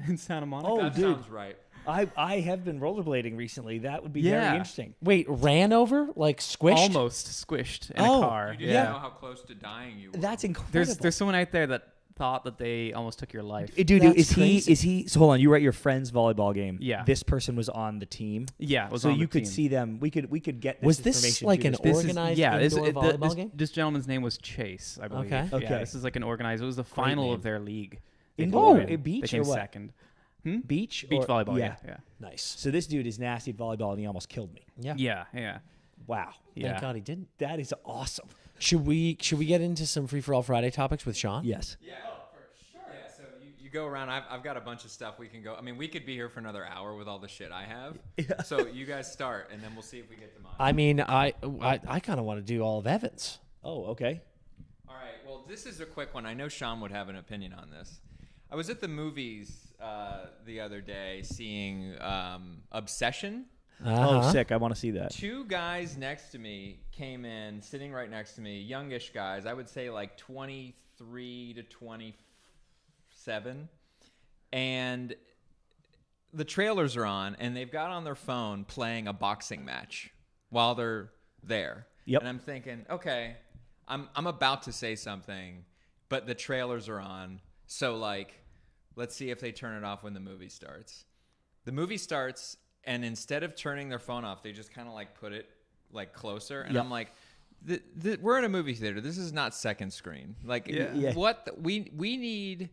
in Santa Monica." Oh, That dude. sounds right. I have been rollerblading recently. That would be very interesting. Wait, ran over? Like squished? Almost squished in a car. You didn't know how close to dying you were. That's incredible. There's someone out there that thought that they almost took your life. Dude, That's is crazy. he? So hold on, you were at your friend's volleyball game. Yeah. This person was on the team. Yeah, it was So on you the could team. see them. We could get this Was this information like to an this- This is- organized this- indoor volleyball game? This gentleman's name was Chase, I believe. Okay. Okay. Yeah, this is like an organized. It was the final name. of their league. They Indoor? came in. Beach They came or what? second. Beach Beach or- volleyball. Yeah. Nice. So this dude is nasty at volleyball, and he almost killed me. Yeah. Yeah. Wow. Yeah. Thank God he didn't. That is awesome. Should we get into some free for all Friday topics with Sean? Yes. Yeah, for sure. Yeah, so you go around. I've got a bunch of stuff we can go. I mean, we could be here for another hour with all the shit I have. So you guys start, and then we'll see if we get to mine. I mean, I kind of want to do all of Evan's. Oh, okay. All right. Well, this is a quick one. I know Sean would have an opinion on this. I was at the movies the other day seeing Obsession. Oh, sick. I want to see that. Two guys next to me came in, sitting right next to me, youngish guys. I would say like 23 to 27. And the trailers are on, and they've got on their phone playing a boxing match while they're there. Yep. And I'm thinking, okay, I'm about to say something, but the trailers are on. So, like, let's see if they turn it off when the movie starts. The movie starts, and instead of turning their phone off, they just kind of like put it like closer. And Yep. I'm like, we're in a movie theater. This is not second screen. Like, Yeah. we need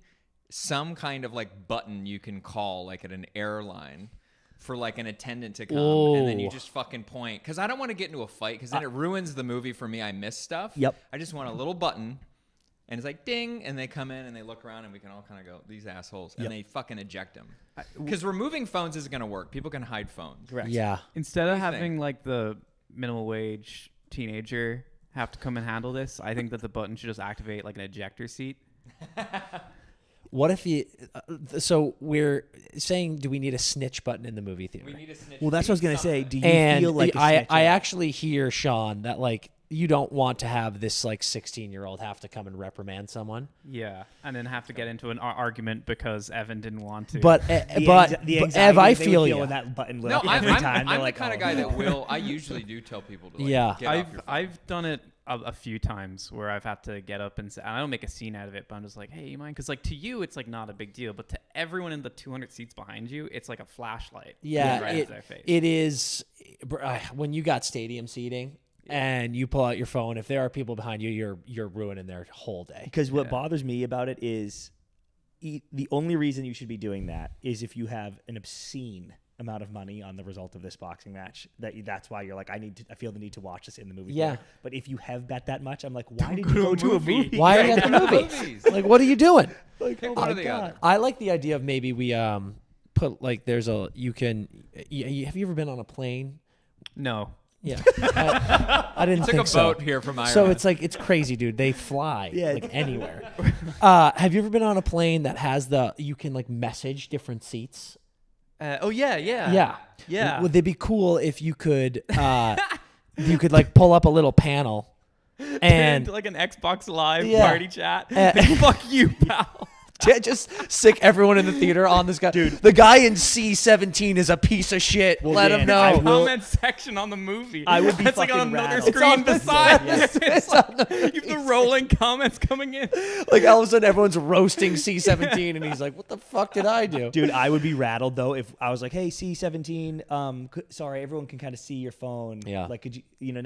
some kind of like button you can call like at an airline for like an attendant to come, and then you Oh. just fucking point. Because I don't want to get into a fight, because then it ruins the movie for me. I miss stuff. Yep. I just want a little button. And it's like, ding, and they come in and they look around and we can all kind of go, these assholes. And Yep. they fucking eject them. Because removing phones isn't going to work. People can hide phones. Correct. Yeah. Instead of do you having think? like the minimum wage teenager have to come and handle this, I think that the button should just activate like an ejector seat. What if you? So we're saying, do we need a snitch button in the movie theater? We need a snitch. Well, that's what I was gonna say. Do you And feel like I actually hear, Sean, that like you don't want to have this like 16-year-old have to come and reprimand someone. Yeah, and then have to get into an argument because Evan didn't want to. But Ev, I feel you. When that button lit No, up every time. I'm the like, kind of guy that will. I usually do tell people to like, Yeah. get off your phone. I've done it a few times where I've had to get up and I don't make a scene out of it, but I'm just like, hey, you mind? Because like to you, it's like not a big deal, but to everyone in the 200 seats behind you, it's like a flashlight. Yeah, right into their face. it is. When you got stadium seating and you pull out your phone, if there are people behind you, you're ruining their whole day. Because what bothers me about it is the only reason you should be doing that is if you have an obscene amount of money on the result of this boxing match. That's why you're like, I feel the need to watch this in the movie. Yeah. theater. But if you have bet that much, I'm like, why did you go to a movie? Why are you at the movies? Like, what are you doing? Like, Pick oh one my or the God. other. I like the idea of maybe we put like have you ever been on a plane? No. Yeah, I didn't Took think a so. boat here from Ireland. So it's like it's crazy, dude. They fly Yeah. like anywhere. Have you ever been on a plane that has you can like message different seats? Yeah. Would it be cool if you could like pull up a little panel and like an Xbox Live Yeah. party chat? Fuck you, pal. just sick everyone in the theater on this guy? Dude, the guy in C-17 is a piece of shit. Well, Let Dan, him know. I will- Comment section on the movie. I would be It's like on fucking another rattled. screen It's on this beside. side. It's like, you have the rolling comments coming in. Like all of a sudden everyone's roasting C-17 and he's like, what the fuck did I do? Dude, I would be rattled though if I was like, "Hey, C-17, sorry, everyone can kind of see your phone. Yeah. Like, could you,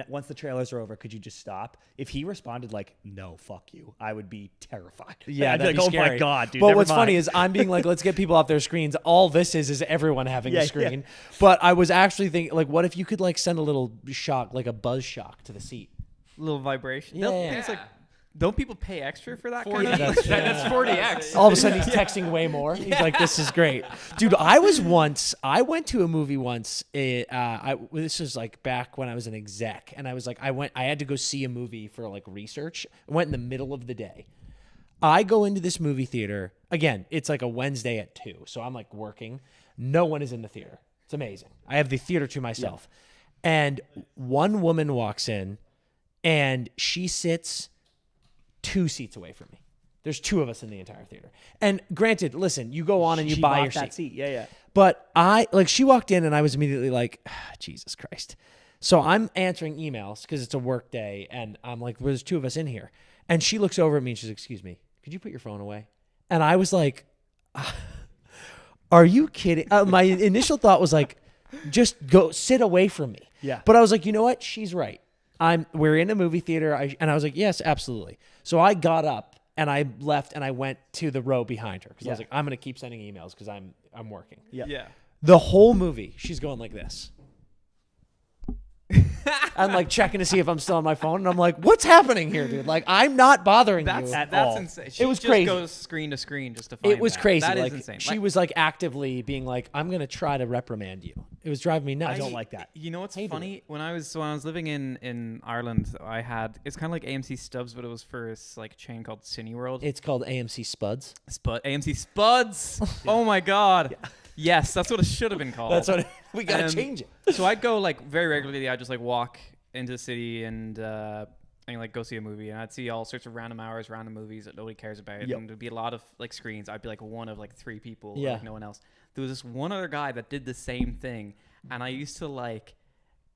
once the trailers are over, could you just stop?" If he responded like, "No, fuck you," I would be terrified. Yeah, I'd be that'd like, be "Oh my scary. God, dude." But never what's mind." funny is I'm being like, let's get people off their screens. All this is everyone having Yeah, a screen. But I was actually thinking, like, what if you could like send a little shock, like a buzz shock to the seat? Little vibration. Yeah. It's like, don't people pay extra for that? 40. Kind of? That's 40x. All of a sudden he's texting way more. He's like, this is great. Dude, I went to a movie once. This was like back when I was an exec. And I was like, I had to go see a movie for like research. I went in the middle of the day. I go into this movie theater. Again, it's like a Wednesday at 2. So I'm like working. No one is in the theater. It's amazing. I have the theater to myself. Yeah. And one woman walks in and she sits 2 seats away from me. There's 2 of us in the entire theater. And granted, listen, you go on and you buy your seat. Yeah. But she walked in and I was immediately like, Jesus Christ. So I'm answering emails because it's a work day. And I'm like, well, there's 2 of us in here. And she looks over at me and she's like, excuse me, could you put your phone away? And I was like, are you kidding? My initial thought was like, just go sit away from me. Yeah. But I was like, you know what? She's right. We're in a movie theater. And I was like, yes, absolutely. So I got up and I left and I went to the row behind her because I was like, I'm going to keep sending emails because I'm working. Yeah. The whole movie, she's going like this. I'm like checking to see if I'm still on my phone, and I'm like, "What's happening here, dude? Like, I'm not bothering you at all." That's insane. She It was just crazy. goes screen to screen just to find It was that. crazy. That like is insane. she was like actively being like, "I'm gonna try to reprimand you." It was driving me nuts. I don't like that. You know what's Hated funny? When I was living in Ireland, I had it's kind of like AMC Stubs, but it was for this like chain called Cineworld. It's called AMC Spuds. AMC Spuds. Oh my God. Yeah. Yes, that's what it should have been called. That's what we gotta change it. So I'd go like very regularly. I'd just like walk into the city and like go see a movie, and I'd see all sorts of random hours, random movies that nobody cares about. Yep. And there'd be a lot of like screens. I'd be like one of like 3 people, Yeah. like no one else. There was this one other guy that did the same thing, and I used to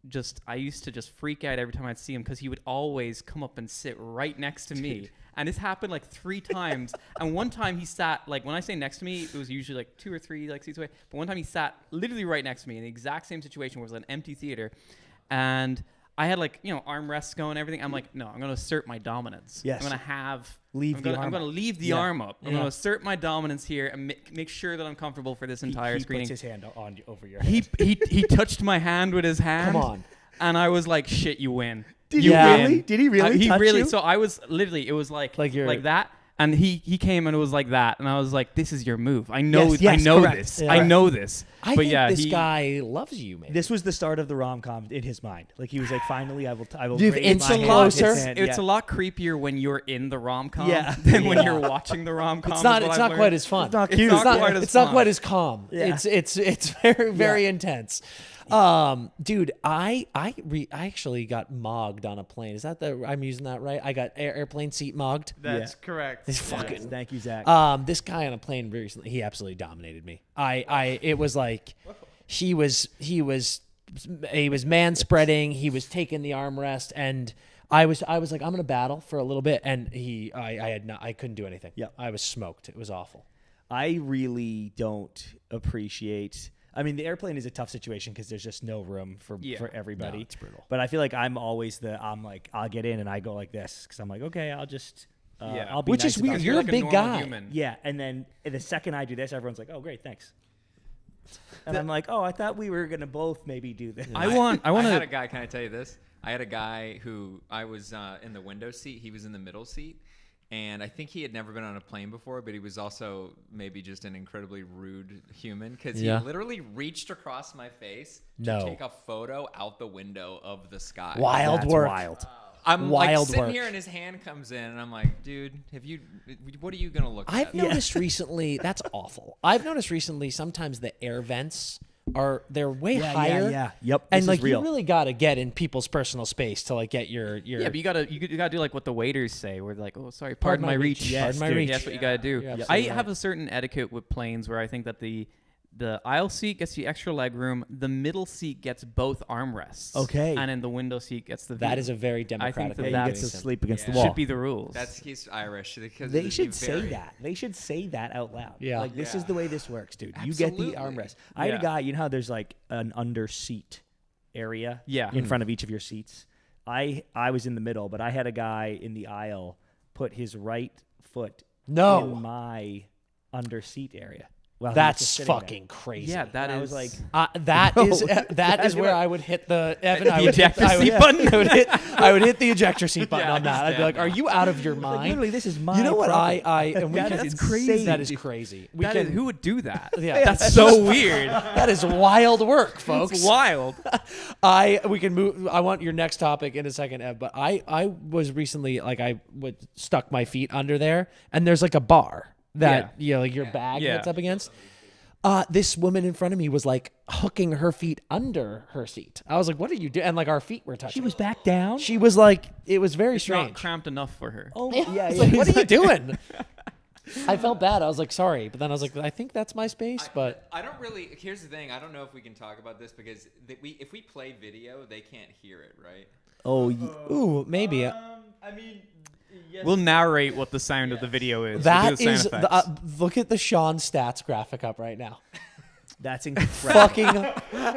just freak out every time I'd see him because he would always come up and sit right next to me. And this happened like 3 times. And one time he sat, like when I say next to me, it was usually like 2 or 3 like seats away. But one time he sat literally right next to me in the exact same situation where it was an empty theater. And I had like, armrests going and everything. I'm like, no, I'm going to assert my dominance. Yes. I'm going to Leave the arm I'm going to leave the Yeah. arm up. I'm going to assert my dominance here and make sure that I'm comfortable for this entire he screening. puts his hand over your head. He touched my hand with his hand. Come on. And I was like, shit, you win. Did he you really? really? Did he really He touch really. you? So I was literally, it was like Like you're- that. And he came and it was like that, and I was like, "This is your move. I know, Yes, I know correct. this. Yeah. I know this." I but think yeah, this guy loves you, man. This was the start of the rom-com in his mind. Like he was like, finally, I will You've raise inched my hand, closer. his hand. It's Yeah. a lot creepier when you're in the rom-com Yeah. than when Yeah. you're watching the rom-com. It's is not. what It's I've not quite learned. as fun. It's not It's cute. not It's not, quite as it's not fun. quite as calm. Yeah. It's very intense. Dude, I actually got mogged on a plane. Is that I'm using that right? I got airplane seat mogged. That's correct. It's fucking. Thank you, Zach. This guy on a plane recently, he absolutely dominated me. It was like he was man spreading. He was taking the armrest, and I was like, I'm gonna battle for a little bit, and I couldn't do anything. Yeah, I was smoked. It was awful. I really don't appreciate. I mean, the airplane is a tough situation because there's just no room for everybody. No, it's brutal. But I feel like I'm always I'll get in and I go like this because I'm like, okay, I'll just I'll be Which nice is weird. about it. You're like a big normal guy. human. Yeah, and then the second I do this, everyone's like, oh, great, thanks. And I'm like, oh, I thought we were gonna both maybe do this. I want I had a to. guy. Can I tell you this? I had a guy who I was in the window seat. He was in the middle seat. And I think he had never been on a plane before, but he was also maybe just an incredibly rude human because he literally reached across my face to take a photo out the window of the sky. Wild That's work. wild. I'm Wild like sitting work. here and his hand comes in and I'm like, dude, what are you going to look I've at? noticed recently that's awful. I've noticed recently sometimes the air vents they're way higher. Yeah. Yep. And this like is real. you really got to get in people's personal space to like get your Yeah, but you gotta do like what the waiters say. Where they're like, "Oh, sorry, Pardon pardon my my reach." reach. Yes, Pardon my dude. reach. That's what you gotta do. You're I absolutely have a certain etiquette with planes where I think that the aisle seat gets the extra leg room, the middle seat gets both armrests. Okay. And then the window seat gets the view. That is a very democratic that way you of get doing to something. sleep against the wall. should be the rules. He's Irish. Because They it'd should be say very- that. They should say that out loud. Yeah. Like, this is the way this works, dude. You Absolutely. get the armrest. I had a guy, you know how there's like an under seat area in front of each of your seats? I was in the middle, but I had a guy in the aisle put his right foot in my under seat area. Well, that's fucking crazy. Yeah, that I is was like, that is where I would hit the Evan. I would ejector hit, seat I would, button? I would hit the ejector seat button Yeah, on that. I'd be like, "Are you out of your mind? literally, this is my You know what? property. And we That's can- crazy. That is crazy. We That can. is- who would do that? Yeah. That's so weird. That is wild work, folks. It's wild. We can move. I want your next topic in a second, Ev. But I was recently like stuck my feet under there, and there's like a bar that like your bag hits up against. This woman in front of me was like hooking her feet under her seat. I was like, "What are you doing?" And like our feet were touching. She was back down? She was like, it was very Not strange. cramped enough for her. Oh, I was like, what are you doing? I felt bad. I was like, sorry. But then I was like, I think that's my space. But I don't really. Here's the thing. I don't know if we can talk about this because if we play video, they can't hear it, right? Oh, ooh, maybe. I mean, yes. We'll narrate what the sound of the video is. We'll do That the sound is, effects. look at the Sean stats graphic up right now. that's incredible. Fucking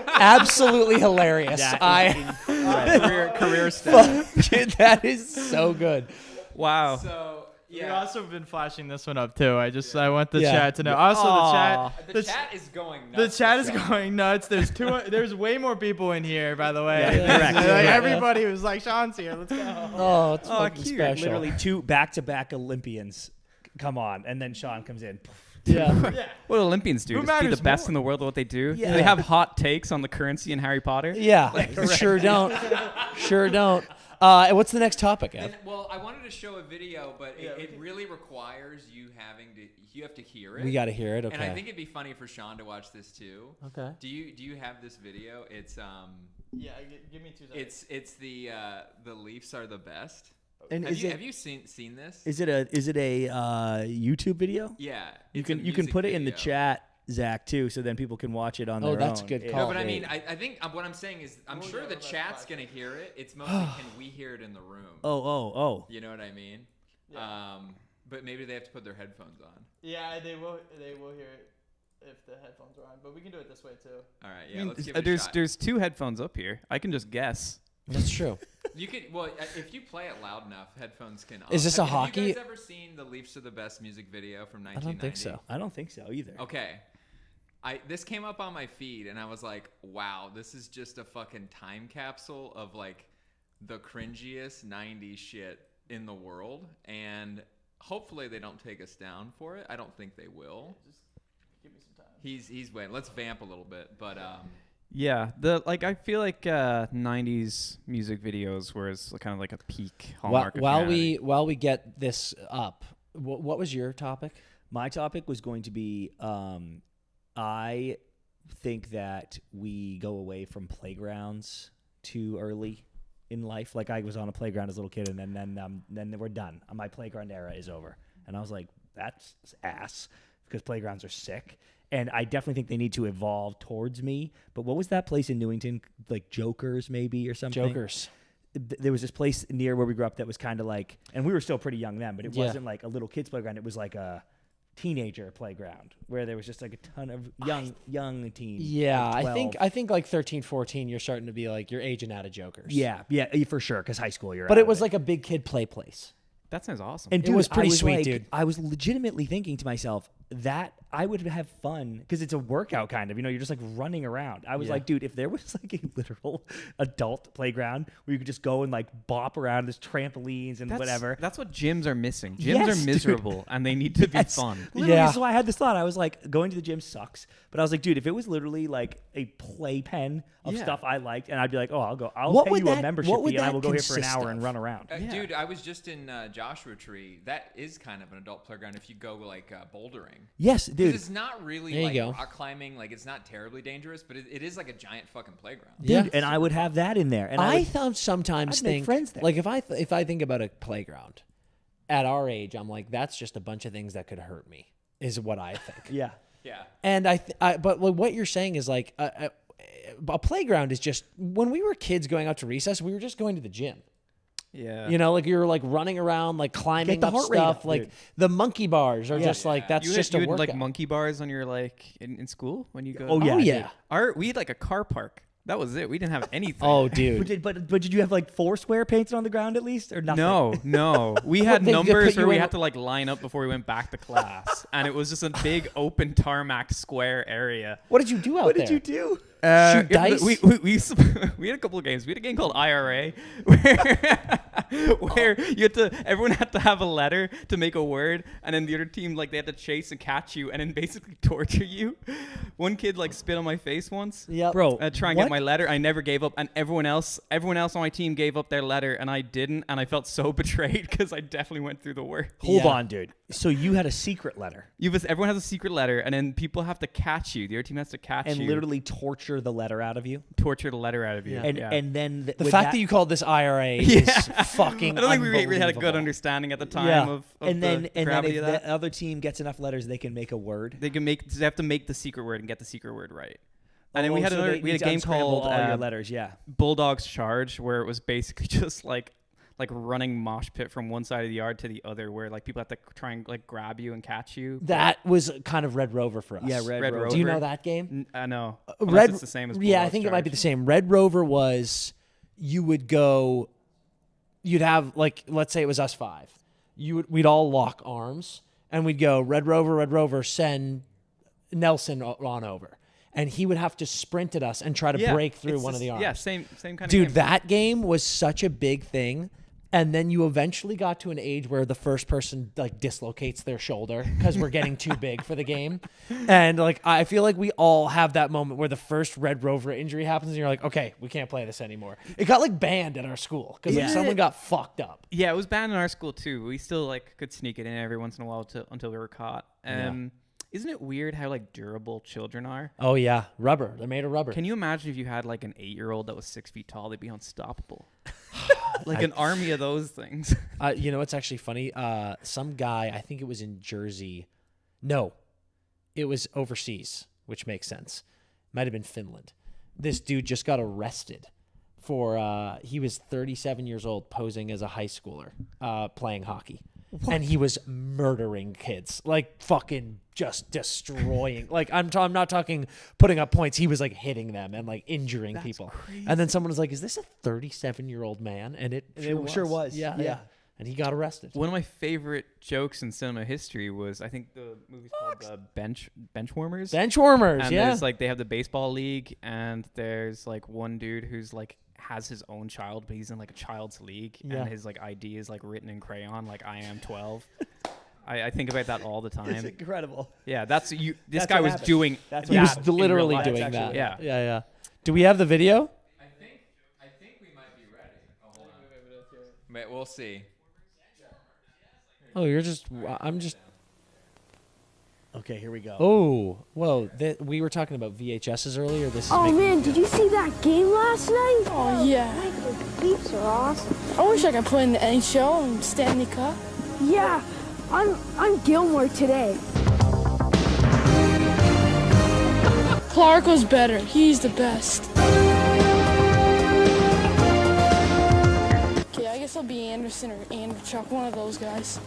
absolutely hilarious. That is incredible. career stuff. Dude, that is so good. Wow. So We've also been flashing this one up too. I want the Yeah. chat to know. Also, the chat is going the nuts. chat is going nuts. There's way more people in here, by the way. Yeah, correct. Like, Yeah. everybody was like, Sean's here. Let's go. Oh, it's fucking cute. special. Literally 2 back-to-back Olympians come on, and then Sean comes in. Yeah. What do Olympians do? Who Just be the matters best more? in the world at what they do? Yeah. They have hot takes on the currency in Harry Potter? Yeah. Sure don't. Sure don't. And what's the next topic, Ev? Well, I wanted to show a video, but it really requires you have to hear it. We got to hear it. Okay. And I think it'd be funny for Sean to watch this too. Okay. Do you have this video? It's Yeah, give me 2 seconds. it's the Leafs are the best. And Have you seen this? Is it a YouTube video? Yeah. You it's a can music put it in the video. chat, Zach, too, so then people can watch it on their own. that's a good It- call. No, but I it- mean, I think what I'm saying is I'm sure the chat's gonna hear it. It's mostly can we hear it in the room? Oh. You know what I mean? But maybe they have to put their headphones on. Yeah, they will hear it if the headphones are on. But we can do it this way too. All right, I yeah, mean, let's give it a shot. there's 2 headphones up here. I can just guess. That's true. You could if you play it loud enough, headphones can. Is this a hockey- Have you guys ever seen the Leafs are the best music video from 1990? I don't think so. I don't think so either. Okay. This came up on my feed and I was like, wow, this is just a fucking time capsule of like the cringiest 90s shit in the world. And hopefully they don't take us down for it. I don't think they will. Just give me some time. He's waiting. Let's vamp a little bit, but Yeah, I feel like 90s music videos was kind of like a peak hallmark. While we get this up, what was your topic? My topic was going to be I think that we go away from playgrounds too early in life. Like I was on a playground as a little kid, and then we're done. My playground era is over, and I was like, that's ass, because playgrounds are sick. And I definitely think they need to evolve towards me. But what was that place in Newington, like Jokers maybe or something? Jokers. There was this place near where we grew up that was kind of like, and we were still pretty young then, but it wasn't like a little kid's playground. It was like a teenager playground where there was just like a ton of young teens. Yeah, like I think like 13, 14, you're starting to be like, you're aging out of Jokers. Yeah, for sure, because high school you're But out it of was like a big kid play place. That sounds awesome. And it dude, was pretty sweet, like, dude. I was legitimately thinking to myself that I would have fun because it's a workout kind of, you're just like running around. I was like, dude, if there was like a literal adult playground where you could just go and like bop around, there's trampolines and whatever. That's what gyms are missing. Gyms are miserable and they need to be fun. Literally, so I had this thought. I was like, going to the gym sucks. But I was like, dude, if it was literally like a playpen of stuff I liked, and I'd be like, oh, I'll pay you a membership fee and I will go here for an hour and run around. Dude, I was just in Joshua Tree. That is kind of an adult playground if you go like bouldering. Yes, dude. It's not really like rock climbing. Like it's not terribly dangerous, but it is like a giant fucking playground. Dude, and I would have that in there. And I sometimes think, friends there. like if I think about a playground at our age, I'm like, that's just a bunch of things that could hurt me, is what I think. Yeah. Yeah. And but what you're saying is like a playground is just, when we were kids going out to recess, we were just going to the gym. Yeah. Like you're like running around, like climbing the up heart rate stuff. up, like dude. the monkey bars are just like, that's You just had a workout. like monkey bars on your like in school when you go. Oh, yeah. Oh yeah. We had like a car park. That was it. We didn't have anything. Oh dude. But did you have like Foursquare painted on the ground at least, or nothing? No. We had They numbers put you where we in- had to like line up before we went back to class, and it was just a big open tarmac square area. What did you do out What there? did you do? Shoot dice? We we had a couple of games. We had a game called IRA where everyone had to have a letter to make a word, and then the other team like they had to chase and catch you, and then basically torture you. One kid like spit on my face once. Yep. Bro, Try and get my letter. I never gave up, and everyone else on my team gave up their letter, and I didn't, and I felt so betrayed because I definitely went through the work. Hold on, dude. So you had a secret letter Everyone has a secret letter, and then people have to catch you. The other team has to catch and you, literally torture the letter out of you. torture the letter out of you. And then The fact that you called this IRA is fucking I don't think we really had a good unbelievable. understanding at the time of and then the gravity if of that. the other team gets enough letters, they can make a word. They have to make the secret word and get the secret word right. And then we had so another they we had need a to game unscramble called all your letters. Yeah. Bulldogs Charge, where it was basically just like running mosh pit from one side of the yard to the other, where like people have to try and like grab you and catch you. That was kind of Red Rover for us. Yeah, Red Rover. Do you know that game? I know. Red, It's the same as yeah, I Bulldogs think it might be Charge. the same. Red Rover was, you would go, you'd have like, let's say it was us five. We'd all lock arms and we'd go, Red Rover, send Nelson on over. And he would have to sprint at us and try to break through it's one of the arms. Yeah, same kind of Dude, game. that game was such a big thing. And then you eventually got to an age where the first person like dislocates their shoulder because we're getting too big for the game. And like, I feel like we all have that moment where the first Red Rover injury happens and you're like, okay, we can't play this anymore. It got like banned at our school because like, someone got fucked up. Yeah, it was banned in our school too. We still like could sneak it in every once in a while until we were caught. Isn't it weird how like durable children are? Oh yeah. Rubber. They're made of rubber. Can you imagine if you had like an 8-year-old that was 6 feet tall? They'd be unstoppable. Like an army of those things. You know what's actually funny? Some guy, I think it was in Jersey. No, it was overseas, which makes sense. Might have been Finland. This dude just got arrested for, he was 37 years old posing as a high schooler playing hockey. What? And he was murdering kids, like fucking just destroying. Like I'm not talking putting up points. He was like hitting them and like injuring people. Crazy. And then someone was like, "Is this a 37-year-old man?" And it sure was. Yeah. And he got arrested. One of my favorite jokes in cinema history was, I think the movie's called Benchwarmers. Benchwarmers, and yeah. there's like they have the baseball league, and there's like one dude who's like has his own child, but he's in like a child's league, and his like ID is like written in crayon, like I am 12. I think about that all the time. It's incredible. Yeah, that's you. This That's guy what was happened. doing. That's He what was happened. literally That's doing actually that. what Yeah. happened. Yeah. Do we have the video? I think we might be ready. Oh, hold on. But we'll see. Oh, I'm just. Okay, here we go. Oh, whoa. We were talking about VHSs earlier. This is Oh making man, me did you see that game last night? Oh yeah. The Leafs are awesome. I wish I could play in the NHL and Stanley Cup. Yeah, I'm Gilmore today. Clark was better. He's the best. Okay, I guess I'll be Anderson or Andrechuk, one of those guys.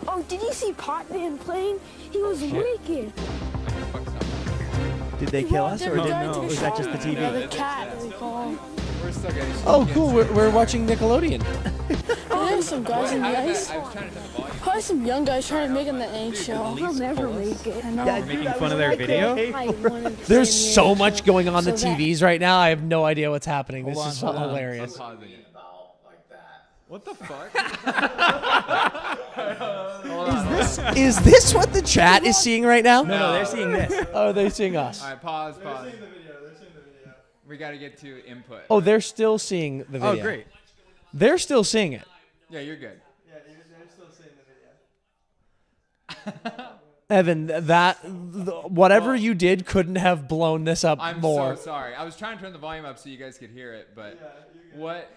Oh, did you see Potvin playing? He was wicked. Did they kill us or They're didn't trying know? to Or was that just the Yeah, TV? the cat, they call him. We're still getting. Oh, cool. We're watching Nickelodeon. There's some guys in the ice. I was trying to turn the volume. Probably some young guys trying to make it in the NHL. He'll never make it. I know. Making fun of their video. I wanted to play There's in the so NHL. much going on the So that- TVs right now. I have no idea what's happening. This is hold on. hilarious. I'm pausing it. What the fuck? Is this what the chat is seeing right now? No, they're seeing this. Oh, they're seeing us. All right, pause. We got to get to input. Oh, they're still seeing the video. Oh, great. They're still seeing it. Yeah, you're good. They're still seeing the video. Evan, whatever you did couldn't have blown this up I'm more. so sorry. I was trying to turn the volume up so you guys could hear it, but what?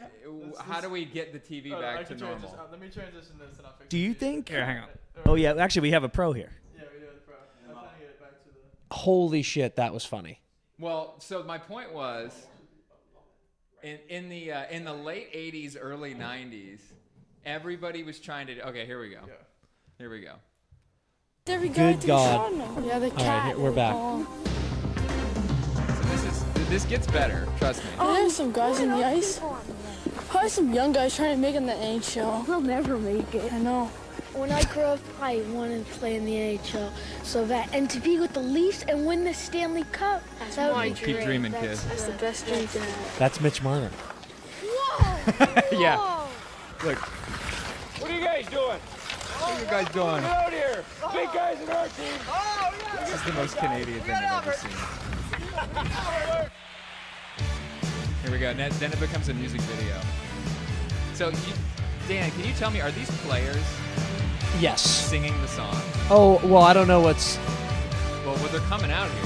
How do we get the TV back to normal? Let me transition this and I'll fix it. Do you think? Here, hang on. Oh yeah, actually we have a pro here. Yeah, we do it, bro. I'm trying to get it back to the. Holy shit, that was funny. Well, so my point was, in the late '80s, early '90s, everybody was trying to. Okay, here we go. Here we go. Every guy Good thinks God. I know. Yeah, the right, cat. here, we're they back. call him. So this gets better. Trust me. There's some guys in the ice. Probably some young guys trying to make it in the NHL. He'll never make it. I know. When I grow up, I wanted to play in the NHL so that, and to be with the Leafs and win the Stanley Cup. That's That would my be dream. Keep dreaming, kid. That's the best dream to have. That's Mitch Marner. Whoa! Yeah. Whoa. Look. What are you guys doing? What are you guys doing? Get out here! Big guys in our team! This is the most Canadian thing I've ever seen. Here we go. Then it becomes a music video. So, Dan, can you tell me, are these players Yes. singing the song? Oh, well, I don't know what's. Well, they're coming out here.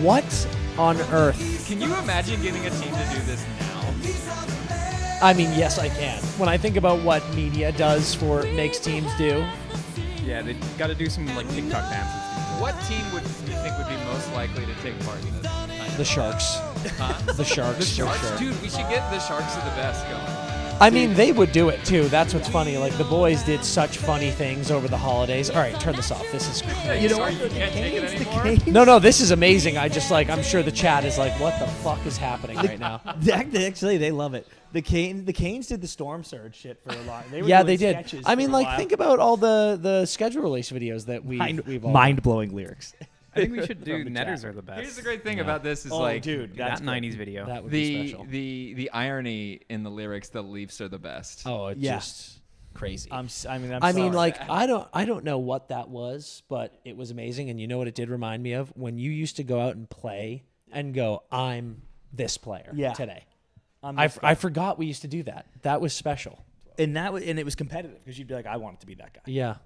What on earth? Can you imagine getting a team to do this now? I mean, yes, I can. When I think about what media makes teams do. Yeah, they got to do some like TikTok dances. What team would you think would be most likely to take part in this? The Sharks. Huh? The Sharks. The for Sharks? sure. Dude, we should get the Sharks of the best going. I mean, they would do it too. That's what's funny. Like the boys did such funny things over the holidays. All right, turn this off. This is crazy. You know what? You can't take it anymore? No, this is amazing. I'm sure the chat is like, what the fuck is happening right now? Actually, they love it. The Canes did the Storm Surge shit for a lot. They were Yeah, doing they did. sketches I for mean, a like, while. think about all the schedule release videos that we've all mind-blowing lyrics. I think we should do From the Netters chat. are the best. Here's the great thing about this is Oh, like dude, that that's 90s video. That would be the special. the irony in the lyrics. The Leafs are the best. Oh, it's Yeah. just crazy. I mean, I mean, sorry. like, I don't know what that was, but it was amazing. And you know what it did remind me of? When you used to go out and play and go, I'm this player today. I forgot we used to do that. That was special. and it was competitive because you'd be like, I want it to be that guy. Yeah.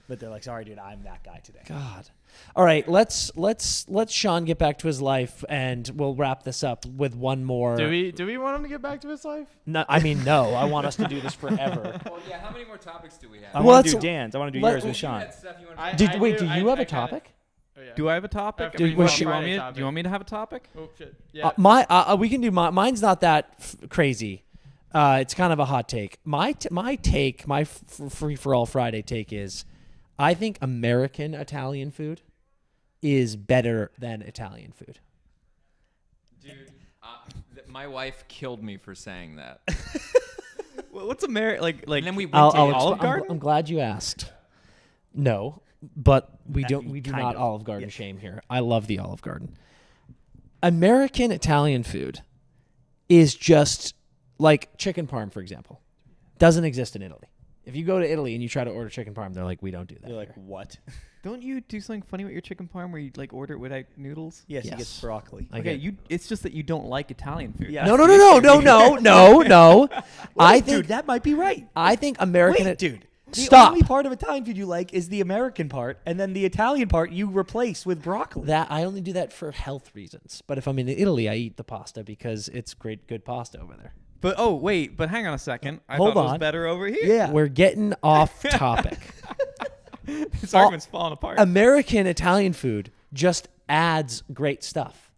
But they're like, sorry, dude, I'm that guy today. God. All right, let's Sean get back to his life, and we'll wrap this up with one more. Do we want him to get back to his life? No, I mean, no. I want us to do this forever. Well, yeah. How many more topics do we have? I Well, want to let's- do Dan's. I want to do let- yours with Sean. Do you have a topic? Oh, yeah. Do I have a topic? Okay, Dude, we was want she- Friday Do you topic. want me to have a topic? Oh shit. Yeah. We can do mine's not that crazy. It's kind of a hot take. My free for all Friday take is, I think American Italian food is better than Italian food. Dude, my wife killed me for saying that. What's American like? And then we went I'll to Olive Garden? I'm glad you asked. No, but we do not kind of. Olive Garden shame here. I love the Olive Garden. American Italian food is just like chicken parm, for example. Doesn't exist in Italy. If you go to Italy and you try to order chicken parm, they're like, we don't do that. They're like, here. what? Don't you do something funny with your chicken parm where you like order it without noodles? Yes, he gets broccoli. Okay, it's just that you don't like Italian food. Yeah. No. I think dude, that might be right. I think American. Wait, dude. The Stop. only part of Italian food you like is the American part, and then the Italian part you replace with broccoli. That I only do that for health reasons. But if I'm in Italy, I eat the pasta because it's good pasta over there. But hang on a second. I Hold thought it was on. better over here. Yeah. We're getting off topic. This argument's falling apart. American Italian food just adds great stuff.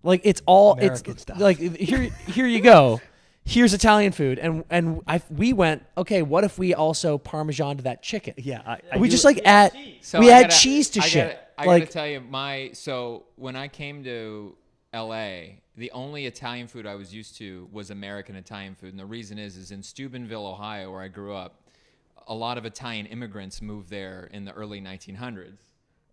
Like it's all American it's stuff. like here you go. Here's Italian food, and we went, okay, what if we also Parmesaned that chicken? Yeah, we do just it. like add So we I add cheese to shit. I like gotta tell you, so when I came to LA, the only Italian food I was used to was American Italian food, and the reason is in Steubenville, Ohio, where I grew up, a lot of Italian immigrants moved there in the early 1900s.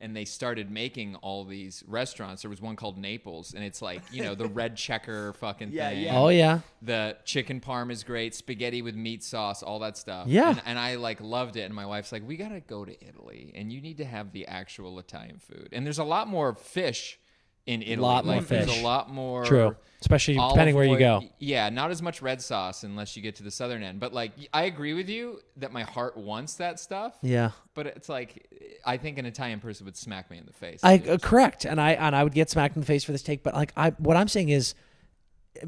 And they started making all these restaurants. There was one called Naples, and it's like, the red checker fucking thing. Yeah. oh yeah, The chicken parm is great, spaghetti with meat sauce, all that stuff. Yeah. And I like loved it. And my wife's like, we got to go to Italy, and you need to have the actual Italian food. And there's a lot more fish in Italy. Lot more There's fish. a lot more. true. Especially olive depending where you oil. go. Yeah, not as much red sauce unless you get to the southern end. But like, I agree with you that my heart wants that stuff. Yeah, But it's like, I think an Italian person would smack me in the face. correct, and I would get smacked in the face for this take. But like what I'm saying is,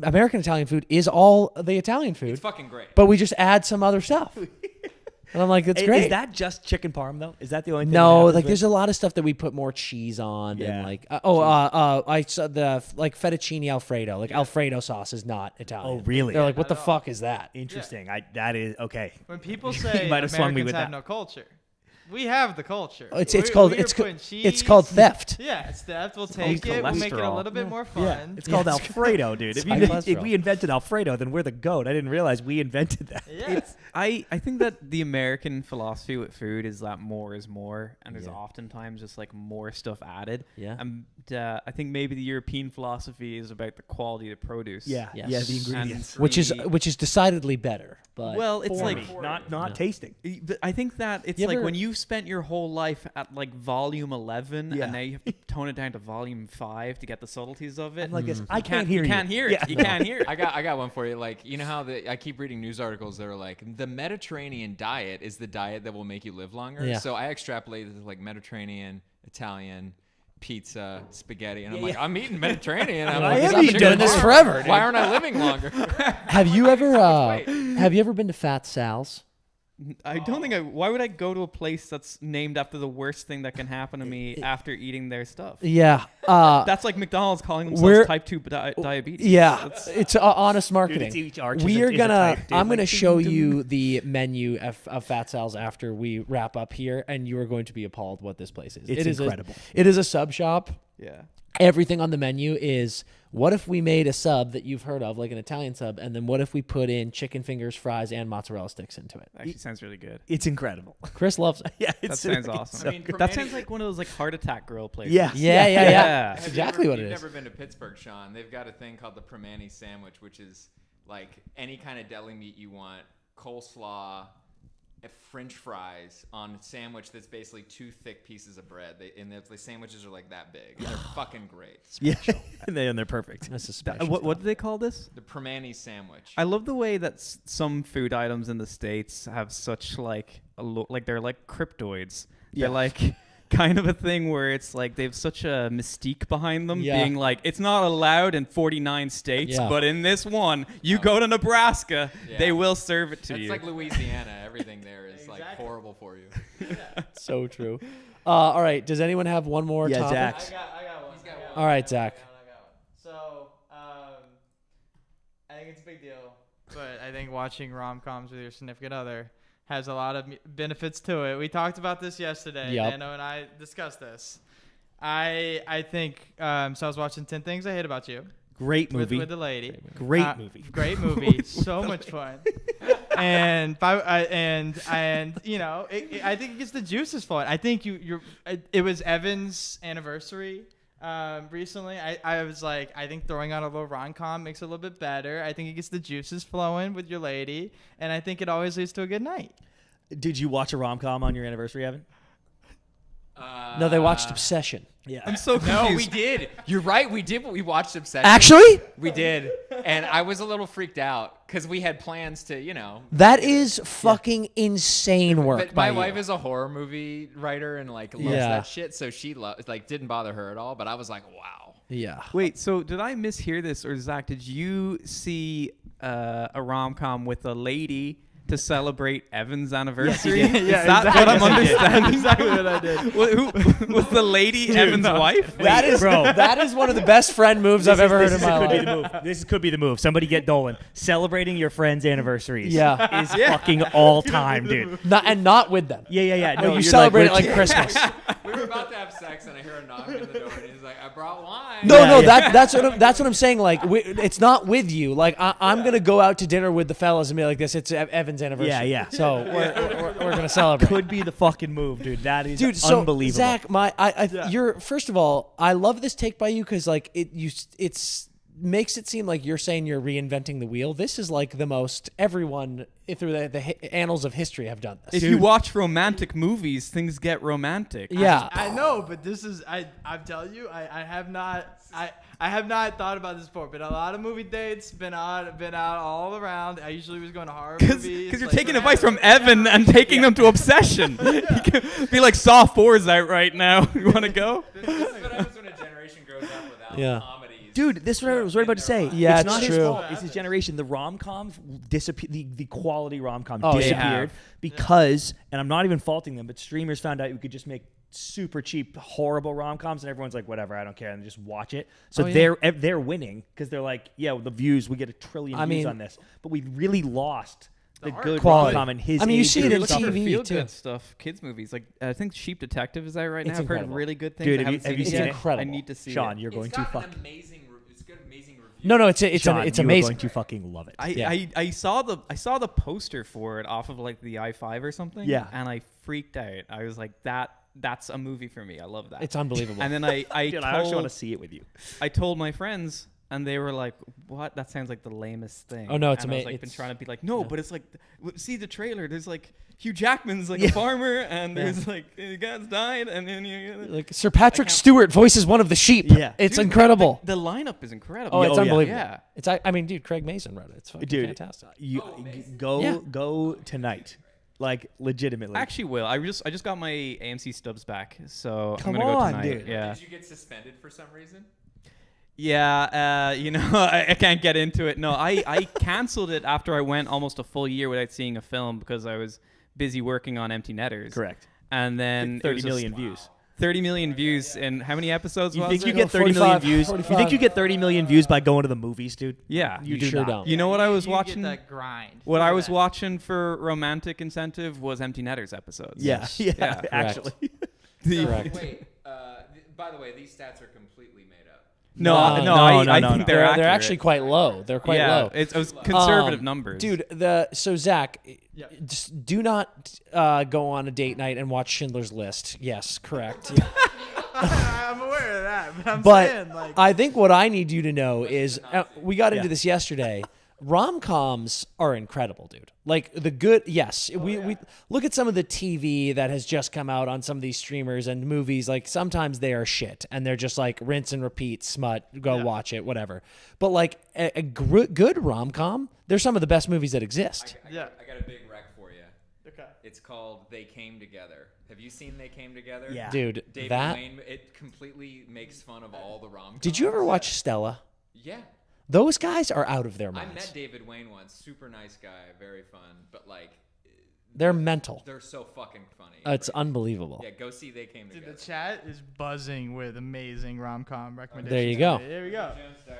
American Italian food is all the Italian food. It's fucking great. But we just add some other stuff. And I'm like, that's great. Is that just chicken parm though? Is that the only thing? No, that like happens there's a lot of stuff that we put more cheese on, Yeah. and like I saw the like fettuccine Alfredo, like Alfredo sauce is not Italian. Oh, really? They're like, what the Not at all. fuck is that? Interesting. That is okay. When people say might have swung me Americans with have that. no culture, we have the culture. It's We- called we are it's putting it's called cheese. theft. Yeah, it's theft. We'll called take it. We'll make it a cholesterol. little bit more fun. Yeah, it's called Alfredo, dude. If cholesterol. we invented Alfredo, then we're the goat. I didn't realize we invented that. Yeah. I think that the American philosophy with food is that more is more, and there's Yeah. oftentimes just like more stuff added. Yeah. And I think maybe the European philosophy is about the quality of the produce. Yeah, Yes. yeah, the And ingredients. Which is decidedly better. But Well, it's For like me, not tasting. But I think that it's You like ever- when you've spent your whole life at like volume 11 Yeah. and now you have to tone it down to volume 5 to get the subtleties of it. I'm like this. I You can't hear you. You can't hear it. Yeah. You can't hear it. I got one for you. Like, you know how I keep reading news articles that are like, the Mediterranean diet is the diet that will make you live longer. Yeah. So I extrapolated to like Mediterranean, Italian, pizza, spaghetti, and I'm Yeah, like, yeah. I'm eating Mediterranean. I'm I like, am I'm eating doing this chicken forever, parm. dude. Why aren't I living longer? have you ever been to Fat Sal's? I don't think why would I go to a place that's named after the worst thing that can happen to me after eating their stuff? Yeah. That's like McDonald's calling we're- themselves type 2 diabetes. Yeah, it's honest marketing. it's each arch We is a- are is a gonna. type, dude. I'm Like, gonna ding, show ding. you the menu of Fat Sal's after we wrap up here, and you are going to be appalled what this place is. It's It is incredible. It is a sub shop. Yeah. Everything on the menu is, what if we made a sub that you've heard of, like an Italian sub, and then what if we put in chicken fingers, fries, and mozzarella sticks into it? Actually sounds really good. It's incredible. Chris loves it. Yeah, That it's sounds it's awesome. so I mean, good. That sounds like one of those like heart attack grill places. Yeah. Yeah. That's Have exactly you what it You've is. never been to Pittsburgh, Sean. They've got a thing called the Primanti sandwich, which is like any kind of deli meat you want, coleslaw, French fries on a sandwich that's basically 2 thick pieces of bread. And the sandwiches are like that big. They're fucking great. Yeah, and they're perfect. That's a special. What do they call this? The Primanti sandwich. I love the way that some food items in the States have such like like they're like cryptoids. Yeah. They're like kind of a thing where it's like they have such a mystique behind them, Yeah. being like it's not allowed in 49 states, Yeah. but in this one, you go to Nebraska, Yeah. they will serve it to That's you. like Louisiana. Everything there is like Exactly. horrible for you. So true. All right. Does anyone have one more Yeah, topic? Zach. I got one. He's got I got one. All right, Zach. I got one. So, I think it's a big deal, but I think watching rom-coms with your significant other has a lot of benefits to it. We talked about this yesterday. Yep. Nano and I discussed this. I think, so I was watching 10 Things I Hate About You. Great movie. With the lady. Great movie. Great movie. So much fun. And you know, I think it gets the juices flowing. I think it was Evan's anniversary recently. I was like, I think throwing on a little rom-com makes it a little bit better. I think it gets the juices flowing with your lady, and I think it always leads to a good night. Did you watch a rom-com on your anniversary, Evan? No, they watched Obsession. Yeah. I'm so confused. No, we did. You're right. We did. We watched Obsession. Actually? We did. And I was a little freaked out because we had plans to, you know. That is fucking insane work. But my wife is a horror movie writer and like loves Yeah. that shit. So she like didn't bother her at all. But I was like, wow. Yeah. Wait, so did I mishear this, or Zach, did you see a rom-com with a lady to celebrate Evan's anniversary? Yes, Is that what I'm understanding? Exactly what I did. Who was the lady Evan's wife? That is, bro. That is one of the best friend moves I've ever heard in my Could be life. the move. This could be the move. Somebody get Dolan. Celebrating your friend's anniversaries. Yeah. Is fucking all time, dude. Not with them. Yeah. No, No, you you're celebrate it with- like Christmas. We were about to have sex and I hear a knock on the door and he's like, I brought wine. No, that's what I'm saying. Like, it's not with you. Like, I'm gonna go out to dinner with the fellas and be like, this. It's Evan's anniversary. Yeah. So we're gonna celebrate. Could be the fucking move, dude. That is So unbelievable. Zach, you're first of all, I love this take by you because like it's makes it seem like you're saying you're reinventing the wheel. This is like the most everyone through the annals of history have done this. If you watch romantic movies, things get romantic. Yeah. I know, but this is I'm telling you, I have not thought about this before. Been a lot of movie dates, been out all around. I usually was going to horror movies. Because you're like, taking advice from Evan and taking them to Obsession. You can be like, Saw 4's out right now. You want to go? This is what happens when a generation grows up without comedies. Dude, this is what I was about to say. Yeah, it's not it's his true. fault. It's his generation. The rom-com disappeared. The quality rom-com Oh, they disappeared have. because, and I'm not even faulting them, but streamers found out you could just make super cheap, horrible rom-coms, and everyone's like, whatever, I don't care, and just watch it. So they're winning because they're like, yeah, well, the views, we get 1 trillion views on this, but we really lost the good quality. rom-com in his. I mean, you age see it group in and stuff. TV feel too. good stuff, kids movies. Like I think Sheep Detective is that right now. It's I've heard incredible. really good things. Dude, I have you haven't seen seen it it? yet. Incredible. I need to see Sean, it. you're going It's to got fuck. an amazing it's got amazing reviews. No, it's Sean, it's you are amazing. going to fucking love it. I saw the poster for it off of like the i5 or something. Yeah. And I freaked out. I was like, that's a movie for me. I love that. It's unbelievable. And then I Dude, I actually want to see it with you. I told my friends, and they were like, "What? That sounds like the lamest thing." Oh, no, it's and I was amazing. like, been trying to be like, "No, but it's like, see the trailer. There's like Hugh Jackman's like a farmer, and there's like the guy's died, and then Like Sir Patrick Stewart voices one of the sheep. Yeah. It's Dude, incredible. The lineup is incredible. Oh, it's yeah. unbelievable. Yeah. It's I mean, dude, Craig Mason wrote it. It's fucking Dude, fantastic. You go tonight, like legitimately. I actually will. I just got my AMC stubs back, so Come I'm gonna on, go tonight. dude. Yeah. Did you get suspended for some reason? Yeah, I can't get into it. No, I canceled it after I went almost a full year without seeing a film because I was busy working on Empty Netters. Correct. And then 30 million views. 30 million views, and how many episodes You was think it? you get 30 million 45, views? 45. You think you get 30 million views by going to the movies, dude? Yeah. You You do sure not. don't. You know what I was You watching? Get that grind. What Look I at was that. watching for romantic incentive was Empty Netters episodes. Yeah, Yes. yeah, Yeah, actually. Correct. Wait, by the way, these stats are completely made up. No, No, I think no. they're They're accurate. actually quite low. They're quite yeah, low. it was conservative numbers. Dude, so Zach, just do not go on a date night and watch Schindler's List. Yes, correct. I'm aware of that, but I'm But saying like I think what I need you to know is we got into this yesterday. Rom-coms are incredible, dude. Like the good, yes. We look at some of the TV that has just come out on some of these streamers and movies. Like sometimes they are shit and they're just like rinse and repeat, smut, go watch it, whatever. But like a good rom-com, they're some of the best movies that exist. I got a big rec for you. okay. It's called They Came Together. Have you seen They Came Together? Yeah. Dude, David that. Wayne, it completely makes fun of all the rom-coms. Did you ever watch Stella? Yeah. Those guys are out of their I minds. met David Wayne once. Super nice guy, very fun, but like They're mental. they're so fucking funny. It's unbelievable. Yeah, go see They Came Dude, Together. the chat is buzzing with amazing rom-com recommendations. There you go. There we go.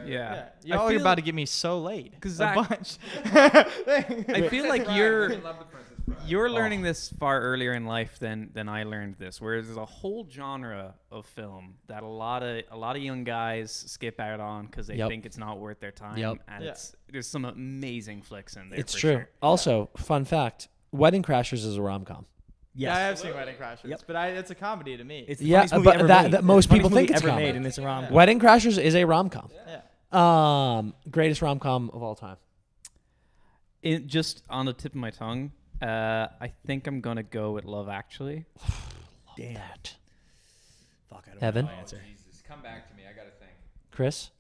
yeah. Yeah. Y'all are about to get me so laid. 'Cause a Zach- bunch. I feel like Love the Princess Bride. you're learning this far earlier in life than I learned this. Whereas there's a whole genre of film that a lot of young guys skip out on because they Yep. think it's not worth their time. Yep. And Yeah. there's some amazing flicks in there. It's for true. Sure. Also, fun fact: Wedding Crashers is a rom-com. Yes. Yeah, I have seen Wedding Crashers, Yep. but it's a comedy to me. It's the funniest movie ever made. That most people think it's ever comedy. made, and it's a rom-com. Wedding Crashers is a rom-com. Yeah. Greatest rom-com of all time. It just on the tip of my tongue. I think I'm gonna go with Love Actually. Damn. That. Fuck, I don't Evan? know my answer. Jesus, come back to me. I gotta think. Chris?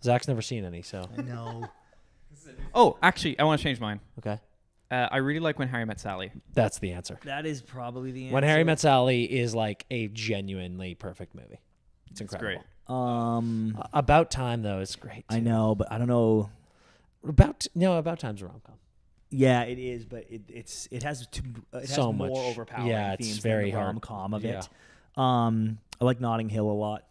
Zach's never seen any, so. I know. Oh, actually, I want to change mine. Okay. I really like When Harry Met Sally. That's the answer. That is probably the answer. When Harry Met Sally is like a genuinely perfect movie. It's incredible. Great. About Time, though, is great. I know, but I don't know. About Time's a rom-com. Yeah, it is, but it has So more much. overpowering Yeah, it's themes very than the hard. rom-com of Yeah. it. I like Notting Hill a lot.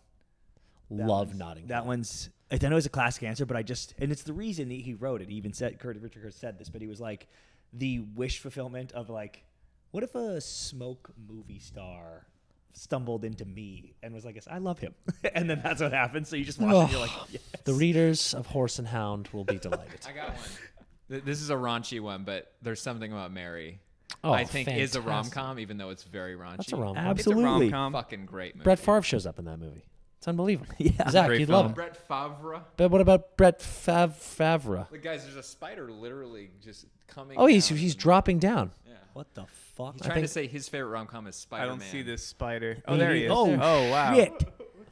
Love Notting Hill. That one's. I know it's a classic answer, but and it's the reason he wrote it. He even said, Richard Kurtz said this, but he was like, the wish fulfillment of like, what if a smoke movie star stumbled into me and was like, I love him, and then that's what happens. So you just watch it, and you're like, yes. The readers of Horse and Hound will be delighted. I got one. This is a raunchy one, but There's Something About Mary. Oh, I think is a fantastic. rom-com, even though it's very raunchy. That's a rom-com. Absolutely. It's a rom-com. Fucking great movie. Brett Favre shows up in that movie. It's unbelievable. Yeah. Zach, Great you'd film. love it. Brett Favre. But what about Brett Favre? The guys, there's a spider literally just coming. Oh, he's down. dropping down. Yeah. What the fuck? He's trying to say his favorite rom-com is Spider-Man. I don't see this spider. Oh, there he is. Oh, wow. shit.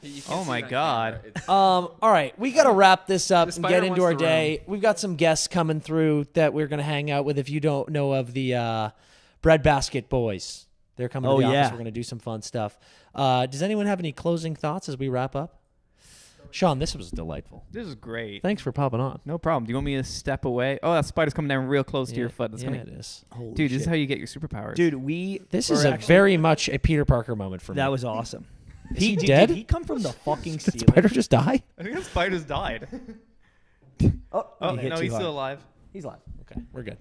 You can't Oh see my it on God. camera. It's- All right, we got to wrap this up The and spider get into wants our the day. We've got some guests coming through that we're going to hang out with. If you don't know of the Breadbasket Boys, they're coming to the office. We're going to do some fun stuff. Does anyone have any closing thoughts as we wrap up? Sean, this was delightful. This is great. Thanks for popping on. No problem. Do you want me to step away? Oh, that spider's coming down real close to your foot. That's yeah, gonna... it is. Holy Dude, this is shit. how you get your superpowers. Dude, This is very much a Peter Parker moment for me. that was awesome. Is he dead? Did he come from the fucking Did the ceiling? spider just die? I think that spider's died. Oh, Oh, he hit no, too he's hard. still alive. He's alive. Okay, we're good.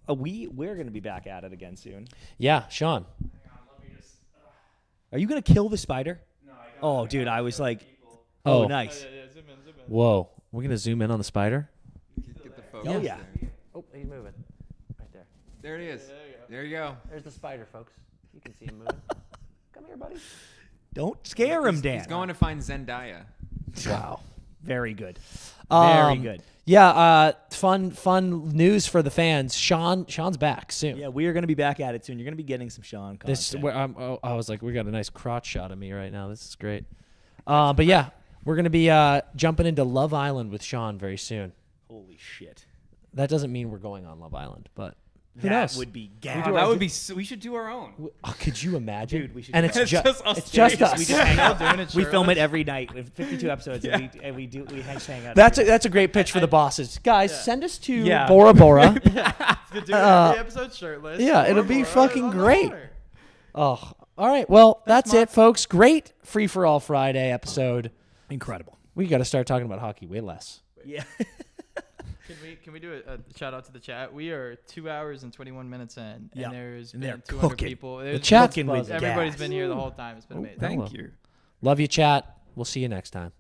We're gonna be back at it again soon. Yeah, Sean. Are you gonna kill the spider? No, I got Oh, dude, I was like, Oh. nice. Zoom in. Whoa, we're going to zoom in on the spider? Get the focus Oh yeah. there. Oh, he's moving. Right there. There he is. There you go. There's the spider, folks. You can see him moving. Come here, buddy. Don't scare him, Dan. He's going to find Zendaya. Wow. Very good. Very good. Yeah, fun news for the fans. Sean's back soon. Yeah, we are gonna be back at it soon. You're gonna be getting some Sean content. This I was like, we got a nice crotch shot of me right now. This is great. But yeah, we're gonna be jumping into Love Island with Sean very soon. Holy shit. That doesn't mean we're going on Love Island, but who That knows? would be Wow, that would be. We should do our own. Oh, could you imagine? Dude, we should and do it's, that. just us it's just three. us. We just hang out doing it We film shirtless? it every night. We have 52 episodes, and we just hang out. That's a great pitch for the bosses, guys. Send us to Yeah. Bora Bora. To do every episode shirtless. yeah, it'll or be more fucking on the great. water. Oh, all right. Well, that's it, folks. Great Free for All Friday episode. incredible. We got to start talking about hockey way less. Yeah. Can we do a shout out to the chat? We are 2 hours and 21 minutes in, Yeah. and there's And been they're 200 cooking. people. The There's chat's Cooking with buzzing. everybody's gas. been here the whole time. It's been amazing. Thank Hello. you. Love you, chat. We'll see you next time.